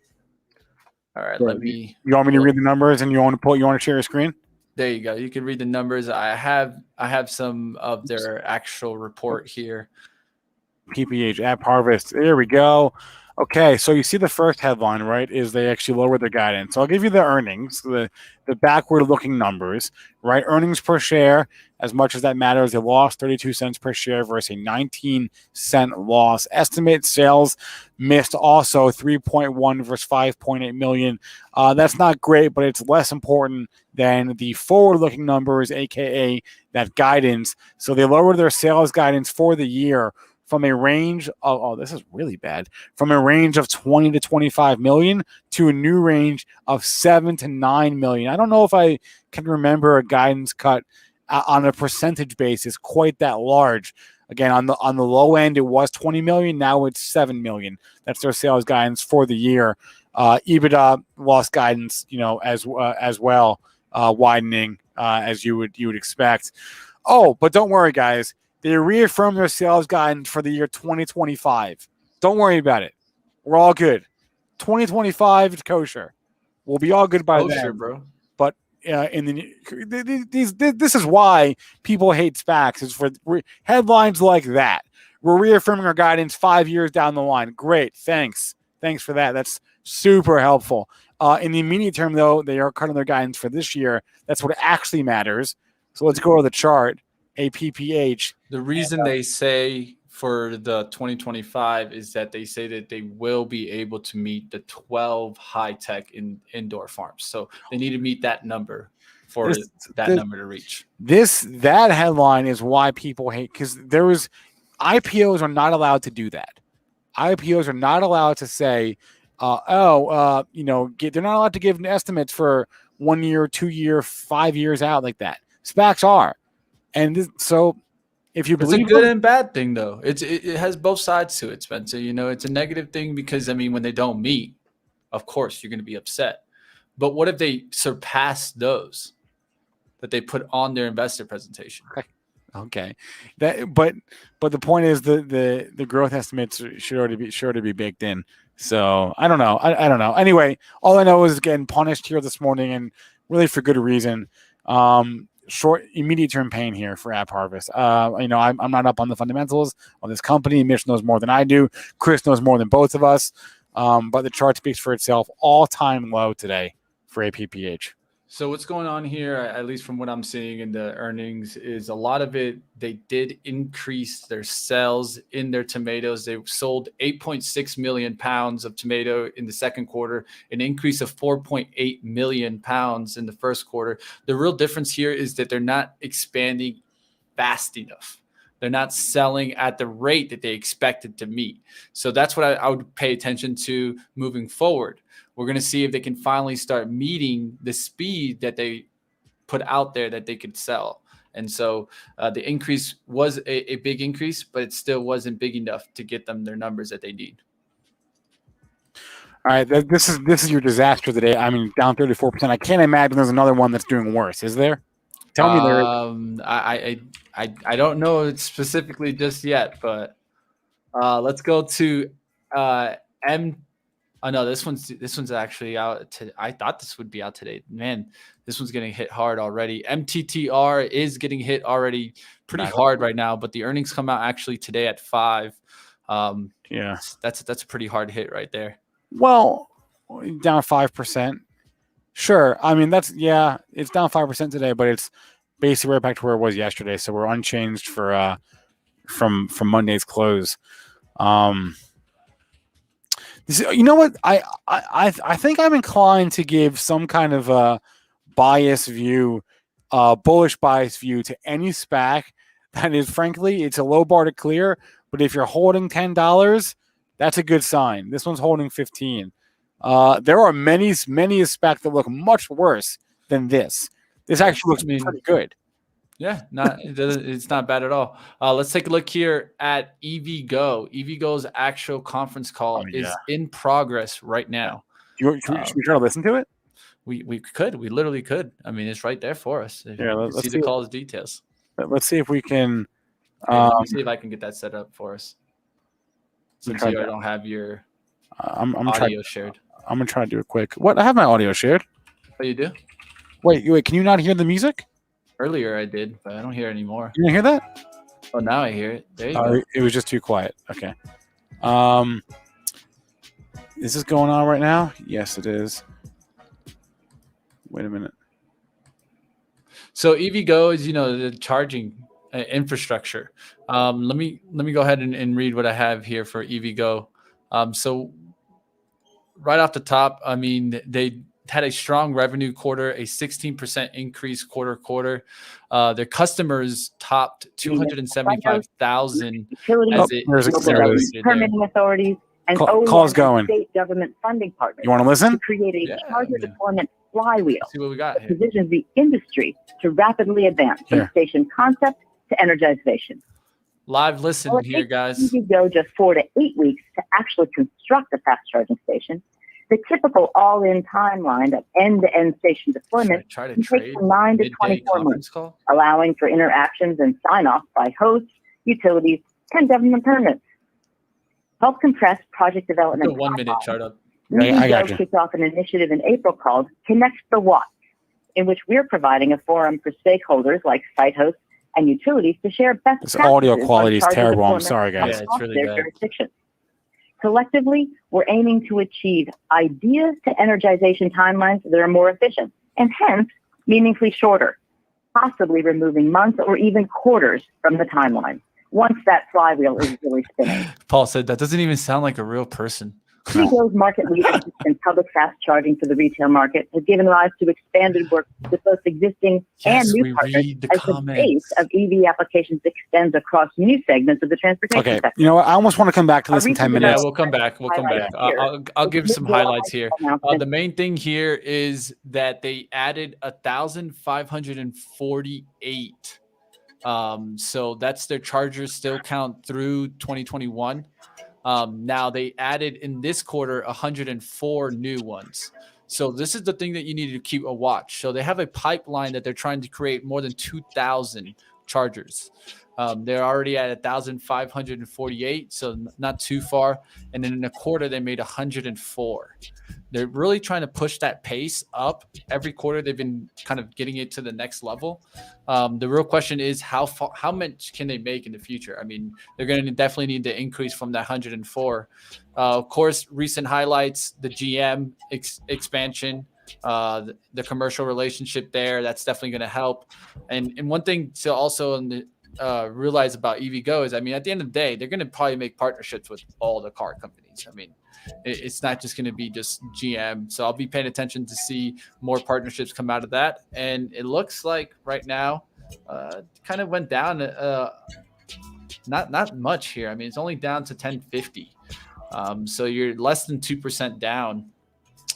All right, You want me to read the numbers, and you want to share your screen? There you go. You can read the numbers. I have some of their actual report here. PPH App Harvest. There we go. Okay, so you see the first headline, right, is they actually lowered their guidance. So I'll give you the earnings, the backward-looking numbers, right? Earnings per share, as much as that matters, they lost 32 cents per share versus a 19-cent loss. Estimate sales missed also 3.1 versus 5.8 million. That's not great, but it's less important than the forward-looking numbers, a.k.a. that guidance. So they lowered their sales guidance for the year from a range of, this is really bad, from a range of 20 to 25 million to a new range of 7 to 9 million. I don't know if I can remember a guidance cut on a percentage basis quite that large. Again, on the low end, it was 20 million. Now it's 7 million. That's their sales guidance for the year. EBITDA loss guidance, as well, widening as you would expect. Oh, but don't worry, guys. They reaffirmed their sales guidance for the year 2025. Don't worry about it. We're all good. 2025 it's kosher. We'll be all good by then, bro. But this is why people hate SPACs. Is for headlines like that. We're reaffirming our guidance 5 years down the line. Great, thanks for that. That's super helpful. In the immediate term, though, they are cutting their guidance for this year. That's what actually matters. So let's go to the chart. APPH. The reason they say for the 2025 is that they say that they will be able to meet the 12 high-tech indoor farms. So they need to meet that number for that number to reach. That headline is why people hate, because there was IPOs are not allowed to do that. IPOs are not allowed to say, they're not allowed to give estimates for 1 year, 2 year, 5 years out like that. SPACs are. And so if you believe it's a good and bad thing, though. It has both sides to it, Spencer. It's a negative thing because, when they don't meet, of course, you're going to be upset. But what if they surpass those that they put on their investor presentation? Okay. But the point is the growth estimates should already be baked in. So I don't know. I don't know. Anyway, all I know is getting punished here this morning, and really for good reason. Short, immediate term pain here for App Harvest. I'm not up on the fundamentals on this company. Mitch knows more than I do. Chris knows more than both of us. But the chart speaks for itself. All-time low today for APPH. So what's going on here, at least from what I'm seeing in the earnings, is a lot of it, they did increase their sales in their tomatoes. They sold 8.6 million pounds of tomato in the second quarter, an increase of 4.8 million pounds in the first quarter. The real difference here is that they're not expanding fast enough. They're not selling at the rate that they expected to meet. So that's what I would pay attention to moving forward. We're going to see if they can finally start meeting the speed that they put out there that they could sell. And so the increase was a big increase, but it still wasn't big enough to get them their numbers that they need. All right, this is your disaster of the day. Down 34%. I can't imagine there's another one that's doing worse. Is there? Tell me there. I don't know specifically just yet, but let's go to M. Oh no, this one's actually out. I thought this would be out today. Man, this one's getting hit hard already. MTTR is getting hit already pretty hard right now, but the earnings come out actually today at 5. Yeah, that's a pretty hard hit right there. Well, down 5%. Sure. It's down 5% today, but it's basically right back to where it was yesterday. So we're unchanged for from Monday's close. You know what? I think I'm inclined to give some kind of a bias view, bullish bias view to any SPAC that is, frankly, it's a low bar to clear. But if you're holding $10, that's a good sign. This one's holding 15. There are many SPAC that look much worse than this. This actually looks pretty good. Yeah, it's not bad at all. Let's take a look here at EVgo. EVgo's actual conference call is in progress right now. Should we try to listen to it? We could. We literally could. It's right there for us. Let's see the call's details. Let's see if we can. Let me see if I can get that set up for us. Since you don't have your audio shared. I'm gonna try to do it quick. What? I have my audio shared. Oh, you do? Wait. Can you not hear the music? Earlier I did, but I don't hear it anymore. You didn't hear that? Oh, now I hear it. There you go. It was just too quiet. Okay. Is this going on right now? Yes, it is. Wait a minute. So EVgo is, the charging infrastructure. Let me go ahead and read what I have here for EVgo. So right off the top, they had a strong revenue quarter, a 16% increase quarter. Their customers topped 275,000 permitting authorities and calls going. State government funding partners. You want to listen? To create a charger deployment flywheel. See what we got that positions the industry to rapidly advance from station concept to energization. Live listen here, guys. EVgo just 4 to 8 weeks to actually construct a fast charging station. The typical all-in timeline of end-to-end station deployment can take from 9 to 24 months, allowing for interactions and sign-off by hosts, utilities, and government permits. Help compress project development. 1 minute chart up. I got you. Kicked off an initiative in April called Connect the What, in which we're providing a forum for stakeholders like site hosts and utilities to share best practices. This audio quality is terrible. I'm sorry, guys. Yeah, it's really bad. Collectively, we're aiming to achieve ideas to energization timelines that are more efficient and hence meaningfully shorter, possibly removing months or even quarters from the timeline once that flywheel is really spinning. Paul said that doesn't even sound like a real person. EVgo's market leadership in public fast charging for the retail market has given rise to expanded work with both existing and new partners as the base of EV applications extends across new segments of the transportation sector. You know what? I almost want to come back to this in 10 minutes. Yeah, we'll come back. I'll give some highlights here. The main thing here is that they added 1,548. So that's their chargers still count through 2021. Now they added in this quarter 104 new ones. So this is the thing that you need to keep a watch. So they have a pipeline that they're trying to create more than 2,000 chargers. They're already at 1,548, so not too far. And then in a quarter, they made 104. They're really trying to push that pace up. Every quarter, they've been kind of getting it to the next level. The real question is how much can they make in the future? I mean, they're going to definitely need to increase from that 104. Of course, recent highlights, the GM expansion, the commercial relationship there, that's definitely going to help. And one thing to also realize about EVgo is, I mean, at the end of the day, they're going to probably make partnerships with all the car companies. I mean, it's not just going to be just GM. So I'll be paying attention to see more partnerships come out of that. And it looks like right now, kind of went down, not much here. I mean, it's only down to 1050. So you're less than 2% down.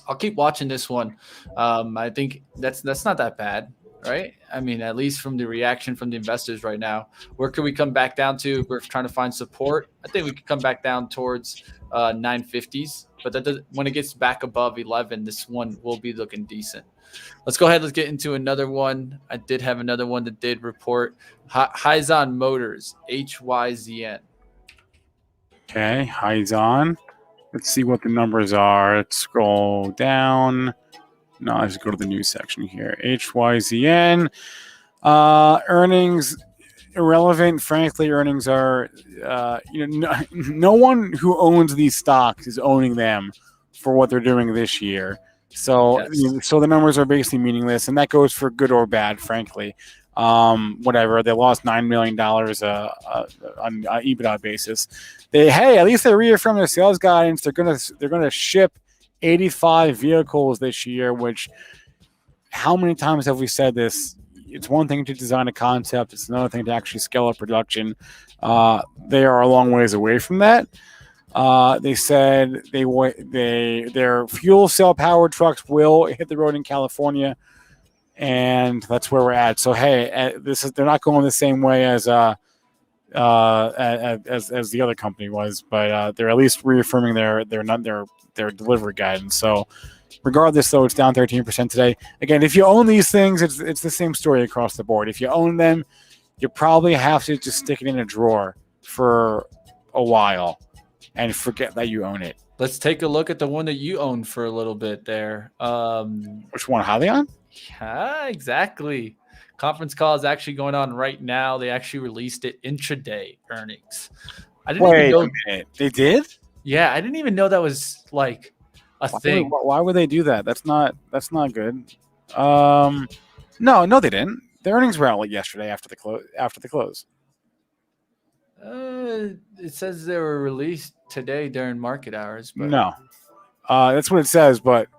I'll keep watching this one. I think that's not that bad, right? I mean, at least from the reaction from the investors right now. Where could we come back down to? We're trying to find support. I think we could come back down towards 950s, but when it gets back above 11, this one will be looking decent. Let's go ahead. Let's get into another one. I did have another one that did report. Hyzon Motors, HYZN. Okay, Hyzon. Let's see what the numbers are. Let's scroll down. No, let's go to the news section here. HYZN. Earnings irrelevant. Frankly, earnings are, no one who owns these stocks is owning them for what they're doing this year. So, yes. So the numbers are basically meaningless, and that goes for good or bad, frankly. Whatever. They lost $9 million on EBITDA basis. At least they reaffirmed their sales guidance. They're gonna ship 85 vehicles this year, which, how many times have we said this? It's one thing to design a concept. It's another thing to actually scale up production. They are a long ways away from that. They said their fuel cell powered trucks will hit the road in California, and that's where we're at. So they're not going the same way as the other company was, but they're at least reaffirming their delivery guidance. So regardless, though, it's down 13% today. Again, if you own these things, it's the same story across the board. If you own them, you probably have to just stick it in a drawer for a while and forget that you own it. Let's take a look at the one that you owned for a little bit there. Which one? Hyliion? Yeah, exactly. Conference call is actually going on right now. They actually released it intraday earnings. I didn't even know. A minute. They did? Yeah, I didn't even know that was like a thing. Why would they do that? That's not good. No, they didn't. The earnings were out yesterday after the close. It says they were released today during market hours. But... No, that's what it says. But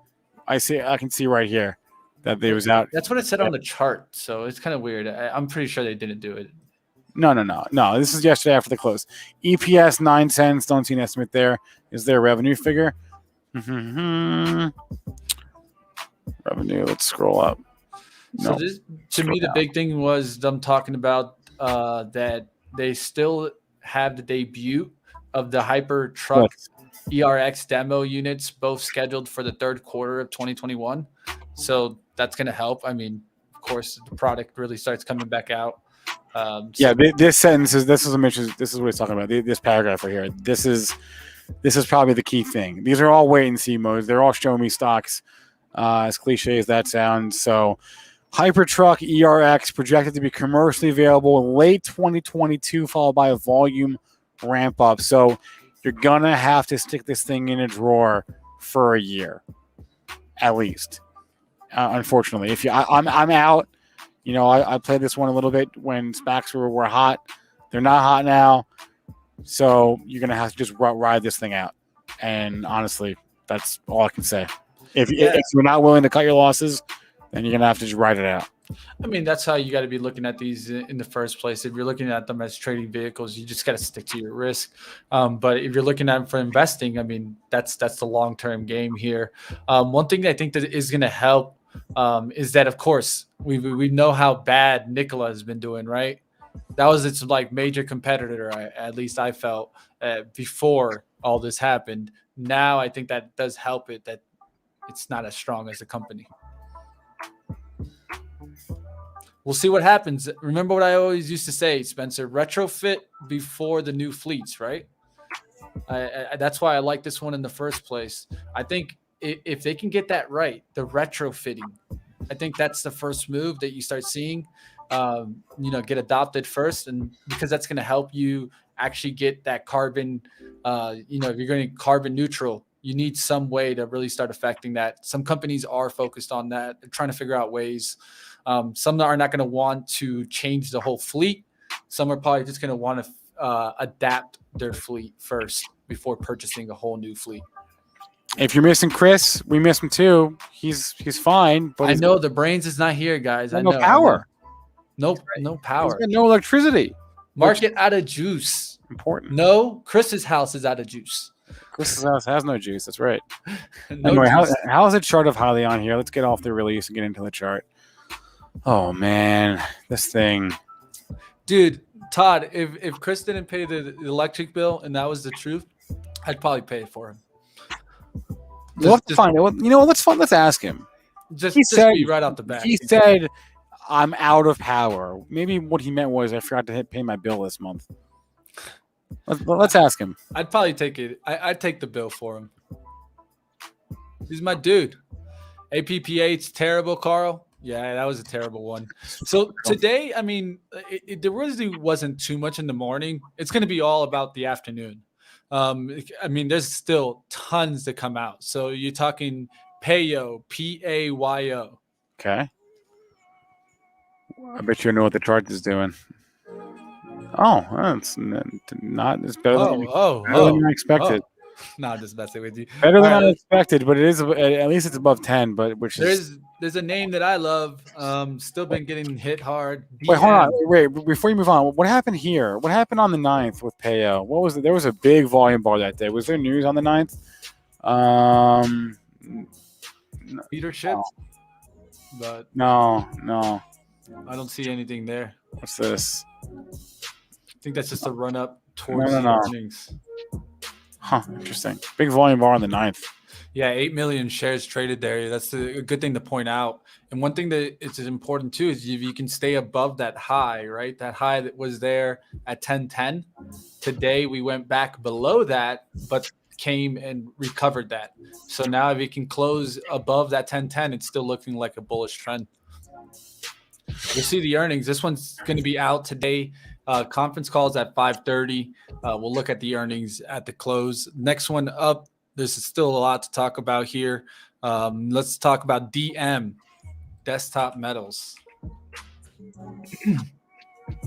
I can see right here that they was out. That's what it said on the chart. So it's kind of weird. I'm pretty sure they didn't do it. No. This is yesterday after the close. EPS 9 cents. Don't see an estimate there. Is there a revenue figure? Revenue. Let's scroll up. So to me, the big thing was them talking about that they still have the debut of the Hypertruck ERX demo units, both scheduled for the third quarter of 2021. So that's going to help. I mean, of course, the product really starts coming back out. This sentence is this is what he's talking about. This paragraph right here. This is this is probably the key thing. These are all wait and see modes. They're all show me stocks, as cliche as that sounds. So Hypertruck ERX projected to be commercially available in late 2022, followed by a volume ramp up. So you're going to have to stick this thing in a drawer for a year, at least. Unfortunately, if I'm out. You know, I played this one a little bit when SPACs were hot. They're not hot now. So you're going to have to just ride this thing out. And honestly, that's all I can say. If you're not willing to cut your losses, then you're going to have to just ride it out. I mean, that's how you got to be looking at these in the first place. If you're looking at them as trading vehicles, you just got to stick to your risk. But if you're looking at them for investing, I mean, that's the long-term game here. One thing that I think that is going to help is that, of course, we know how bad Nikola has been doing, right? That was its like major competitor, at least I felt, before all this happened. Now I think that does help it that it's not as strong as a company. We'll see what happens. Remember what I always used to say, Spencer, retrofit before the new fleets, right? That's why I like this one in the first place. I think if they can get that right, the retrofitting, I think that's the first move that you start seeing, get adopted first. And because that's going to help you actually get that carbon, if you're going to carbon neutral, you need some way to really start affecting that. Some companies are focused on that. They're trying to figure out ways. Some are not going to want to change the whole fleet. Some are probably just going to want to adapt their fleet first before purchasing a whole new fleet. If you're missing Chris, we miss him too. He's fine, but I know the brains is not here, guys. I know. No power. No power. He's got no electricity. Market out of juice. Important. No, Chris's house is out of juice. Chris's house has no juice. That's right. No anyway, juice. how is the chart of highly on here? Let's get off the release and get into the chart. Oh man, this thing, dude. Todd, if Chris didn't pay the electric bill and that was the truth, I'd probably pay it for him. We'll have to find out. You know what? Let's ask him. Just be right off the bat. He said, "I'm out of power." Maybe what he meant was I forgot to pay my bill this month. Let's ask him. I'd probably take it. I'd take the bill for him. He's my dude. APPH, terrible, Carl. Yeah, that was a terrible one. So today, I mean, there really wasn't too much in the morning. It's going to be all about the afternoon. I mean, there's still tons to come out. So you're talking Payo, Payo. Okay. I bet you know what the chart is doing. Oh, it's not. It's better than I expected. No, just messing with you. Better than I expected, but it is at least it's above 10. But there's a name that I love. Still been getting hit hard. Wait, hold on. Wait, before you move on, what happened here? What happened on the 9th with Payo? What was it? There was a big volume bar that day. Was there news on the 9th? Leadership, but no. I don't see anything there. What's this? I think that's just a run up towards the earnings. Huh, interesting. Big volume bar on the 9th. Yeah, 8 million shares traded there. That's a good thing to point out. And one thing that it's important too is if you can stay above that high, right? That high that was there at 1010. Today we went back below that, but came and recovered that. So now if you can close above that 1010, it's still looking like a bullish trend. We'll see the earnings. This one's going to be out today. Conference calls at 5:30. We'll look at the earnings at the close. Next one up, there's still a lot to talk about here. Let's talk about DM, Desktop Metals.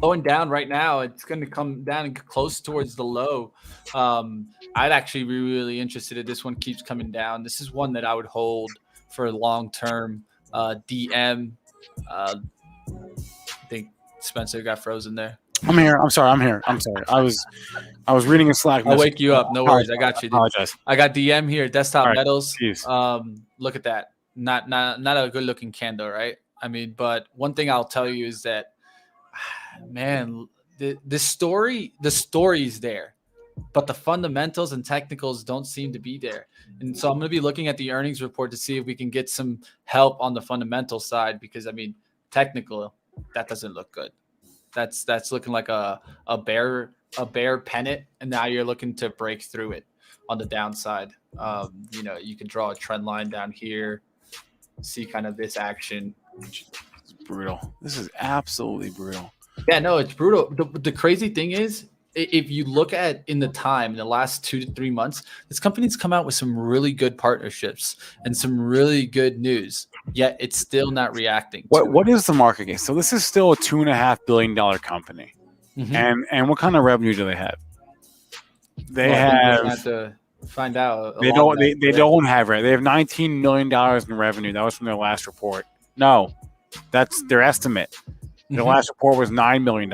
Going down right now, it's going to come down and close towards the low. I'd actually be really interested if this one keeps coming down. This is one that I would hold for long term. DM. I think Spencer got frozen there. I'm here. I'm sorry. I was reading a Slack message. I'll wake you up. No worries. I got you. Dude. Apologize. I got DM here. Desktop Metals. Geez. Look at that. Not a good looking candle, right? I mean, but one thing I'll tell you is that, man, the story is there, but the fundamentals and technicals don't seem to be there. And so I'm going to be looking at the earnings report to see if we can get some help on the fundamental side, because I mean, technical, that doesn't look good. That's looking like a bear pennant, and now you're looking to break through it. on the downside. You know, you can draw a trend line down here, see kind of this action. It's brutal. This is absolutely brutal. Yeah, no, it's brutal. The crazy thing is, if you look at in the last 2 to 3 months, this company's come out with some really good partnerships and some really good news, yet it's still not reacting. What is the market game? So this is still a $2.5 billion company. Mm-hmm. And what kind of revenue do they have? They have to find out. They don't have it. They have $19 million in revenue. That was from their last report. No, that's their estimate. Their last report was $9 million.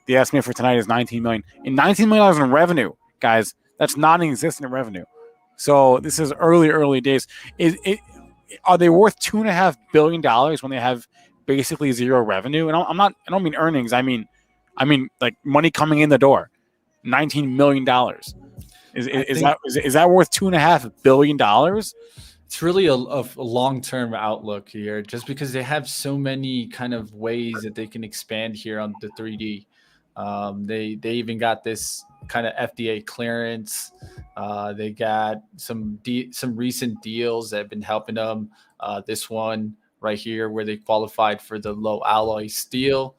The estimate for tonight is $19 million. And $19 million in revenue, guys, that's non-existent revenue. So this is early days. Are they worth $2.5 billion when they have basically zero revenue? And I don't mean earnings. I mean like money coming in the door. $19 million. Is that worth $2.5 billion? It's really a long-term outlook here, just because they have so many kind of ways that they can expand here on the 3D. They even got this kind of FDA clearance. They got some recent deals that have been helping them. This one right here, where they qualified for the low alloy steel.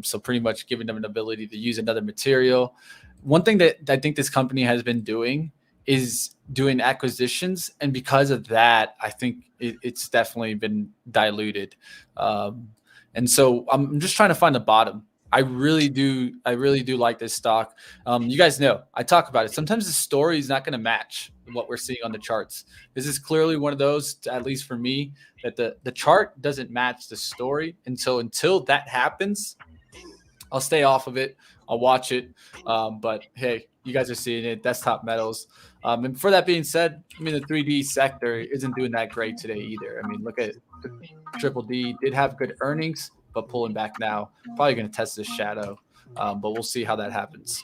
So pretty much giving them an ability to use another material. One thing that I think this company has been doing is doing acquisitions, and because of that, I think it's definitely been diluted. And so I'm just trying to find the bottom. I really do like this stock. You guys know I talk about it. Sometimes the story is not going to match what we're seeing on the charts. This is clearly one of those, at least for me, that the chart doesn't match the story. And so until that happens, I'll stay off of it. I'll watch it. But hey, you guys are seeing it. Desktop metals. And for that being said, I mean, the 3D sector isn't doing that great today either. I mean, look at Triple D did have good earnings, but pulling back now. Probably going to test this shadow. But we'll see how that happens.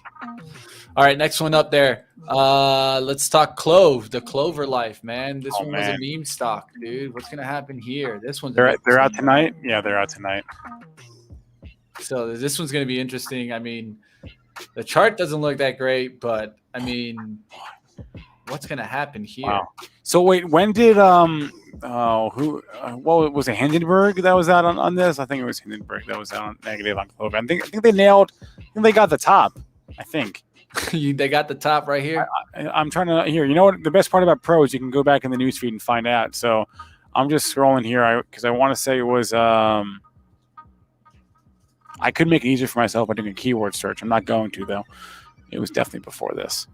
All right, next one up there. Let's talk Clove, the Clover Life, man. This one was a meme stock, dude. What's going to happen here? This one's they're out tonight. Yeah, they're out tonight. So this one's going to be interesting. I mean, the chart doesn't look that great, but I mean, what's going to happen here? Wow. So wait, when did what was it, Hindenburg that was out on this? I think it was Hindenburg that was out on negative on Clover. I think they nailed. I think they got the top. I think they got the top right here. I'm trying to here. You know what? The best part about Pro is you can go back in the newsfeed and find out. So I'm just scrolling here because I want to say it was. I could make it easier for myself by doing a keyword search. I'm not going to, though. It was definitely before this.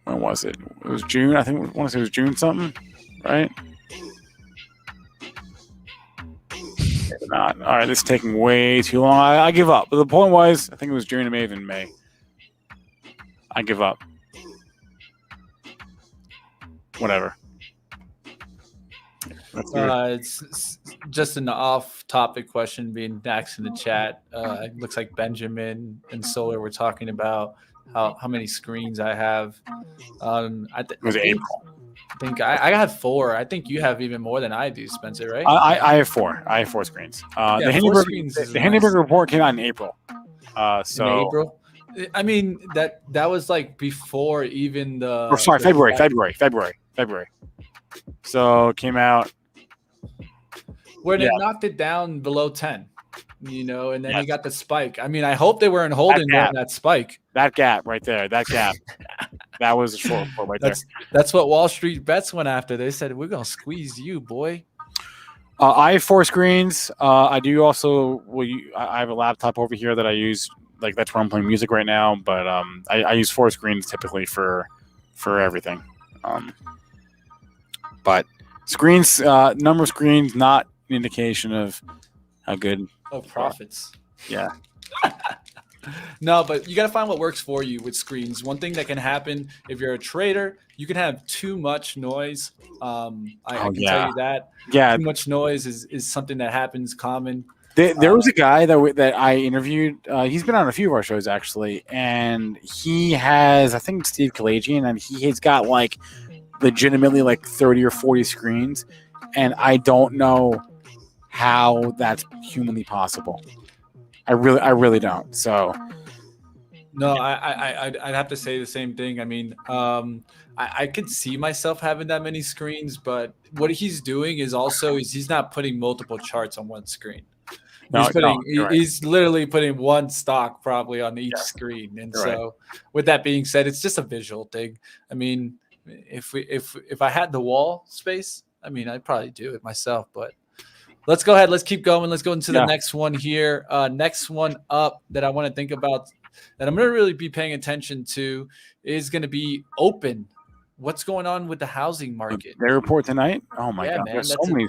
When was it? It was June. I think I want to say it was June something, right? Maybe not. All right, this is taking way too long. I give up. But the point was, I think it was June, it may have been May. I give up. Whatever. It's just an off-topic question being asked in the chat. It looks like Benjamin and Solar were talking about how many screens I have. I think I have 4. I think you have even more than I do, Spencer, right? I have 4. I have 4 screens. The Hindenburg report came out in April. So in April. I mean that was like before even the. Oh, sorry, February. So it came out. Where they knocked it down below 10, and then you got the spike. I mean, I hope they weren't holding that spike. That gap right there, that was a short report right there. That's what Wall Street Bets went after. They said, we're going to squeeze you, boy. I have 4 screens. I do also, I have a laptop over here that I use. Like, that's where I'm playing music right now. But I use 4 screens typically for everything. But screens, number of screens, not an indication of how good. Of profits. Yeah. No, but you got to find what works for you with screens. One thing that can happen if you're a trader, you can have too much noise. I can tell you that. Yeah. Too much noise is something that happens common. There was a guy that I interviewed. He's been on a few of our shows, actually. And he has, I think, Steve Kalajian, and he's got like legitimately like 30 or 40 screens. And I don't know how that's humanly possible. I really don't. So No, I'd have to say the same thing. I mean, I could see myself having that many screens, but what he's doing is also he's not putting multiple charts on one screen. He's literally putting one stock probably on each screen, and so with that being said, it's just a visual thing. I mean, if I had the wall space, I mean, I'd probably do it myself, but. Let's go ahead. Let's keep going. Let's go into the next one here. Next one up that I want to think about that I'm going to really be paying attention to is going to be Open. What's going on with the housing market? They report tonight? Oh, my God. Man, there's so many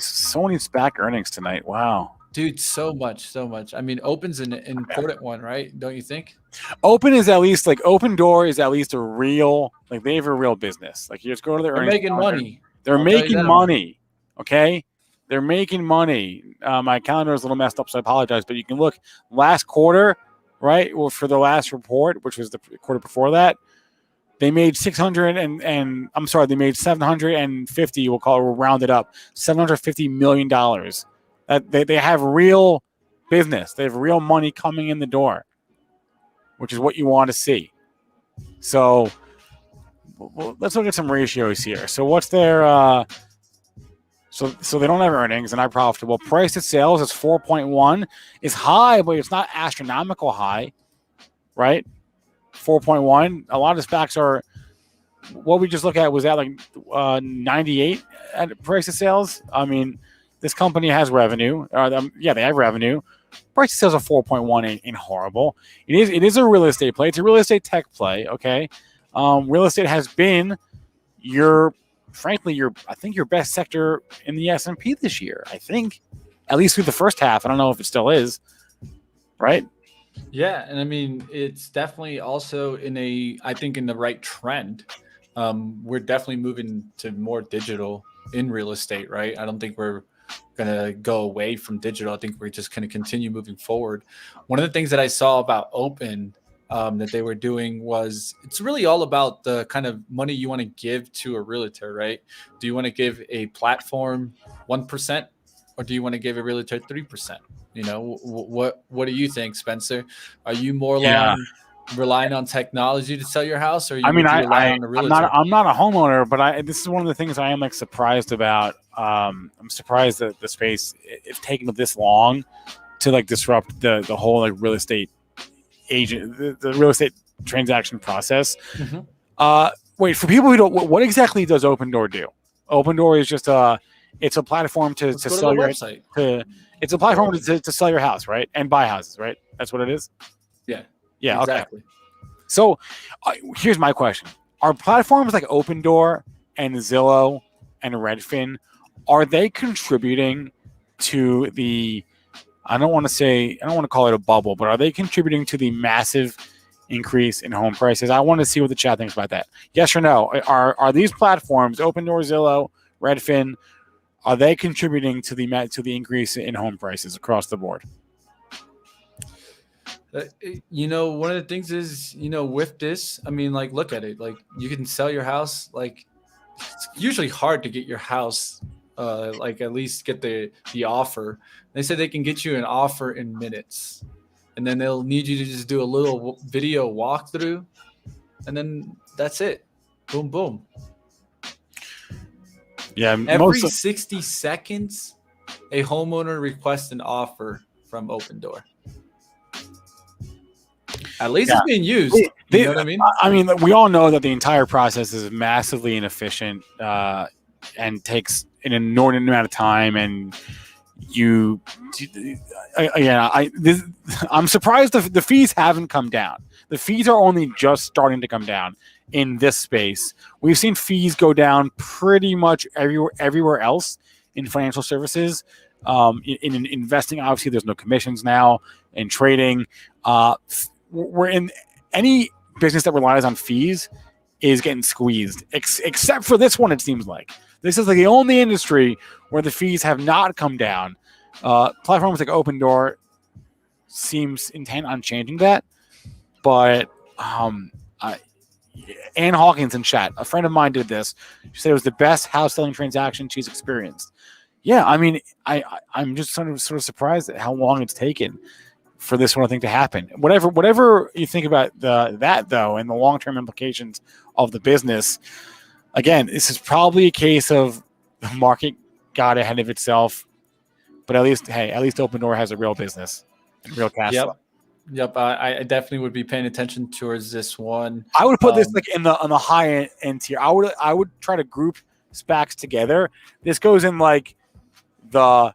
SPAC earnings tonight. Wow. Dude, so much. I mean, Open's an important one, right? Don't you think? Open is at least like Open Door is at least a real, like they have a real business. Like you just go to their earnings. They're making money. They're making money. Okay. They're making money. My calendar is a little messed up, so I apologize. But you can look last quarter, right? Well, for the last report, which was the quarter before that, they made 600 and I'm sorry, they made 750. We'll round it up, $750 million. They have real business. They have real money coming in the door, which is what you want to see. So let's look at some ratios here. So what's their So they don't have earnings and are profitable. Price to sales is 4.1. It's high, but it's not astronomical high, right? 4.1. A lot of SPACs are. What we just looked at was at like 98 at price to sales. I mean, this company has revenue. They have revenue. Price to sales of 4.1 ain't horrible. It is a real estate play. It's a real estate tech play. Okay, real estate has been I think your best sector in the S&P this year. I think, at least through the first half. I don't know if it still is, right? Yeah, and I mean it's definitely also in the right trend. We're definitely moving to more digital in real estate, right? I don't think we're gonna go away from digital. I think we're just gonna continue moving forward. One of the things that I saw about Open. That they were doing was it's really all about the kind of money you want to give to a realtor, right? Do you want to give a platform 1% or do you want to give a realtor 3%? You know, what do you think, Spencer? Are you more relying on technology to sell your house, or are you relying on a realtor? I'm not a homeowner, but this is one of the things I am like surprised about. I'm surprised that the space it's taken this long to like disrupt the whole like real estate agent, the real estate transaction process. Mm-hmm. Wait, for people who don't, what exactly does Open Door do? Open Door is just it's a platform to sell your website. It's a platform to sell your house, right? And buy houses, right? That's what it is. Yeah. Exactly. Okay. So here's my question: are platforms like Open Door and Zillow and Redfin, are they contributing to the? I don't want to call it a bubble, but are they contributing to the massive increase in home prices? I want to see what the chat thinks about that. Yes or no? Are these platforms, Open Door, Zillow, Redfin, are they contributing to the increase in home prices across the board? One of the things is, with this, I mean, like, look at it. Like, you can sell your house. Like, it's usually hard to get your house. Like at least get the offer. They said they can get you an offer in minutes, and then they'll need you to just do a little video walkthrough, and then that's it. Boom, boom. Yeah. Every 60 seconds, a homeowner requests an offer from Open Door. At least it's being used. You know what I mean? I mean, we all know that the entire process is massively inefficient and takes an inordinate amount of time, and I'm surprised the fees haven't come down. The fees are only just starting to come down in this space. We've seen fees go down pretty much everywhere else in financial services. In investing, obviously, there's no commissions now. In trading, we're in any business that relies on fees is getting squeezed, except for this one. It seems like this is like the only industry where the fees have not come down. Platforms like Open Door seems intent on changing that, but Ann Hawkins in chat, a friend of mine did this. She said it was the best house selling transaction she's experienced. Yeah, I mean, I'm just sort of surprised at how long it's taken. for this sort of thing to happen. Whatever you think about that though, and the long-term implications of the business, again, this is probably a case of the market got ahead of itself, but at least Open Door has a real business and real cash flow. Yep. I definitely would be paying attention towards this one. I would put this like on the high end tier. I would try to group SPACs together. This goes in like the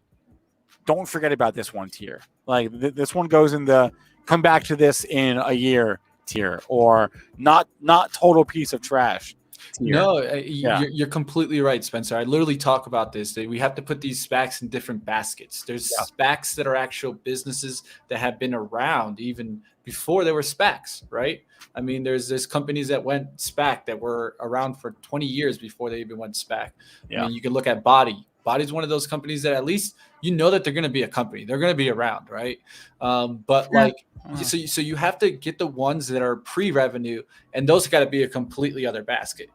don't forget about this one tier. Like this one goes in the come back to this in a year tier, or not total piece of trash tier. No, you're completely right, Spencer. I literally talk about this. That we have to put these SPACs in different baskets. There's SPACs that are actual businesses that have been around even before there were SPACs, right? I mean, there's companies that went SPAC that were around for 20 years before they even went SPAC. I mean, you can look at Body. Body's one of those companies that at least you know that they're going to be a company. They're going to be around, right? So you have to get the ones that are pre-revenue, and those got to be a completely other basket.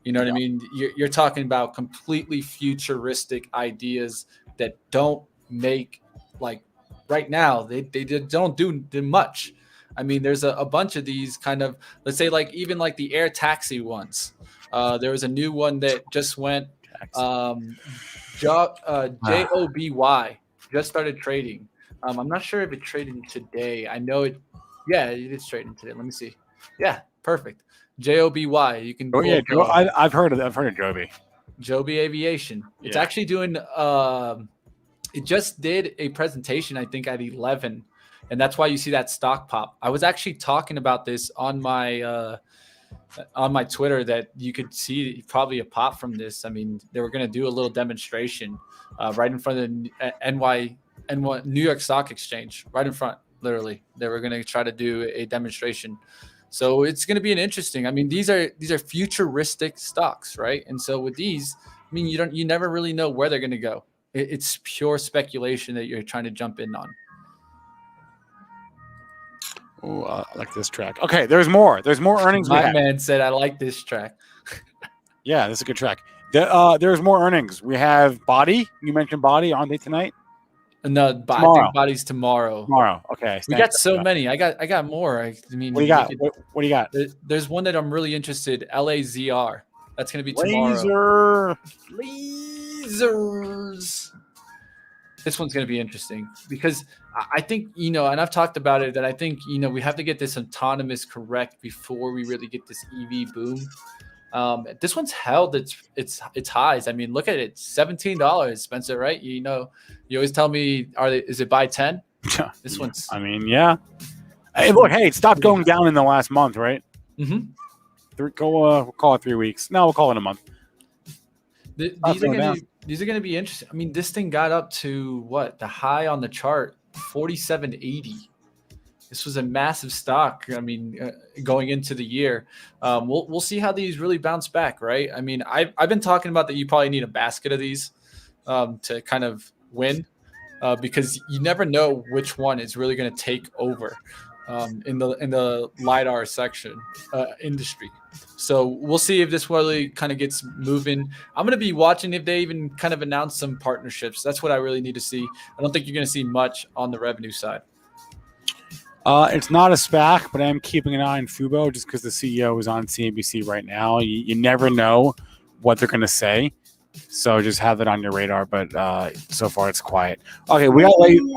You know what I mean? You're talking about completely futuristic ideas that don't make, like right now, they don't do much. I mean, there's a bunch of these kind of, let's say like even like the air taxi ones. There was a new one that just went JOBY just started trading. I'm not sure if it traded today. I know it. Yeah, it is trading today. Let me see. Yeah, perfect. JOBY. You can. I've heard of Joby. Joby Aviation. It's actually doing. It just did a presentation, I think, at 11, and that's why you see that stock pop. I was actually talking about this on my Twitter that you could see probably a pop from this. I mean, they were going to do a little demonstration right in front of the New York Stock Exchange, right in front. Literally, they were going to try to do a demonstration. So it's going to be an interesting. I mean, these are futuristic stocks, right? And so with these, I mean, you never really know where they're going to go. It's pure speculation that you're trying to jump in on. Oh, I like this track. Okay, there's more. There's more earnings. My man said, I like this track. Yeah, this is a good track. There's more earnings. We have Body. You mentioned Body. Aren't they tonight? No, I think Body's tomorrow. Tomorrow. Okay. We got so many. I got more. I mean, what do you got? What do you got? There's one that I'm really interested. LAZR. That's going to be tomorrow. Lasers. This one's going to be interesting because I think, and I've talked about it, that I think, we have to get this autonomous correct before we really get this EV boom. This one's held its highs. I mean, look at it, $17, Spencer, right? You always tell me, is it buy 10? This one's. I mean, yeah. Hey, look, it stopped going down in the last month, right? Mm-hmm. We'll call it 3 weeks. No, we'll call it a month. These are going to be interesting. I mean, this thing got up to the high on the chart, 47.80. This was a massive stock. I mean, going into the year, we'll see how these really bounce back, right? I mean, I've been talking about that. You probably need a basket of these to kind of win, because you never know which one is really going to take over in the LiDAR section industry. So we'll see if this really kind of gets moving. I'm going to be watching if they even kind of announce some partnerships. That's what I really need to see. I don't think you're going to see much on the revenue side. It's not a SPAC, but I'm keeping an eye on Fubo just because the CEO is on CNBC right now. You never know what they're going to say, so just have that on your radar. But so far, it's quiet. Okay, we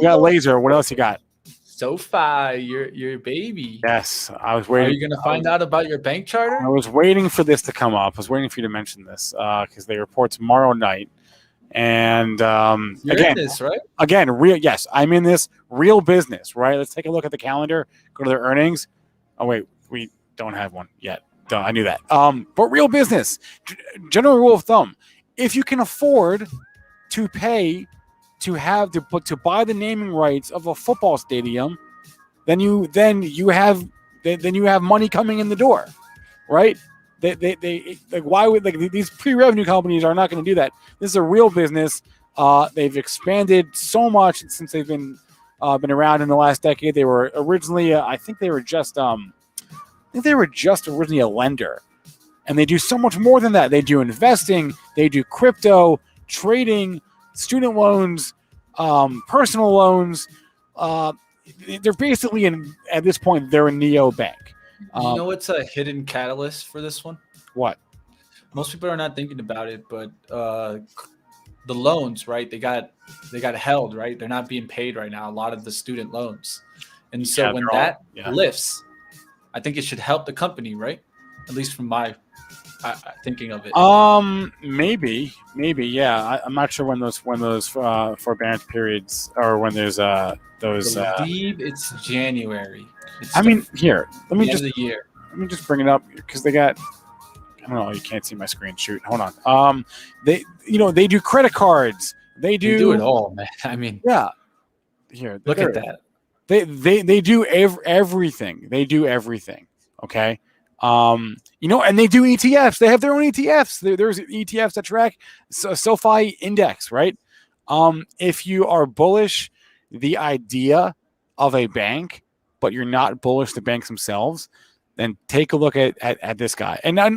got Laser. What else you got? SoFi, your baby. Yes, I was waiting. Are you going to find out about your bank charter? I was waiting for this to come up. I was waiting for you to mention this because they report tomorrow night. And You're in this, right? Again, yes, I'm in this real business, right? Let's take a look at the calendar, go to their earnings. Oh, wait, we don't have one yet. I knew that. But real business, general rule of thumb, if you can afford to pay to buy the naming rights of a football stadium, then you have money coming in the door, right? They why would these pre-revenue companies are not going to do that? This is a real business. They've expanded so much since they've been around in the last decade. They were originally, I think they were just originally a lender, and they do so much more than that. They do investing, they do crypto trading, student loans, personal loans. they're basically at this point they're a neo bank. You know what's a hidden catalyst for this one? What? Most people are not thinking about it, but the loans, right? They got held, right? They're not being paid right now. A lot of the student loans, and so when that lifts, I think it should help the company, right? At least from my thinking of it. Maybe, yeah. I'm not sure when those forbearance periods or when there's those. I believe it's January. Here. Let me just the year. Let me just bring it up because they got. I don't know. You can't see my screen. Shoot. Hold on. They do credit cards. They do it all, man. I mean, yeah. Here, look at that. They do everything. They do everything. Okay. And they do ETFs. They have their own ETFs. There's ETFs that track SoFi index, right? If you are bullish the idea of a bank, but you're not bullish the banks themselves, then take a look at this guy. And I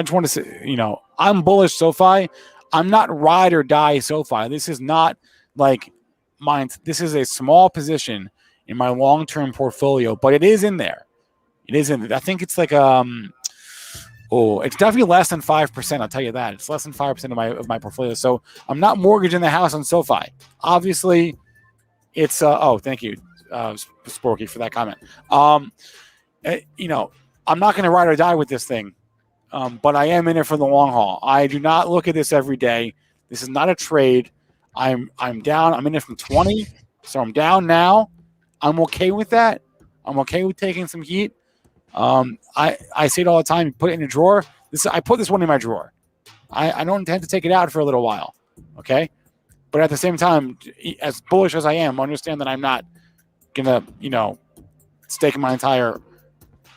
just want to say, I'm bullish SoFi. I'm not ride or die SoFi. This is not like mine. This is a small position in my long-term portfolio, but it is in there. It is in. I think it's like it's definitely less than 5%. I'll tell you that. It's less than 5% of my portfolio. So I'm not mortgaging the house on SoFi. Obviously, it's thank you, Sporky, for that comment. I'm not going to ride or die with this thing, but I am in it for the long haul. I do not look at this every day. This is not a trade. I'm down. I'm in it from 20, so I'm down now. I'm okay with that. I'm okay with taking some heat. I say it all the time. Put it in a drawer. I put this one in my drawer. I don't intend to take it out for a little while. Okay, but at the same time, as bullish as I am, understand that I'm not gonna stake my entire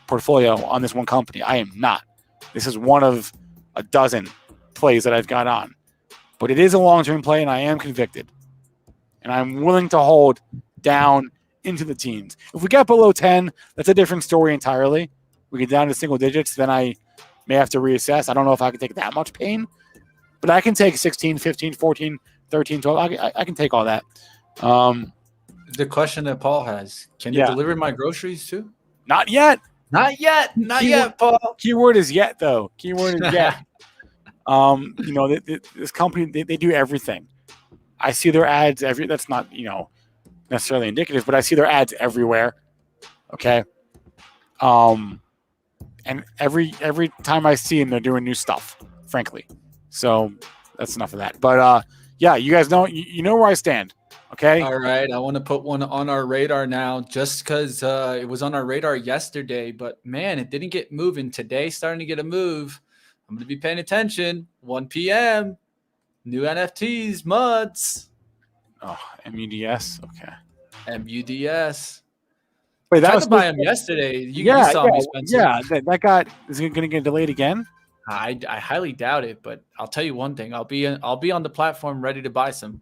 portfolio on this one company. I am not. This is one of a dozen plays that I've got on, but it is a long-term play, and I am convicted, and I'm willing to hold down into the teens. If we get below 10, that's a different story entirely. We get down to single digits, then I may have to reassess. I don't know if I can take that much pain, but I can take 16, 15, 14, 13, 12. I can take all that. The question that Paul has, can you deliver my groceries too? Not yet. Not yet, Paul. Keyword is yet, though. Keyword is yet. This company, they do everything. I see their ads that's not, necessarily indicative, but I see their ads everywhere. Okay. And every time I see them, they're doing new stuff, frankly. So that's enough of that. But you guys know, you know where I stand. Okay. All right. I want to put one on our radar now just because it was on our radar yesterday, but man, it didn't get moving today. Starting to get a move. I'm going to be paying attention. 1 p.m. New NFTs, MUDs. Oh, MUDS. Okay. MUDS. Wait, that I was tried to buy them yesterday. You saw me, Spencer. Yeah, that is it going to get delayed again? I highly doubt it, but I'll tell you one thing. I'll be on the platform ready to buy some.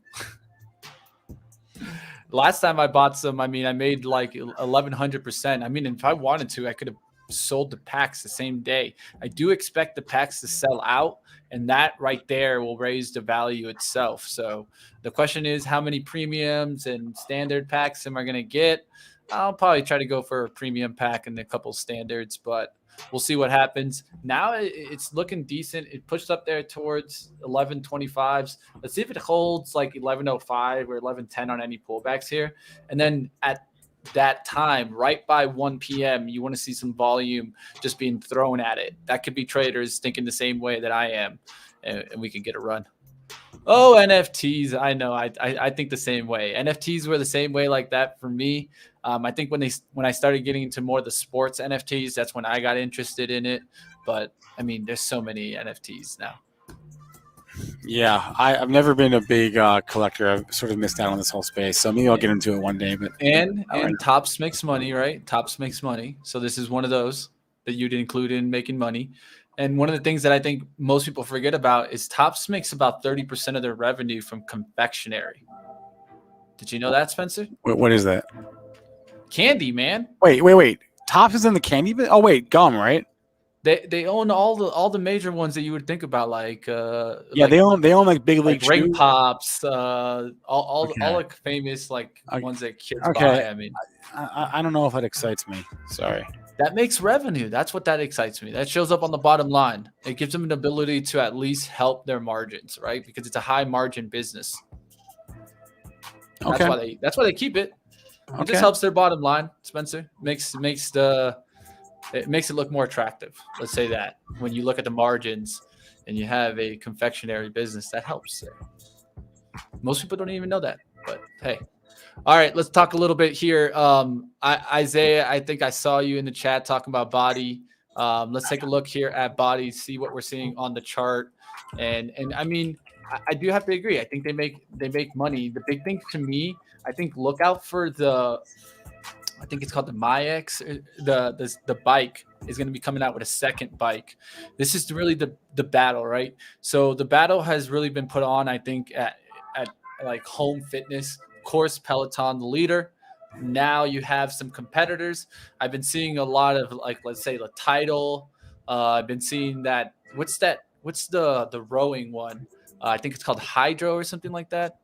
Last time I bought some, I made like 1,100%. If I wanted to, I could have sold the packs the same day. I do expect the packs to sell out, and that right there will raise the value itself. So the question is, how many premiums and standard packs am I going to get? I'll probably try to go for a premium pack and a couple standards, but we'll see what happens. Now it's looking decent. It pushed up there towards 11.25s. Let's see if it holds like 11.05 or 11.10 on any pullbacks here. And then at that time, right by 1 p.m., you want to see some volume just being thrown at it. That could be traders thinking the same way that I am, and we can get a run. Oh, NFTs. I know. I think the same way. NFTs were the same way like that for me. I think when I started getting into more of the sports NFTs, that's when I got interested in it. But there's so many NFTs now. Yeah, I've never been a big collector. I've sort of missed out on this whole space, so maybe I'll get into it one day. But and Topps makes money, right? Topps makes money, so this is one of those that you'd include in making money. And one of the things that I think most people forget about is Topps makes about 30% of their revenue from confectionery. Did you know that, Spencer? What is that? Candy, man. Wait. Topps is in the candy bit? Oh, wait, gum, right? They own all the major ones that you would think about, like they own like Big League like Ring Pops, all the famous ones that kids buy. I mean, I don't know if that excites me. Sorry. That makes revenue. That's what that excites me. That shows up on the bottom line. It gives them an ability to at least help their margins, right? Because it's a high margin business. Okay. That's why they keep it. It Okay. just helps their bottom line, Spencer. It makes it look more attractive. Let's say that when you look at the margins and you have a confectionery business, that helps. Most people don't even know that, but hey. All right, let's talk a little bit here. Isaiah, I think I saw you in the chat talking about body. Let's take a look here at body, see what we're seeing on the chart. And I mean, I do have to agree. I think they make money. The big thing to me, I think look out for I think it's called the MyX. The bike is going to be coming out with a second bike. This is really the battle, right? So the battle has really been put on, I think, at like home fitness. Of course, Peloton, the leader. Now you have some competitors. I've been seeing a lot of let's say the Tidal. I've been seeing that. What's the rowing one? I think it's called Hydro or something like that.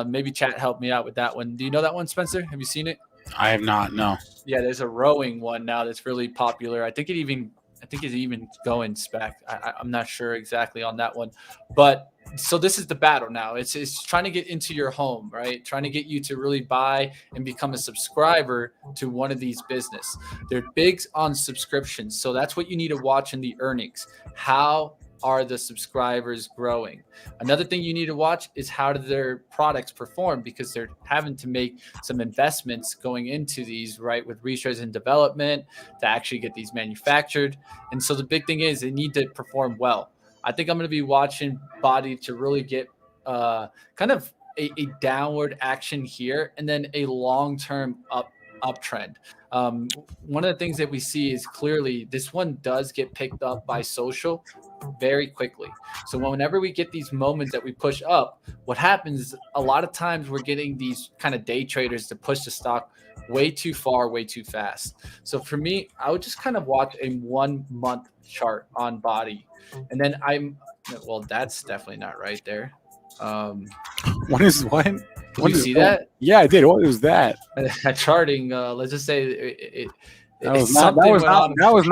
Maybe chat help me out with that one. Do you know that one, Spencer? Have you seen it? I have not. No. Yeah, there's a rowing one now that's really popular. I think it's even going spec. I'm not sure exactly on that one, but so this is the battle now. It's trying to get into your home, right? Trying to get you to really buy and become a subscriber to one of these business. They're big on subscriptions, so that's what you need to watch in the earnings. How are the subscribers growing? Another thing you need to watch is how do their products perform, because they're having to make some investments going into these, right, with research and development to actually get these manufactured. And so the big thing is they need to perform well. I think I'm going to be watching body to really get kind of a downward action here and then a long-term uptrend. One of the things that we see is clearly this one does get picked up by social very quickly. So whenever we get these moments that we push up, what happens is a lot of times we're getting these kind of day traders to push the stock way too far, way too fast. So for me, I would just kind of watch a 1 month chart on body. And then that's definitely not right there. What is what? Did you see that? Yeah, I did. What was that? Charting. Let's just say that was not body. That was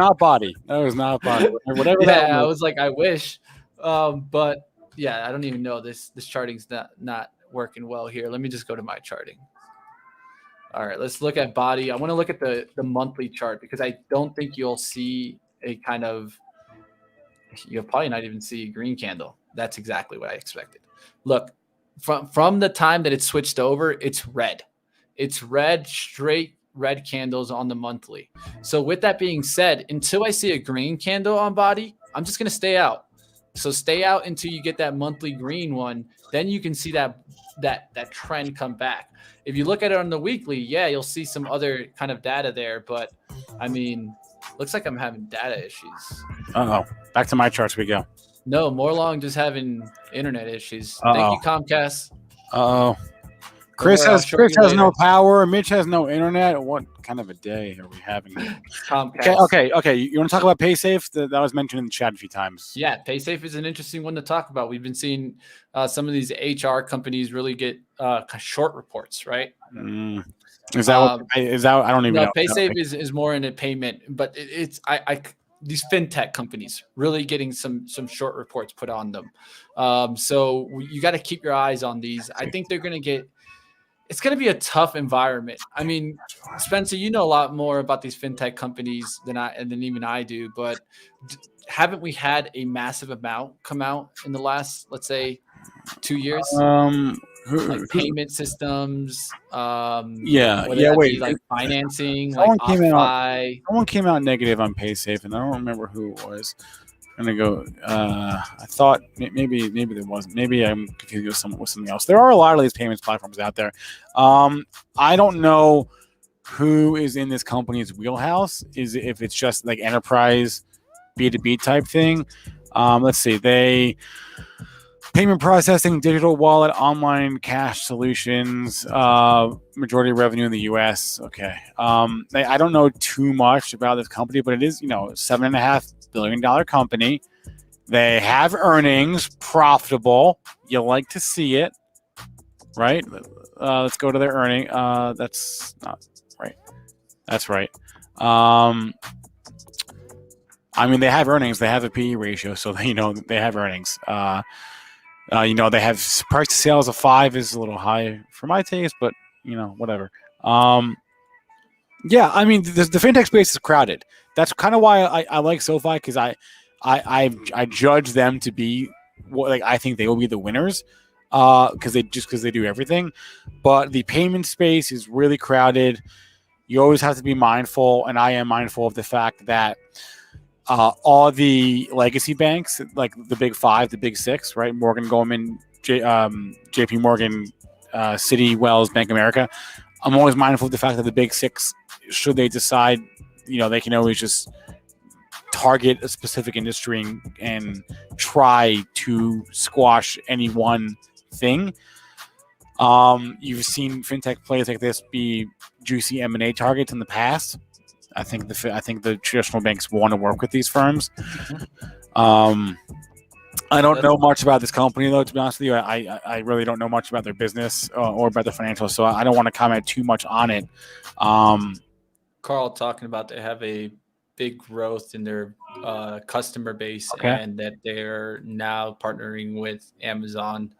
not body. Whatever. Yeah, I was like, I wish, but yeah, I don't even know this charting's not working well here. Let me just go to my charting. All right, let's look at body. I want to look at the monthly chart because I don't think you'll see you'll probably not even see a green candle. That's exactly what I expected. Look, from the time that it switched over, it's red. It's red, straight red candles on the monthly. So with that being said, until I see a green candle on body, I'm just going to stay out. So stay out until you get that monthly green one. Then you can see that trend come back. If you look at it on the weekly, yeah, you'll see some other kind of data there. But I mean, looks like I'm having data issues. Back to my charts we go. No, more long just having internet issues. Uh-oh. Thank you, Comcast. Chris has no power. Mitch has no internet. What kind of a day are we having? Comcast. Okay. You want to talk about PaySafe? That was mentioned in the chat a few times. Yeah, PaySafe is an interesting one to talk about. We've been seeing some of these HR companies really get short reports, right? Is that I don't even know. PaySafe is more in a payment, but it's these fintech companies really getting some short reports put on them. So you got to keep your eyes on these. I think they're going to it's going to be a tough environment. I mean, Spencer, you know a lot more about these fintech companies than even I do, but haven't we had a massive amount come out in the last, let's say, 2 years? Like payment systems. Wait. Like financing, someone like someone came out negative on PaySafe, and I don't remember who it was. I'm gonna go. I thought maybe there wasn't. Maybe I'm confused with something else. There are a lot of these payments platforms out there. I don't know who is in this company's wheelhouse. If it's just like enterprise B2B type thing. Let's see. Payment processing, digital wallet, online cash solutions, majority of revenue in the U.S. Okay. I don't know too much about this company, but it is, $7.5 billion-dollar company. They have earnings, profitable. You like to see it, right? Let's go to their earning. That's not right. That's right. I mean, they have earnings. They have a PE ratio, so they have earnings. They have price to sales of 5 is a little high for my taste, but whatever. Yeah, I mean, the fintech space is crowded. That's kind of why I like SoFi, because I judge them to be I think they will be the winners, because they do everything. But the payment space is really crowded. You always have to be mindful, and I am mindful of the fact that all the legacy banks, like the big 5, the big 6, right? Morgan, Goldman, JP Morgan, Citi, Wells, Bank of America. I'm always mindful of the fact that the big 6, should they decide, they can always just target a specific industry and try to squash any one thing. You've seen fintech plays like this be juicy M&A targets in the past. I think the traditional banks want to work with these firms. I don't know much about this company, though, to be honest with you. I really don't know much about their business or about the financials, so I don't want to comment too much on it. Carl talking about they have a big growth in their customer base, and that they're now partnering with Amazon.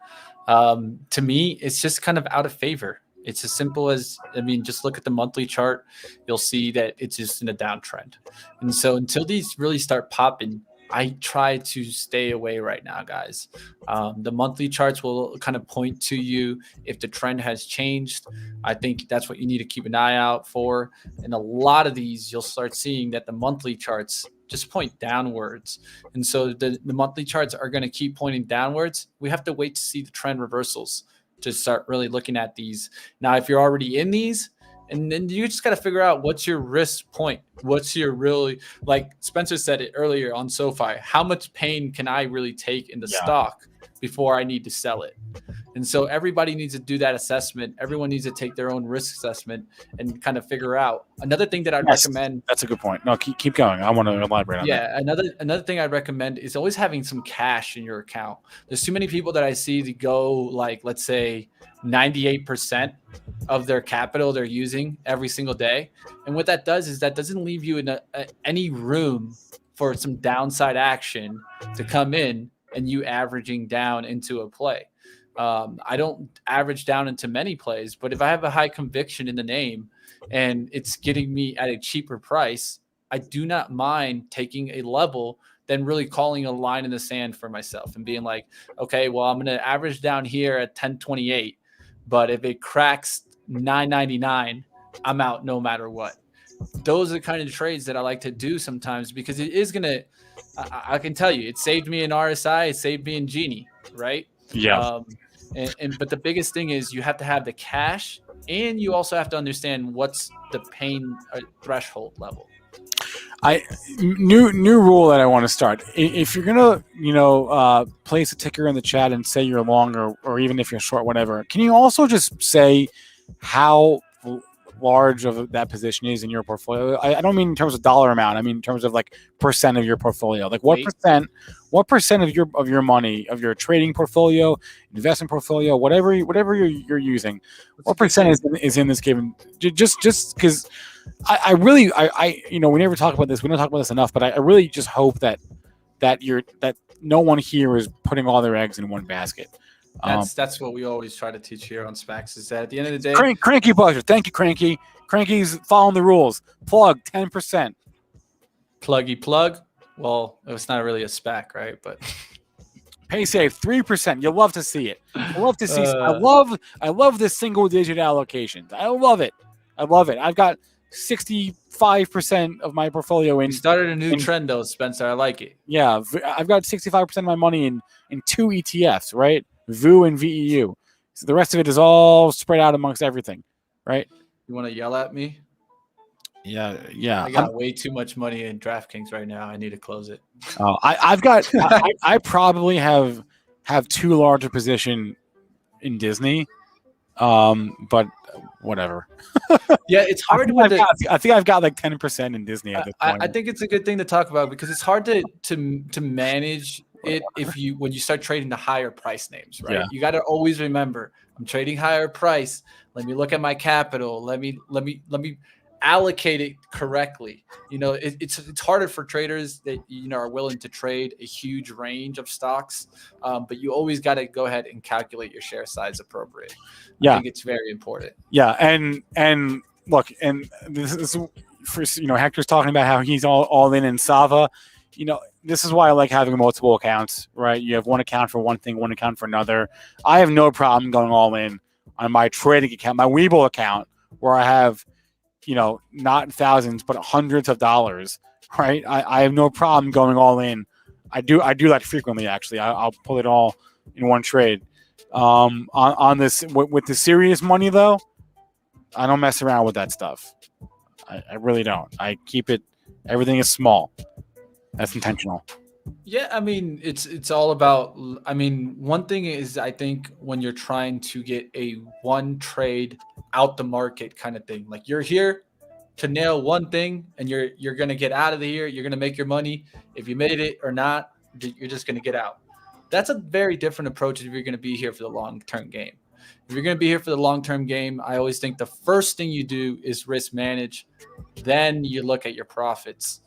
To me, it's just kind of out of favor. It's as simple as, just look at the monthly chart. You'll see that it's just in a downtrend. And so until these really start popping, I try to stay away right now, guys. The monthly charts will kind of point to you if the trend has changed. I think that's what you need to keep an eye out for. And a lot of these, you'll start seeing that the monthly charts just point downwards. And so the monthly charts are going to keep pointing downwards. We have to wait to see the trend reversals to start really looking at these. Now, if you're already in these, and then you just got to figure out what's your risk point. What's your really, like Spencer said it earlier on SoFi, how much pain can I really take in the stock before I need to sell it? And so everybody needs to do that assessment. Everyone needs to take their own risk assessment and kind of figure out. Another thing that I'd recommend. That's a good point. No, keep going. I want to elaborate on that. Yeah, another thing I'd recommend is always having some cash in your account. There's too many people that I see to go, like, let's say 98% of their capital they're using every single day. And what that does is that doesn't leave you in any room for some downside action to come in and you averaging down into a play. I don't average down into many plays, but if I have a high conviction in the name and it's getting me at a cheaper price, I do not mind taking a level than really calling a line in the sand for myself and being like, okay, well, I'm going to average down here at 1028, but if it cracks 999, I'm out no matter what. Those are the kind of trades that I like to do sometimes, because it is going to, I can tell you, it saved me in RSI, it saved me in Genie, right? Yeah. But the biggest thing is you have to have the cash, and you also have to understand what's the pain threshold level. New rule that I want to start. If you're gonna, place a ticker in the chat and say you're long or even if you're short, whatever, can you also just say how large of that position is in your portfolio? I don't mean in terms of dollar amount. I mean in terms of like percent of your portfolio. Like what percent of your money, of your trading portfolio, investment portfolio, whatever you're using, what percent is in this given? Just because I really we never talk about this. We don't talk about this enough. But I really just hope that no one here is putting all their eggs in one basket. That's what we always try to teach here on Specs, is that at the end of the day, Cranky pleasure. Thank you, Cranky. Cranky's following the rules. Plug 10%. Pluggy plug. Well, it's not really a SPAC, right? But pay safe 3%. You'll love to see it. I love to see. I love the single digit allocations. I love it. I've got 65% of my portfolio in. You started a new trend though, Spencer. I like it. Yeah, I've got 65% of my money in 2 ETFs, right? VU and VEU. So the rest of it is all spread out amongst everything, right? You want to yell at me? Yeah. I got way too much money in DraftKings right now. I need to close it. I've got. I probably have too large a position in Disney, but whatever. Yeah, it's hard I think I've got like 10% in Disney at this point. I think it's a good thing to talk about because it's hard to manage it when you start trading the higher price names, right? Yeah. You got to always remember, I'm trading higher price. Let me look at my capital. Let me allocate it correctly. It's harder for traders that are willing to trade a huge range of stocks, but you always got to go ahead and calculate your share size appropriate. I think it's very important. Yeah, and look, and this is for Hector's talking about how he's all in Sava. This is why I like having multiple accounts, right? You have one account for one thing, one account for another. I have no problem going all in on my trading account, my Webull account, where I have not thousands but hundreds of dollars, right? I have no problem going all in. I do that frequently, actually. I'll pull it all in one trade. On this with the serious money though, I don't mess around with that stuff. I really don't. I keep it. Everything is small. That's intentional. Yeah, I mean, it's all about. I mean, one thing is, I think when you're trying to get a one trade out the market kind of thing, like you're here to nail one thing, and you're gonna get out of here. You're gonna make your money. If you made it or not, you're just gonna get out. That's a very different approach if you're gonna be here for the long-term game. If you're gonna be here for the long-term game, I always think the first thing you do is risk manage, then you look at your profits.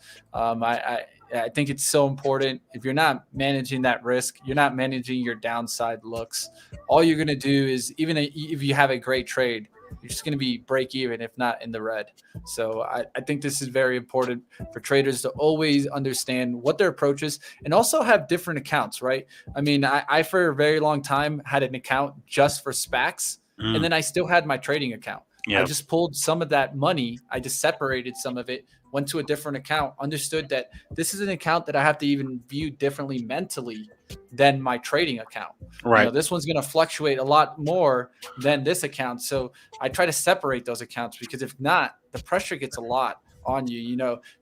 I think it's so important. If you're not managing that risk, you're not managing your downside looks. All you're going to do is, even if you have a great trade, you're just going to be break even, if not in the red. So I think this is very important for traders to always understand what their approach is and also have different accounts, right? I mean, I for a very long time had an account just for SPACs, and then I still had my trading account. Yep. I just pulled some of that money. I just separated some of it, went to a different account, understood that this is an account that I have to even view differently mentally than my trading account. Right. This one's going to fluctuate a lot more than this account. So I try to separate those accounts, because if not, the pressure gets a lot on you.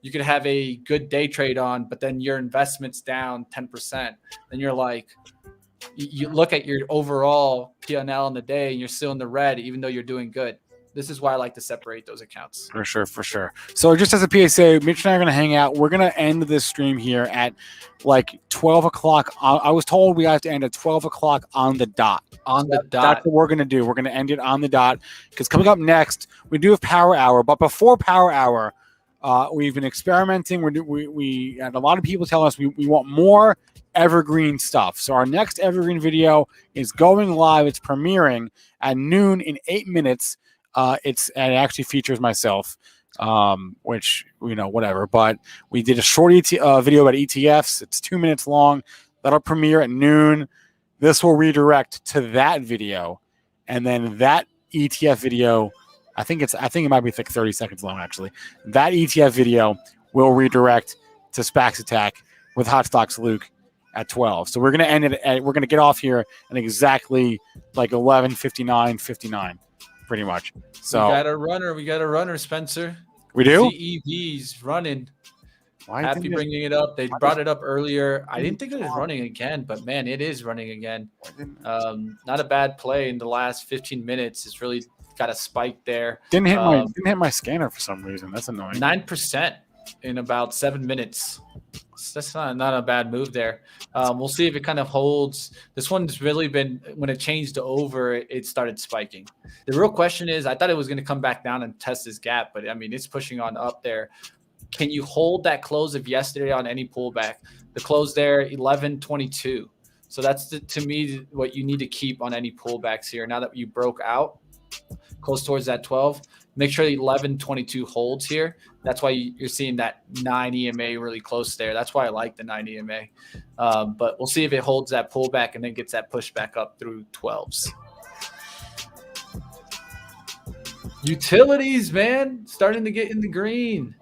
You could have a good day trade on, but then your investment's down 10%. Then you're like, you look at your overall P&L in the day and you're still in the red, even though you're doing good. This is why I like to separate those accounts. For sure. So just as a PSA, Mitch and I are going to hang out. We're going to end this stream here at like 12 o'clock. I was told we have to end at 12 o'clock on the dot. That's what we're going to do. We're going to end it on the dot, because coming up next, we do have Power Hour. But before Power Hour, we've been experimenting. We had a lot of people tell us we want more evergreen stuff. So our next evergreen video is going live. It's premiering at noon in 8 minutes. It actually features myself, which, whatever. But we did a short video about ETFs. It's 2 minutes long. That'll premiere at noon. This will redirect to that video, and then that ETF video, I think it might be like 30 seconds long, actually. That ETF video will redirect to SPACs Attack with Hot Stocks Luke at 12. So we're going to end it we're going to get off here at exactly like 11:59 pretty much. So we got a runner, Spencer. We do? CEV's running. Happy bringing it up. They brought it up earlier. I didn't think it was running again, but man, it is running again. Not a bad play in the last 15 minutes. It's really got a spike there. Didn't hit my scanner for some reason. That's annoying. 9% in about 7 minutes. That's not a bad move there. We'll see if it kind of holds. This one's really been, when it changed to over, it started spiking. The real question is, I thought it was going to come back down and test this gap, but I mean, it's pushing on up there. Can you hold that close of yesterday on any pullback? The close there, 11.22. So that's to me what you need to keep on any pullbacks here. Now that you broke out close towards that 12, make sure the 11.22 holds here. That's why you're seeing that 9 EMA really close there. That's why I like the 9 EMA. But we'll see if it holds that pullback and then gets that push back up through 12s. Utilities, man, starting to get in the green.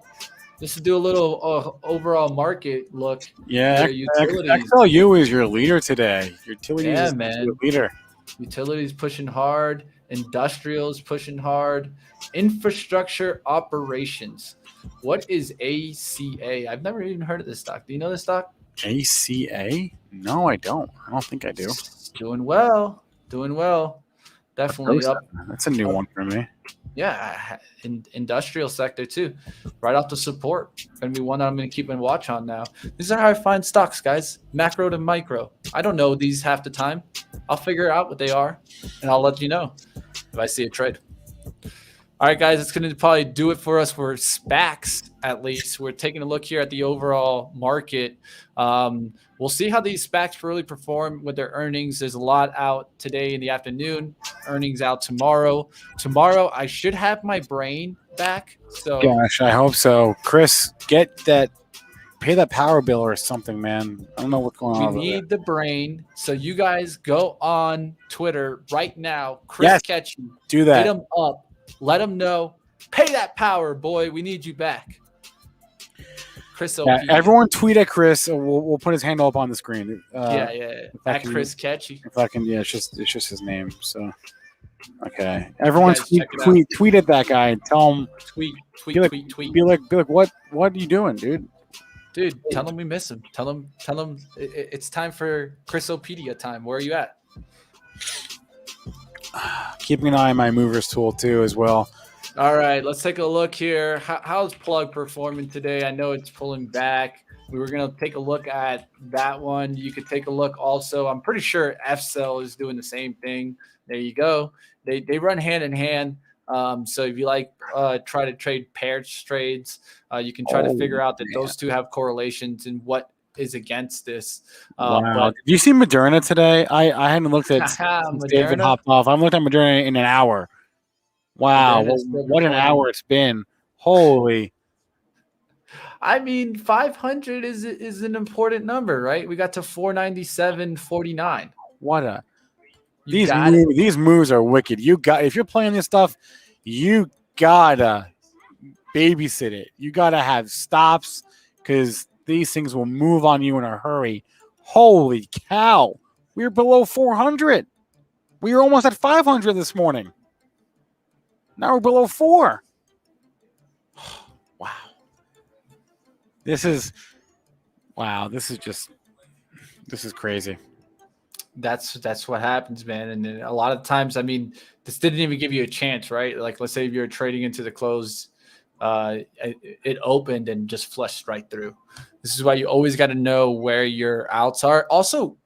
Just to do a little overall market look. Yeah, XLU is your leader today. Utilities is your leader. Utilities pushing hard. Industrials pushing hard. Infrastructure operations. What is ACA? I've never even heard of this stock. Do you know this stock? ACA? No, I don't. I don't think I do. Doing well. Definitely up. That's a new one for me. Yeah, in industrial sector too, right off the support. Gonna be one that I'm gonna keep in watch on now. These are how I find stocks, guys. Macro to micro. I don't know these half the time. I'll figure out what they are, and I'll let you know if I see a trade. All right, guys, it's going to probably do it for us for SPACs, at least. We're taking a look here at the overall market. We'll see how these SPACs really perform with their earnings. There's a lot out today in the afternoon. Earnings out tomorrow. Tomorrow, I should have my brain back. So, gosh, I hope so. Chris, pay that power bill or something, man. I don't know what's going on. We need the brain. So you guys go on Twitter right now. Chris Ketchy. Do that. Hit him up. Let him know. Pay that power, boy. We need you back. Chris OP. Everyone tweet at Chris. We'll put his handle up on the screen. At Chris Ketchy. If I can, it's just his name. So, okay. Everyone tweet at that guy and tell him. Tweet. Be like, what are you doing, dude? Dude, tell him we miss him. Tell him it's time for Chrisopedia time. Where are you at? Keeping an eye on my movers tool too as well. All right, let's take a look here. How's Plug performing today? I know it's pulling back. We were going to take a look at that one. You could take a look also. I'm pretty sure FCell is doing the same thing. There you go. They run hand in hand. So if you like try to trade paired trades, you can try to figure out that those two have correlations and what is against this. Wow. But, did you see Moderna today? I hadn't looked at David hopped off. I haven't looked at Moderna in an hour. Wow, what an hour it's been. Holy. I mean, 500 is an important number, right? We got to 497.49. What a these moves are wicked. If you're playing this stuff, you gotta babysit it. You gotta have stops because these things will move on you in a hurry. Holy cow. We're below 400. We were almost at 500 this morning. Now we're below 4. Wow. This is crazy. That's what happens, man. And a lot of times, I mean, this didn't even give you a chance, right? Like, let's say if you're trading into the close, it opened and just flushed right through. This is why you always got to know where your outs are. Also,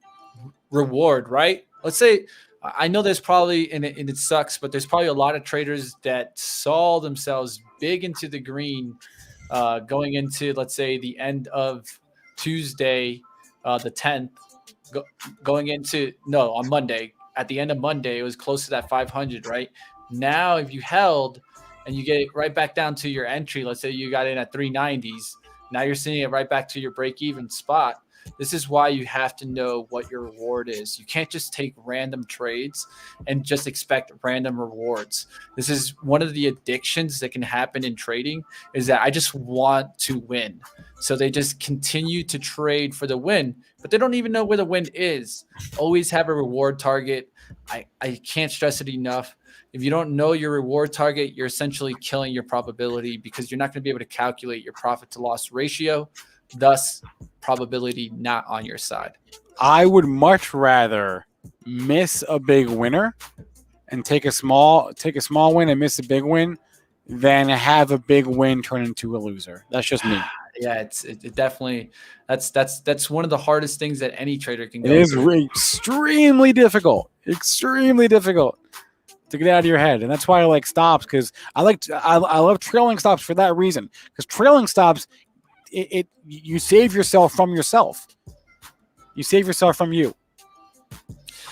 reward, right? Let's say, I know there's probably, and it sucks, but there's probably a lot of traders that saw themselves big into the green going into, let's say, the end of Tuesday, the 10th, on Monday. At the end of Monday, it was close to that 500, right? Now, if you held and you get it right back down to your entry, let's say you got in at 390s, now you're seeing it right back to your break-even spot. This is why you have to know what your reward is. You can't just take random trades and just expect random rewards. This is one of the addictions that can happen in trading, is that I just want to win. So they just continue to trade for the win, but they don't even know where the win is. Always have a reward target. I can't stress it enough. If you don't know your reward target, you're essentially killing your probability because you're not going to be able to calculate your profit to loss ratio. Thus, probability not on your side. I would much rather miss a big winner and take a small win and miss a big win than have a big win turn into a loser. That's just me. Yeah, it definitely that's one of the hardest things that any trader can go through. It is through. extremely difficult to get out of your head, and that's why I like stops, because I love trailing stops for that reason. Because trailing stops, you save yourself from yourself. You save yourself from you.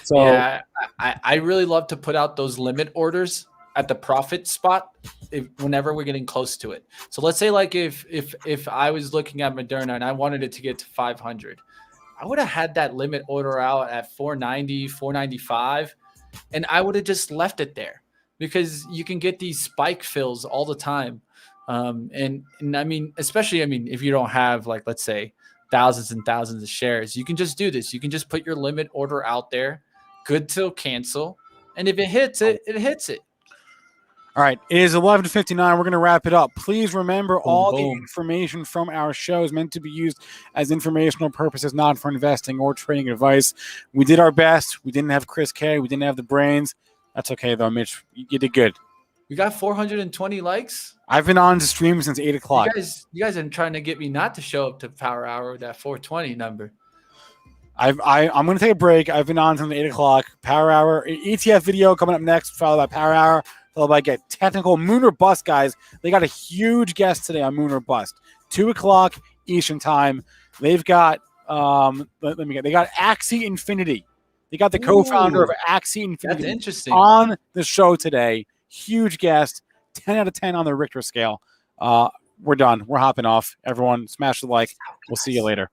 So yeah, I really love to put out those limit orders at the profit spot whenever we're getting close to it. So let's say like if I was looking at Moderna and I wanted it to get to 500, I would have had that limit order out at 490, 495, and I would have just left it there because you can get these spike fills all the time. And I mean, especially, if you don't have, like, let's say thousands and thousands of shares, you can just do this. You can just put your limit order out there, good till cancel. And if it hits it, it hits it. All right. It is 11:59. We're going to wrap it up. Please remember all the information from our show is meant to be used as informational purposes, not for investing or trading advice. We did our best. We didn't have Chris K. We didn't have the brains. That's okay, though, Mitch. You did good. We got 420 likes. I've been on to stream since 8 o'clock. You guys are trying to get me not to show up to Power Hour with that 420 number. I'm going to take a break. I've been on since 8 o'clock. Power Hour ETF video coming up next, followed by Power Hour, followed by Get Technical. Moon or Bust, guys. They got a huge guest today on Moon or Bust. 2 o'clock Eastern time. They've got they got Axie Infinity. They got the co-founder of Axie Infinity. That's interesting. On the show today. Huge guest. 10 out of 10 on the Richter scale. We're done. We're hopping off. Everyone, smash the like. We'll see you later.